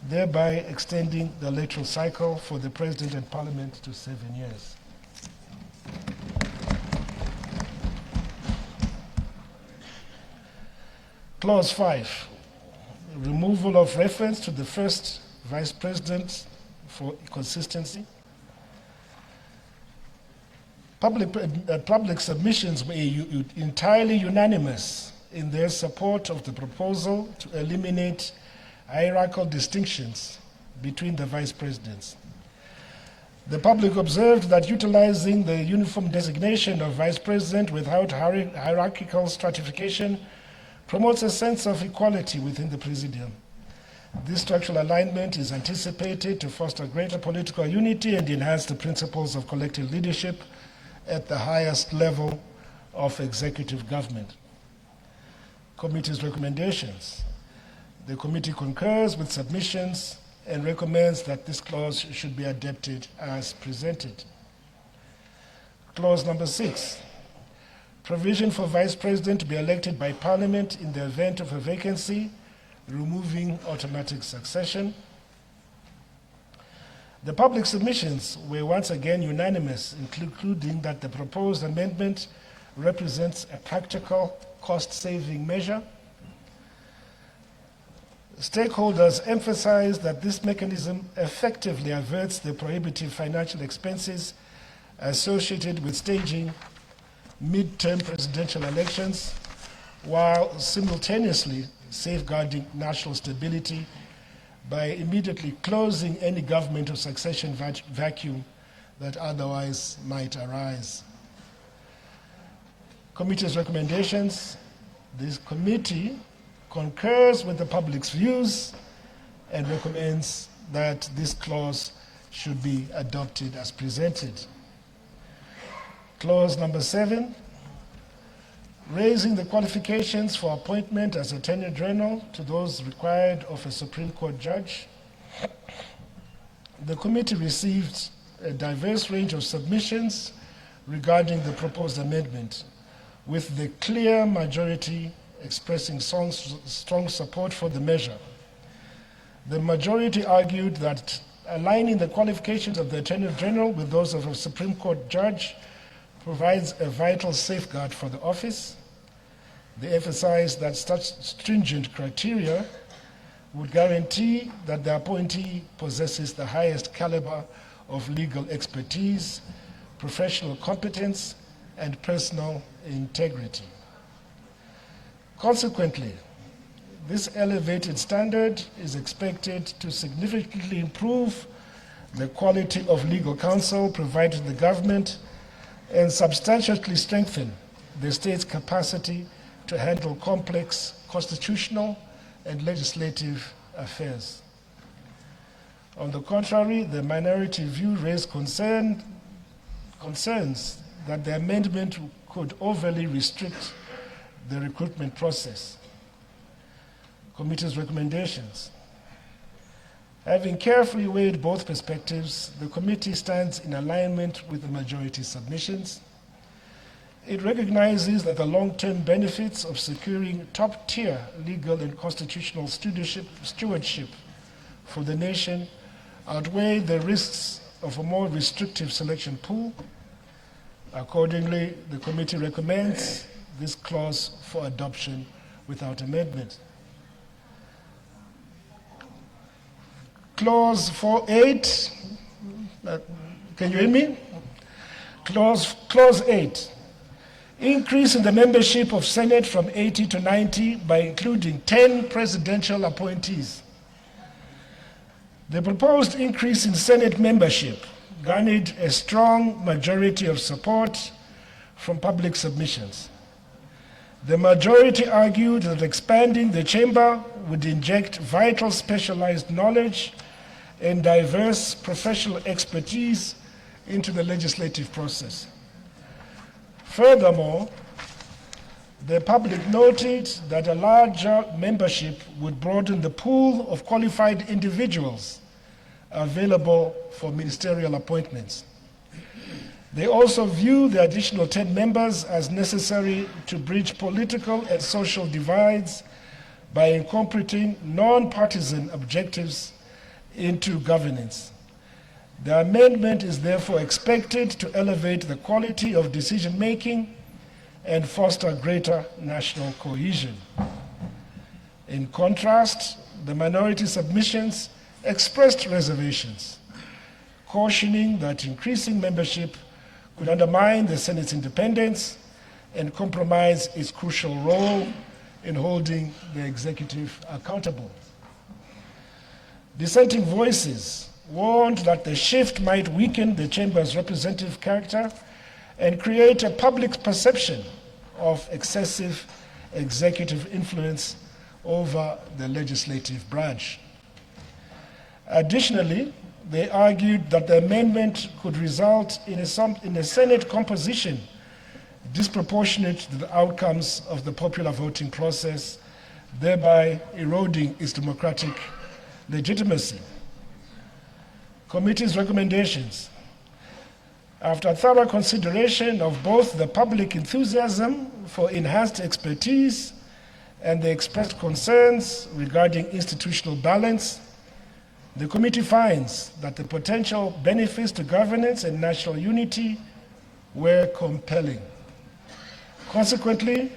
thereby extending the electoral cycle for the President and Parliament to 7 years. Clause 5, removal of reference to the first Vice President for consistency. Public submissions were entirely unanimous in their support of the proposal to eliminate hierarchical distinctions between the Vice Presidents. The public observed that utilizing the uniform designation of Vice President without hierarchical stratification promotes a sense of equality within the Presidium. This structural alignment is anticipated to foster greater political unity and enhance the principles of collective leadership at the highest level of executive government. Committee's recommendations. The committee concurs with submissions and recommends that this clause should be adopted as presented. Clause number 6. Provision for Vice President to be elected by Parliament in the event of a vacancy, removing automatic succession. The public submissions were once again unanimous, including that the proposed amendment represents a practical cost-saving measure. Stakeholders emphasized that this mechanism effectively averts the prohibitive financial expenses associated with staging mid-term presidential elections, while simultaneously safeguarding national stability by immediately closing any government or succession vacuum that otherwise might arise. Committee's recommendations. This committee concurs with the public's views and recommends that this clause should be adopted as presented. Clause number 7. raising the qualifications for appointment as Attorney General to those required of a Supreme Court judge. The committee received a diverse range of submissions regarding the proposed amendment, with the clear majority expressing strong support for the measure. The majority argued that aligning the qualifications of the Attorney General with those of a Supreme Court judge provides a vital safeguard for the office. They emphasized that such stringent criteria would guarantee that the appointee possesses the highest caliber of legal expertise, professional competence, and personal integrity. Consequently, this elevated standard is expected to significantly improve the quality of legal counsel provided to the government and substantially strengthen the state's capacity to handle complex constitutional and legislative affairs. On the contrary, the minority view raised concerns that the amendment could overly restrict the recruitment process. Committee's recommendations. Having carefully weighed both perspectives, the committee stands in alignment with the majority submissions. It recognizes that the long-term benefits of securing top-tier legal and constitutional stewardship for the nation outweigh the risks of a more restrictive selection pool. Accordingly, the committee recommends this clause for adoption without amendment. Clause 4.8, can you hear me? Clause 8, increase in the membership of Senate from 80 to 90 by including 10 presidential appointees. The proposed increase in Senate membership garnered a strong majority of support from public submissions. The majority argued that expanding the chamber would inject vital specialized knowledge and diverse professional expertise into the legislative process. Furthermore, the public noted that a larger membership would broaden the pool of qualified individuals available for ministerial appointments. They also view the additional 10 members as necessary to bridge political and social divides by incorporating non-partisan objectives into governance. The amendment is therefore expected to elevate the quality of decision-making and foster greater national cohesion. In contrast, the minority submissions expressed reservations, cautioning that increasing membership could undermine the Senate's independence and compromise its crucial role in holding the executive accountable. Dissenting voices warned that the shift might weaken the chamber's representative character and create a public perception of excessive executive influence over the legislative branch. Additionally, they argued that the amendment could result in a Senate composition disproportionate to the outcomes of the popular voting process, thereby eroding its democratic legitimacy. Committee's recommendations. After thorough consideration of both the public enthusiasm for enhanced expertise and the expressed concerns regarding institutional balance, the committee finds that the potential benefits to governance and national unity were compelling. Consequently,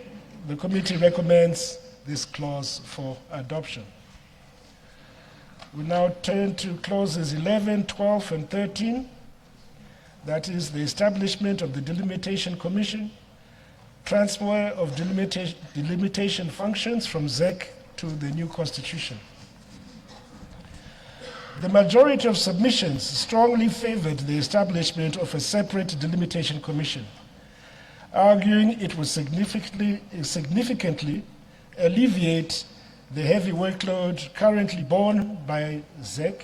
the committee recommends this clause for adoption. We now turn to clauses 11, 12, and 13. That is the establishment of the Delimitation Commission, transfer of delimitation functions from ZEC to the new constitution. The majority of submissions strongly favored the establishment of a separate delimitation commission, arguing it would significantly alleviate the heavy workload currently borne by ZEC.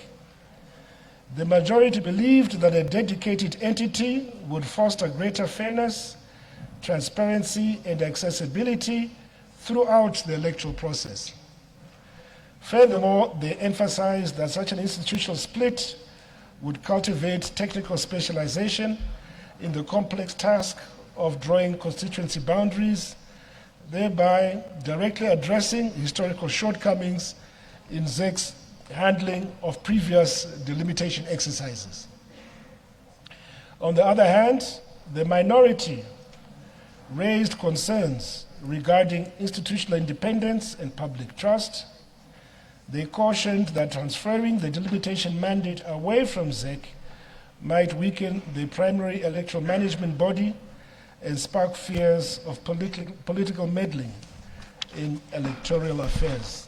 The majority believed that a dedicated entity would foster greater fairness, transparency, and accessibility throughout the electoral process. Furthermore, they emphasized that such an institutional split would cultivate technical specialization in the complex task of drawing constituency boundaries, thereby directly addressing historical shortcomings in ZEC's handling of previous delimitation exercises. On the other hand, the minority raised concerns regarding institutional independence and public trust. They cautioned that transferring the delimitation mandate away from ZEC might weaken the primary electoral management body and spark fears of political meddling in electoral affairs.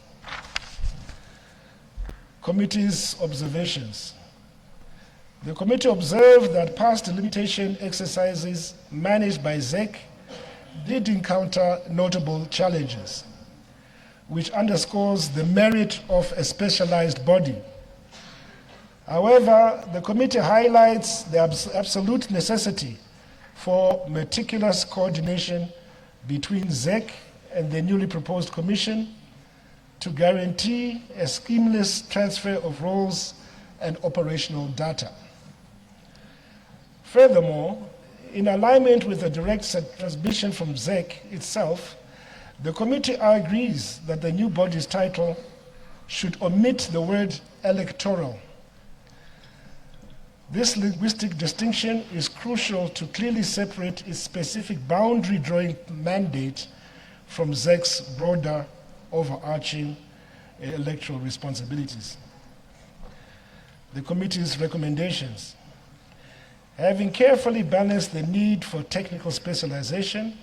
Committee's observations. The committee observed that past delimitation exercises managed by ZEC did encounter notable challenges, which underscores the merit of a specialized body. However, the committee highlights the absolute necessity for meticulous coordination between ZEC and the newly proposed commission to guarantee a seamless transfer of roles and operational data. Furthermore, in alignment with the direct transmission from ZEC itself, the committee agrees that the new body's title should omit the word electoral. This linguistic distinction is crucial to clearly separate its specific boundary drawing mandate from ZEC's broader overarching electoral responsibilities. The committee's recommendations. Having carefully balanced the need for technical specialization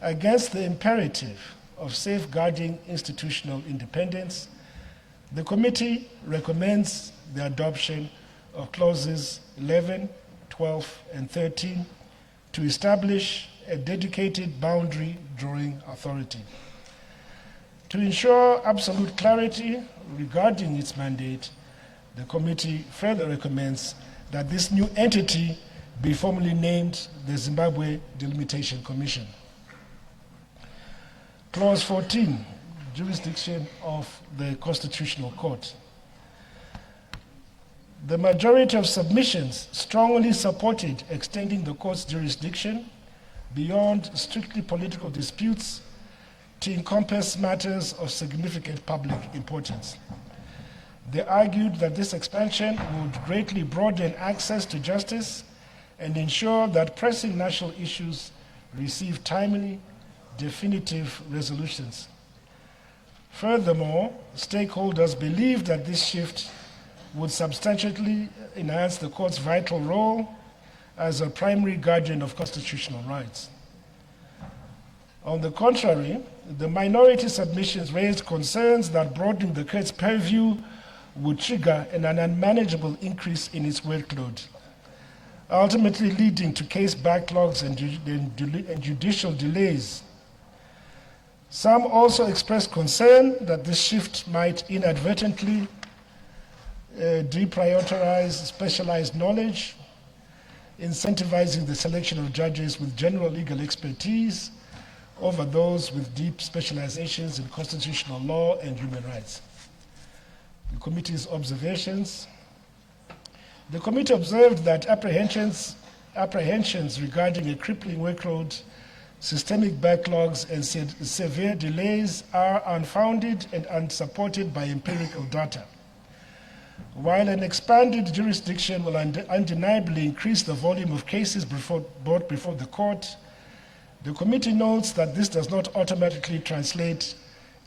against the imperative of safeguarding institutional independence, the committee recommends the adoption of clauses 11, 12, and 13 to establish a dedicated boundary drawing authority. To ensure absolute clarity regarding its mandate, the committee further recommends that this new entity be formally named the Zimbabwe Delimitation Commission. Clause 14, jurisdiction of the Constitutional Court. The majority of submissions strongly supported extending the court's jurisdiction beyond strictly political disputes to encompass matters of significant public importance. They argued that this expansion would greatly broaden access to justice and ensure that pressing national issues receive timely, definitive resolutions. Furthermore, stakeholders believe that this shift would substantially enhance the court's vital role as a primary guardian of constitutional rights. On the contrary, the minority submissions raised concerns that broadening the court's purview would trigger an unmanageable increase in its workload, ultimately leading to case backlogs and judicial delays. Some also expressed concern that this shift might inadvertently deprioritize specialized knowledge, incentivizing the selection of judges with general legal expertise over those with deep specializations in constitutional law and human rights. The committee's observations. The committee observed that apprehensions regarding a crippling workload, systemic backlogs, and severe delays are unfounded and unsupported by empirical data. While an expanded jurisdiction will undeniably increase the volume of cases brought before the court, the committee notes that this does not automatically translate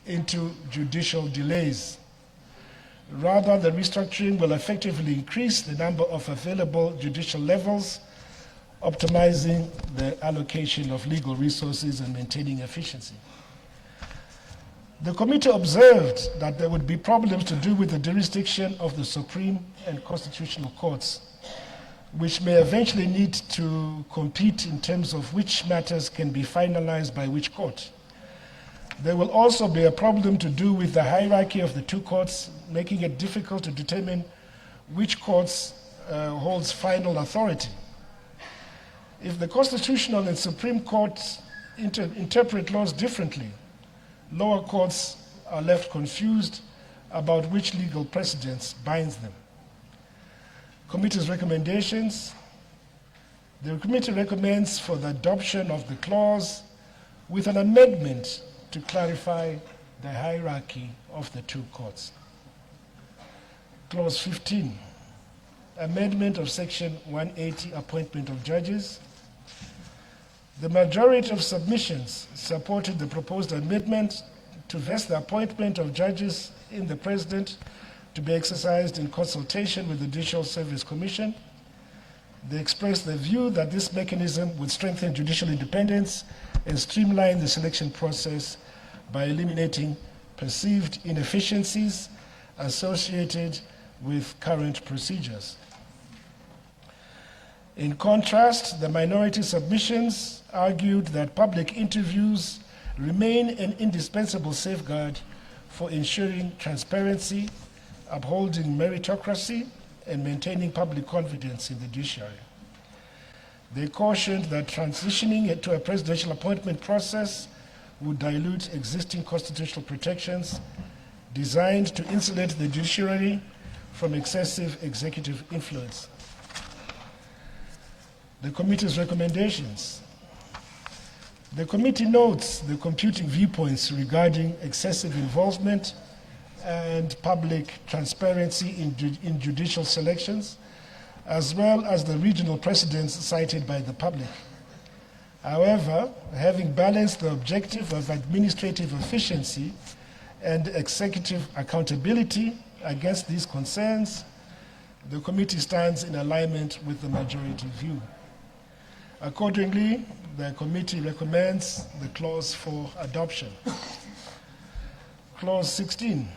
into judicial delays. Rather, the restructuring will effectively increase the number of available judicial levels, optimizing the allocation of legal resources and maintaining efficiency. The committee observed that there would be problems to do with the jurisdiction of the Supreme and Constitutional Courts, which may eventually need to compete in terms of which matters can be finalized by which court. There will also be a problem to do with the hierarchy of the two courts, making it difficult to determine which courts holds final authority. If the Constitutional and Supreme Court interpret laws differently, lower courts are left confused about which legal precedents binds them. Committee's recommendations. The committee recommends for the adoption of the clause with an amendment to clarify the hierarchy of the two courts. Clause 15, amendment of Section 180, appointment of judges. The majority of submissions supported the proposed amendment to vest the appointment of judges in the President to be exercised in consultation with the Judicial Service Commission. They expressed the view that this mechanism would strengthen judicial independence and streamline the selection process by eliminating perceived inefficiencies associated with current procedures. In contrast, the minority submissions argued that public interviews remain an indispensable safeguard for ensuring transparency, upholding meritocracy, and maintaining public confidence in the judiciary. They cautioned that transitioning it to a presidential appointment process would dilute existing constitutional protections designed to insulate the judiciary from excessive executive influence. The committee's recommendations. The committee notes the competing viewpoints regarding excessive involvement and public transparency in judicial selections, as well as the regional precedents cited by the public. However, having balanced the objective of administrative efficiency and executive accountability against these concerns, the committee stands in alignment with the majority view. Accordingly, the committee recommends the clause for adoption. Clause 16,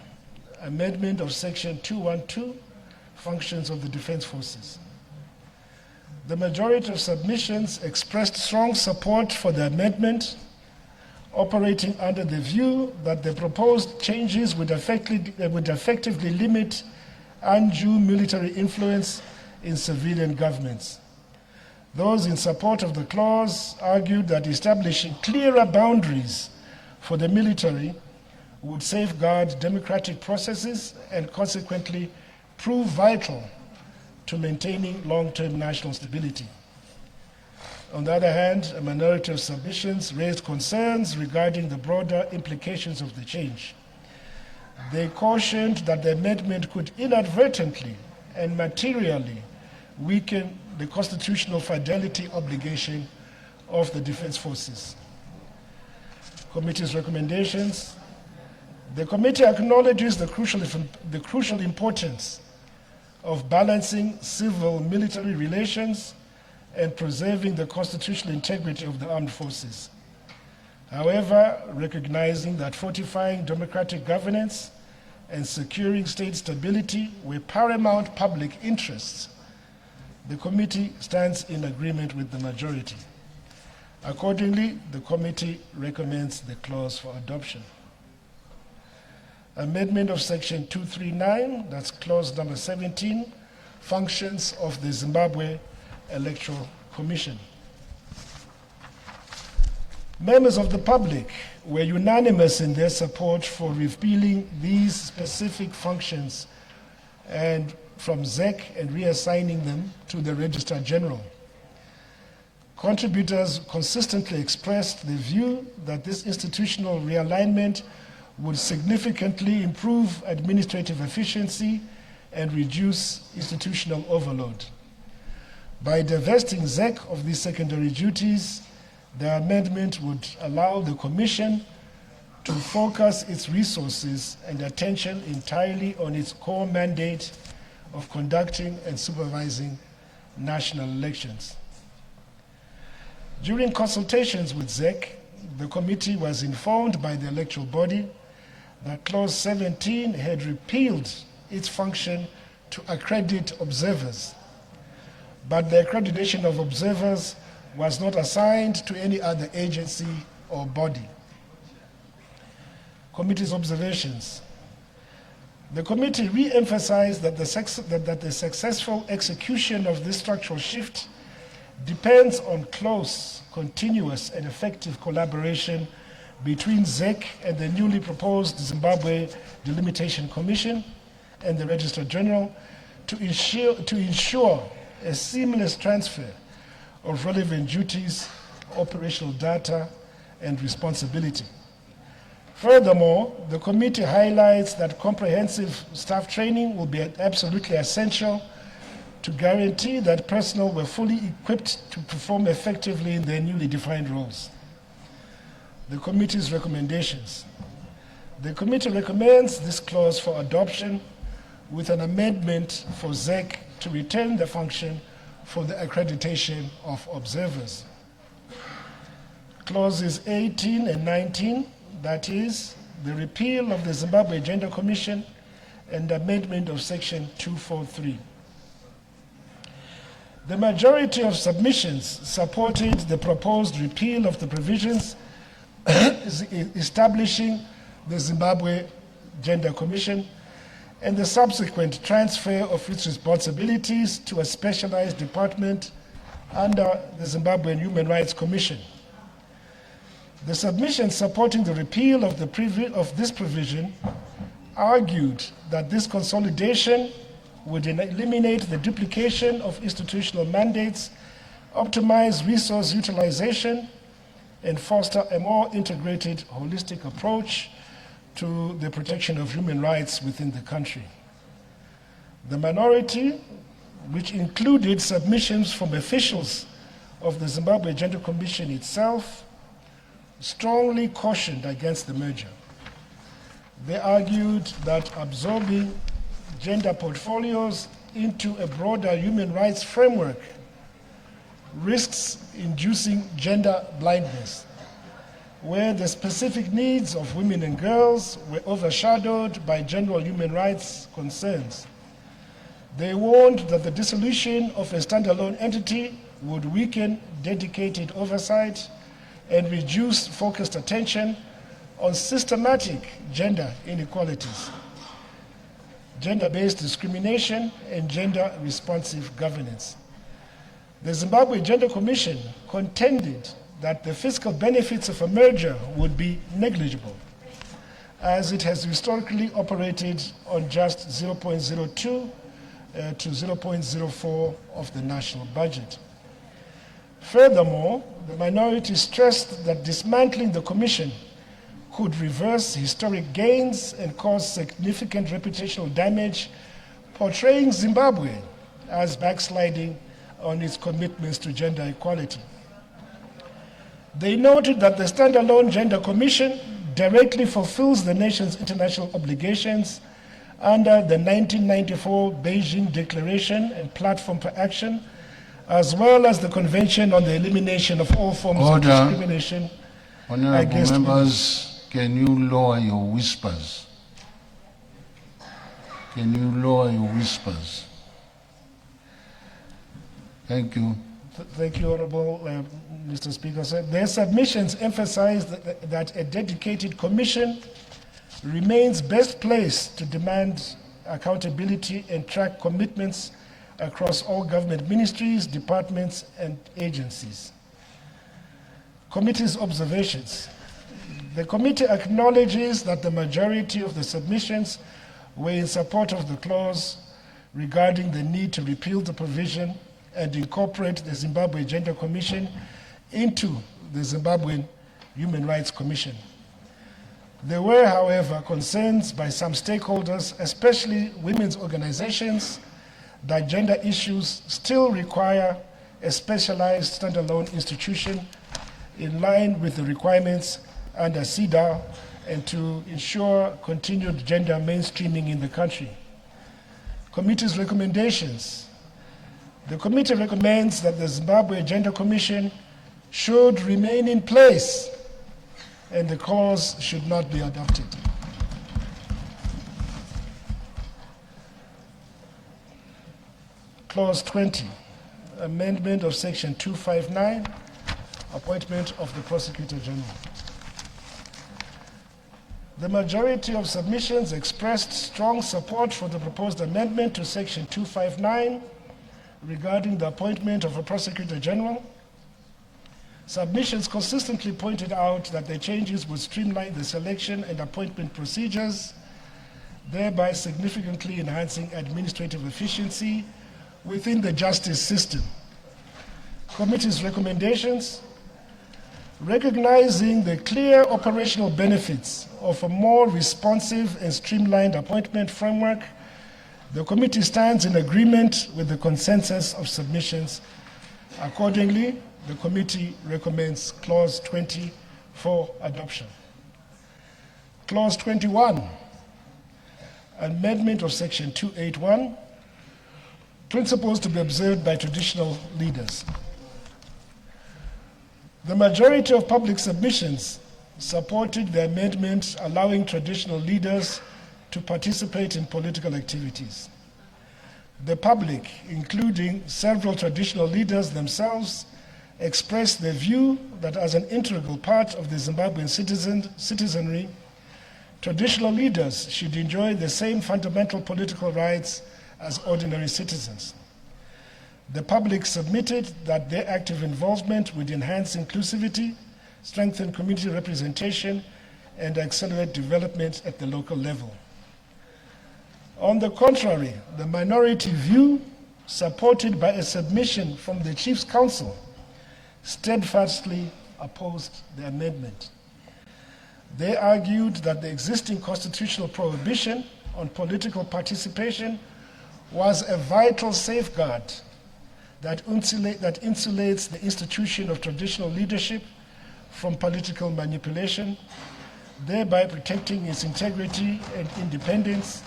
amendment of Section 212, functions of the Defense Forces. The majority of submissions expressed strong support for the amendment, operating under the view that the proposed changes would effectively limit undue military influence in civilian governments. Those in support of the clause argued that establishing clearer boundaries for the military would safeguard democratic processes and consequently prove vital to maintaining long-term national stability. On the other hand, a minority of submissions raised concerns regarding the broader implications of the change. They cautioned that the amendment could inadvertently and materially weaken the constitutional fidelity obligation of the Defense Forces. Committee's recommendations. The committee acknowledges the crucial importance of balancing civil-military relations and preserving the constitutional integrity of the armed forces. However, recognizing that fortifying democratic governance and securing state stability were paramount public interests, the committee stands in agreement with the majority. Accordingly, the committee recommends the clause for adoption. Amendment of Section 239, that's clause number 17, functions of the Zimbabwe Electoral Commission. Members of the public were unanimous in their support for repealing these specific functions and from ZEC and reassigning them to the Registrar General. Contributors consistently expressed the view that this institutional realignment would significantly improve administrative efficiency and reduce institutional overload. By divesting ZEC of these secondary duties, the amendment would allow the Commission to focus its resources and attention entirely on its core mandate of conducting and supervising national elections. During consultations with ZEC, the committee was informed by the electoral body that Clause 17 had repealed its function to accredit observers, but the accreditation of observers was not assigned to any other agency or body. Committee's observations. The committee re-emphasized that the successful execution of this structural shift depends on close, continuous, and effective collaboration between ZEC and the newly proposed Zimbabwe Delimitation Commission and the Registrar General to ensure a seamless transfer of relevant duties, operational data, and responsibility. Furthermore, the committee highlights that comprehensive staff training will be absolutely essential to guarantee that personnel were fully equipped to perform effectively in their newly defined roles. The committee's recommendations. The committee recommends this clause for adoption with an amendment for ZEC to retain the function for the accreditation of observers. Clauses 18 and 19, that is, the repeal of the Zimbabwe Gender Commission and amendment of Section 243. The majority of submissions supported the proposed repeal of the provisions establishing the Zimbabwe Gender Commission and the subsequent transfer of its responsibilities to a specialized department under the Zimbabwean Human Rights Commission. The submission supporting the repeal of this provision argued that this consolidation would eliminate the duplication of institutional mandates, optimize resource utilization, and foster a more integrated, holistic approach to the protection of human rights within the country. The minority, which included submissions from officials of the Zimbabwe Gender Commission itself, strongly cautioned against the merger. They argued that absorbing gender portfolios into a broader human rights framework risks inducing gender blindness, where the specific needs of women and girls were overshadowed by general human rights concerns. They warned that the dissolution of a standalone entity would weaken dedicated oversight and reduce focused attention on systematic gender inequalities, gender-based discrimination, and gender-responsive governance. The Zimbabwe Gender Commission contended that the fiscal benefits of a merger would be negligible, as it has historically operated on just 0.02 to 0.04 of the national budget. Furthermore, the minority stressed that dismantling the commission could reverse historic gains and cause significant reputational damage, portraying Zimbabwe as backsliding on its commitments to gender equality. They noted that the standalone Gender Commission directly fulfills the nation's international obligations under the 1994 Beijing Declaration and Platform for Action, as well as the Convention on the Elimination of All Forms of Discrimination. Honorable members, can you lower your whispers? Can you lower your whispers? Thank you. Thank you, Honorable Mr. Speaker. Their submissions emphasize that a dedicated commission remains best placed to demand accountability and track commitments across all government ministries, departments, and agencies. Committee's observations. The committee acknowledges that the majority of the submissions were in support of the clause regarding the need to repeal the provision and incorporate the Zimbabwe Gender Commission into the Zimbabwean Human Rights Commission. There were, however, concerns by some stakeholders, especially women's organizations, that gender issues still require a specialized standalone institution in line with the requirements under CEDAW and to ensure continued gender mainstreaming in the country. Committee's recommendations. The committee recommends that the Zimbabwe Gender Commission should remain in place and the clause should not be adopted. Clause 20, amendment of Section 259, appointment of the Prosecutor General. The majority of submissions expressed strong support for the proposed amendment to Section 259, regarding the appointment of a prosecutor general. Submissions consistently pointed out that the changes would streamline the selection and appointment procedures, thereby significantly enhancing administrative efficiency within the justice system. Committee's recommendations: recognizing the clear operational benefits of a more responsive and streamlined appointment framework, the committee stands in agreement with the consensus of submissions. Accordingly, the committee recommends Clause 20 for adoption. Clause 21, amendment of Section 281, principles to be observed by traditional leaders. The majority of public submissions supported the amendment allowing traditional leaders to participate in political activities. The public, including several traditional leaders themselves, expressed their view that as an integral part of the Zimbabwean citizenry, traditional leaders should enjoy the same fundamental political rights as ordinary citizens. The public submitted that their active involvement would enhance inclusivity, strengthen community representation, and accelerate development at the local level. On the contrary, the minority view, supported by a submission from the Chief's Council, steadfastly opposed the amendment. They argued that the existing constitutional prohibition on political participation was a vital safeguard that insulates the institution of traditional leadership from political manipulation, thereby protecting its integrity and independence,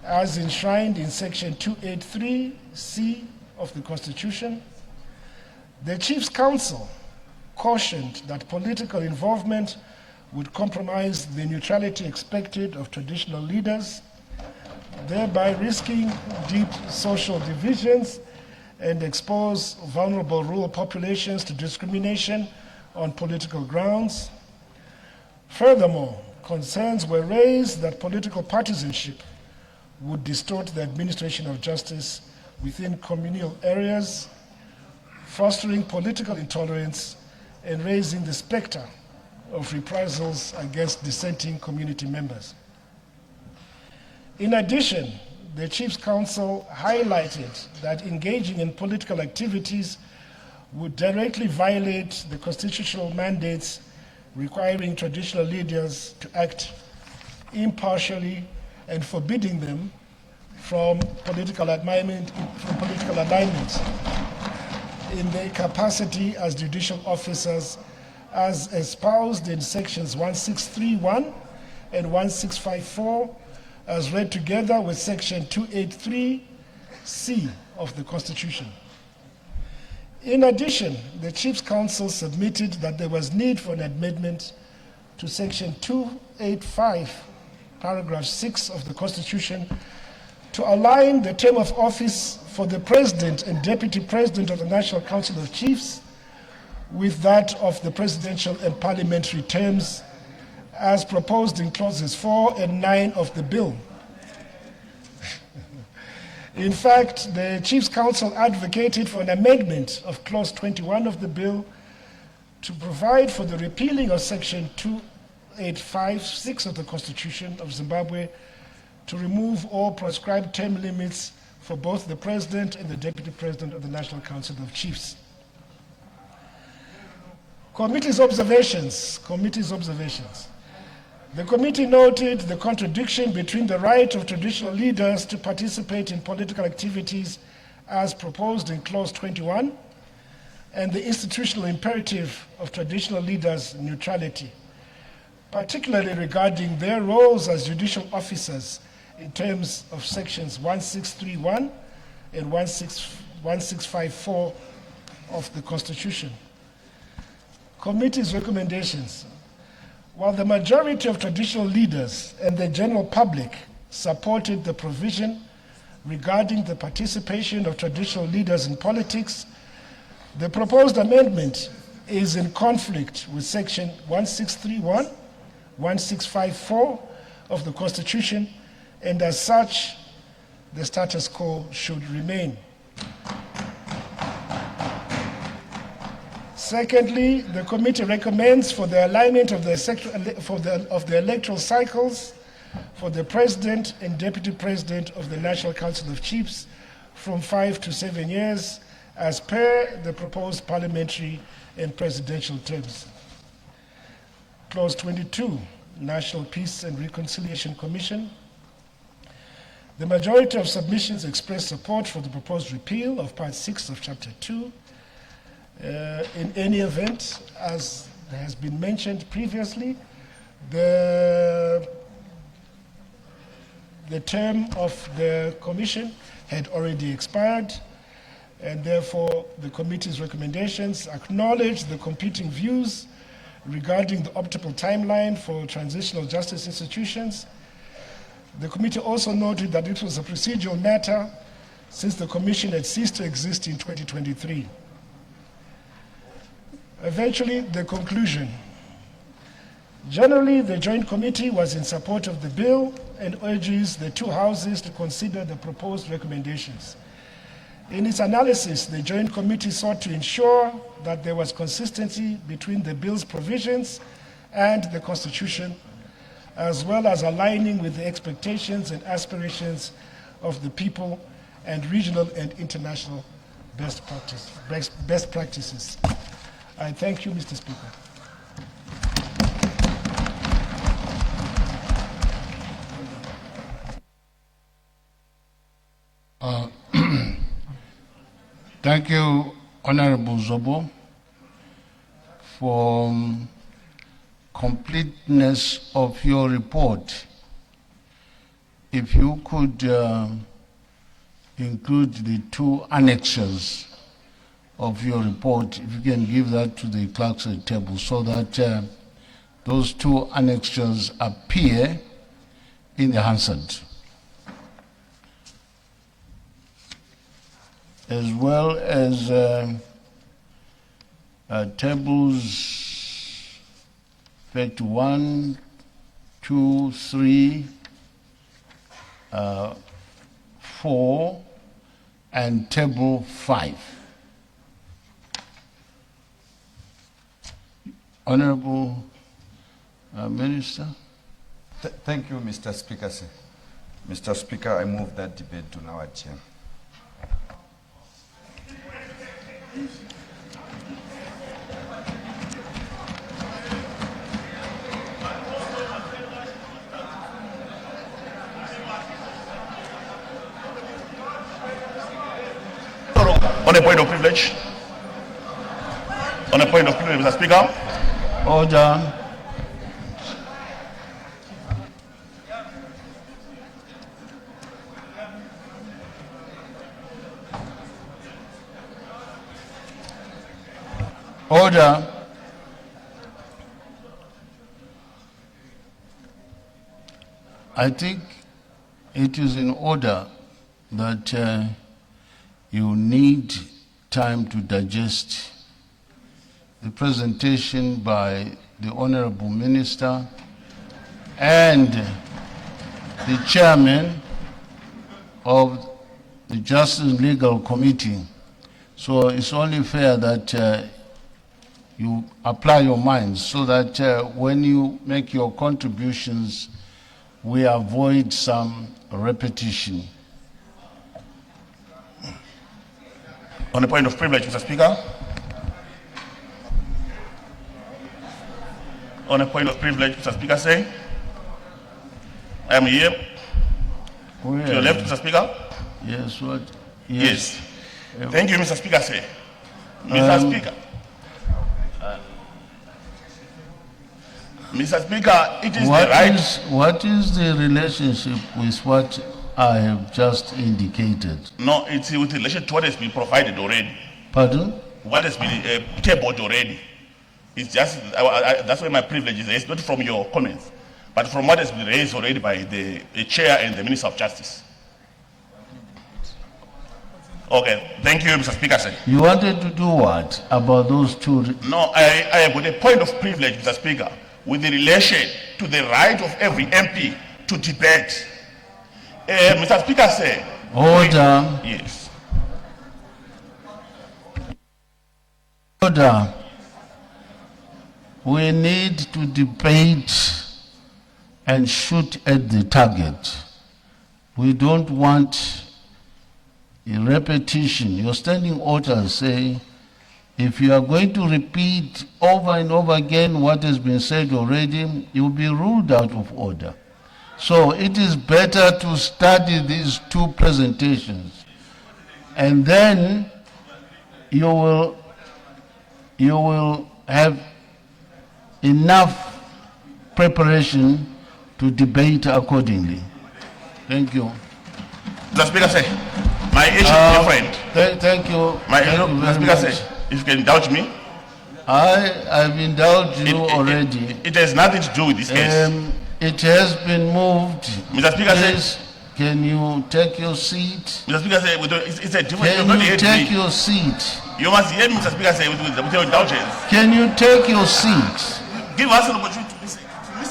as enshrined in Section 283C of the Constitution. The Chief's Council cautioned that political involvement would compromise the neutrality expected of traditional leaders, thereby risking deep social divisions and expose vulnerable rural populations to discrimination on political grounds. Furthermore, concerns were raised that political partisanship would distort the administration of justice within communal areas, fostering political intolerance and raising the specter of reprisals against dissenting community members. In addition, the Chief's Council highlighted that engaging in political activities would directly violate the constitutional mandates requiring traditional leaders to act impartially and forbidding them from political alignment in their capacity as judicial officers, as espoused in sections 1631 and 1654, as read together with section 283C of the Constitution. In addition, the Chief's Council submitted that there was need for an amendment to section 285, paragraph 6 of the Constitution, to align the term of office for the President and Deputy President of the National Council of Chiefs with that of the presidential and parliamentary terms as proposed in clauses 4 and 9 of the bill. In fact, the Chief's Council advocated for an amendment of clause 21 of the bill to provide for the repealing of section 285(6) of the Constitution of Zimbabwe to remove all prescribed term limits for both the President and the Deputy President of the National Council of Chiefs. Committee's observations. The committee noted the contradiction between the right of traditional leaders to participate in political activities as proposed in clause 21 and the institutional imperative of traditional leaders' neutrality, particularly regarding their roles as judicial officers in terms of sections 1631 and 1654 of the Constitution. Committee's recommendations. While the majority of traditional leaders and the general public supported the provision regarding the participation of traditional leaders in politics, the proposed amendment is in conflict with section 1631, 1654 of the Constitution, and as such, the status quo should remain. Secondly, the committee recommends for the alignment of the electoral cycles for the President and Deputy President of the National Council of Chiefs from 5 to 7 years as per the proposed parliamentary and presidential terms. Clause 22, National Peace and Reconciliation Commission. The majority of submissions express support for the proposed repeal of Part 6 of Chapter 2. In any event, as has been mentioned previously, the term of the commission had already expired, and therefore the committee's recommendations acknowledge the competing views regarding the optimal timeline for transitional justice institutions. The committee also noted that it was a procedural matter since the commission had ceased to exist in 2023. Eventually, the conclusion. Generally, the Joint Committee was in support of the bill and urges the two houses to consider the proposed recommendations. In its analysis, the Joint Committee sought to ensure that there was consistency between the bill's provisions and the Constitution, as well as aligning with the expectations and aspirations of the people and regional and international best practices. I thank you, Mr. Speaker. Thank you, Honorable Zobo, for completeness of your report. If you could include the two annexes of your report, if you can give that to the clerks at the table so that those two annexes appear in the Hansard, as well as tables, fact 1, 2, 3, 4, and table 5. Honorable Minister. Thank you, Mr. Speaker. Mr. Speaker, I move that debate to now adjourn. On a point of privilege. On a point of privilege, Mr. Speaker. Order. Order. I think it is in order that you need time to digest the presentation by the Honorable Minister and the Chairman of the Justice and Legal Committee. So it's only fair that you apply your minds so that when you make your contributions, we avoid some repetition. On a point of privilege, Mr. Speaker. On a point of privilege, Mr. Speaker, say, I am here. Where? To your left, Mr. Speaker. Yes, what? Yes. Thank you, Mr. Speaker, say. Mr. Speaker. Mr. Speaker, it is the right. What is the relationship with what I have just indicated? No, it's with relation to what has been provided already. Pardon? What has been tabled already. It's just, that's why my privilege is. It's not from your comments, but from what has been raised already by the Chair and the Minister of Justice. Okay, thank you, Mr. Speaker, sir. You wanted to do what about those two? No, I have got a point of privilege, Mr. Speaker, with the relation to the right of every MP to debate. Mr. Speaker, sir. Order. Yes. Order. we need to debate and shoot at the target. We don't want a repetition. Your standing orders say, if you are going to repeat over and over again what has been said already, you'll be ruled out of order. So it is better to study these two presentations, and then you will have enough preparation to debate accordingly. Thank you. The Speaker say, my issue is different. Thank you. The Speaker say, if you can indulge me. I've indulged you already. It has nothing to do with this case. It has been moved. Mr. Speaker says, can you take your seat? Mr. Speaker say, it's a different. Can you take your seat? You must hear me, Mr. Speaker say, with your indulgence. Can you take your seat? Give us an opportunity to listen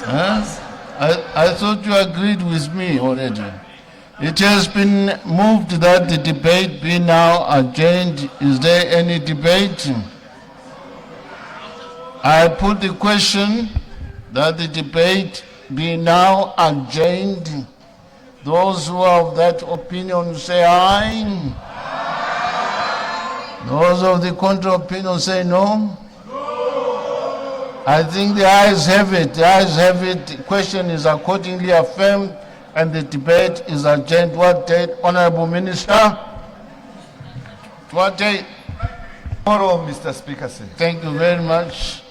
to us. I thought you agreed with me already. It has been moved that the debate be now adjourned. Is there any debate? I put the question that the debate be now adjourned. Those who have that opinion say aye. Those of the contrary opinion say no. I think the ayes have it. The ayes have it. The question is accordingly affirmed and the debate is adjourned. What date, Honorable Minister? What date? Tomorrow, Mr. Speaker. Thank you very much.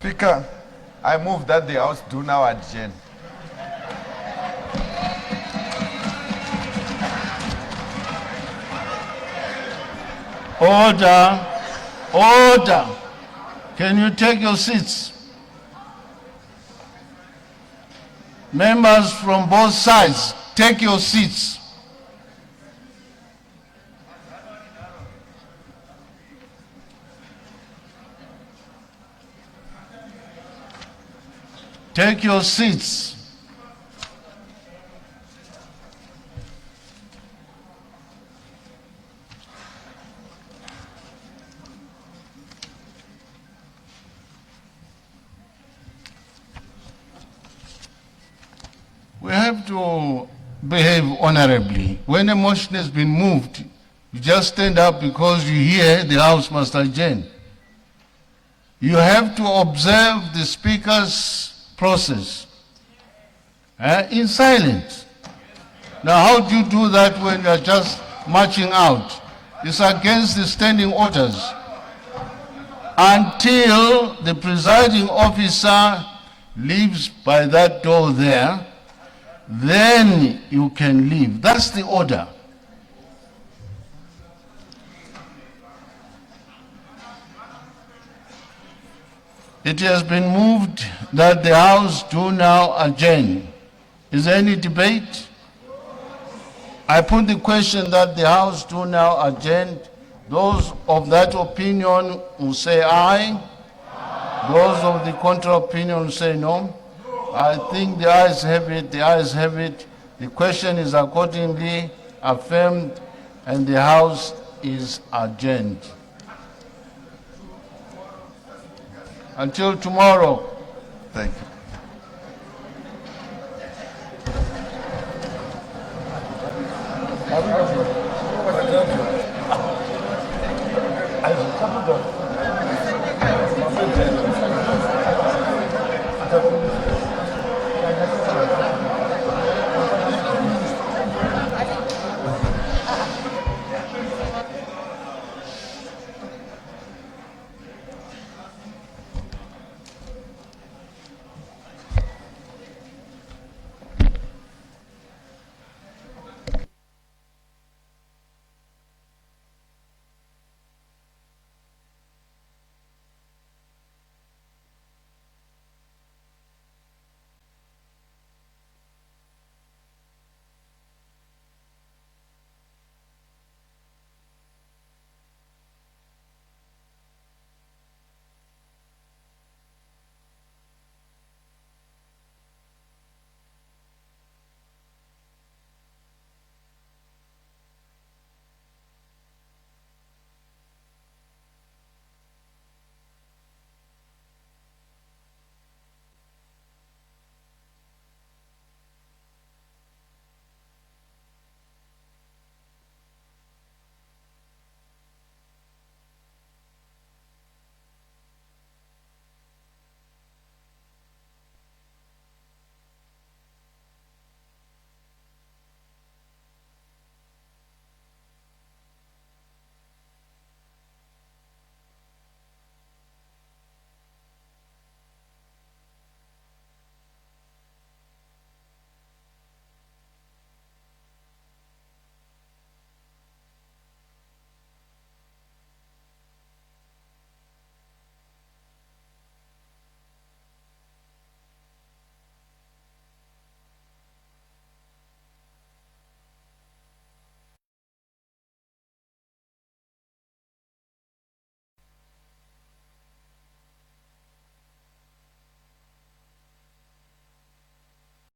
Speaker, I move that the House do now adjourn. Order. Order. Can you take your seats? Members from both sides, take your seats. Take your seats. We have to behave honorably. When a motion has been moved, you just stand up because you hear the House must adjourn. You have to observe the Speaker's process in silence. Now, how do you do that when you're just marching out? It's against the standing orders. Until the presiding officer leaves by that door there, then you can leave. That's the order. It has been moved that the House do now adjourn. Is there any debate? I put the question that the House do now adjourn. Those of that opinion who say aye. Those of the contrary opinion say no. I think the ayes have it, the ayes have it. The question is accordingly affirmed and the House is adjourned. Until tomorrow. Thank you.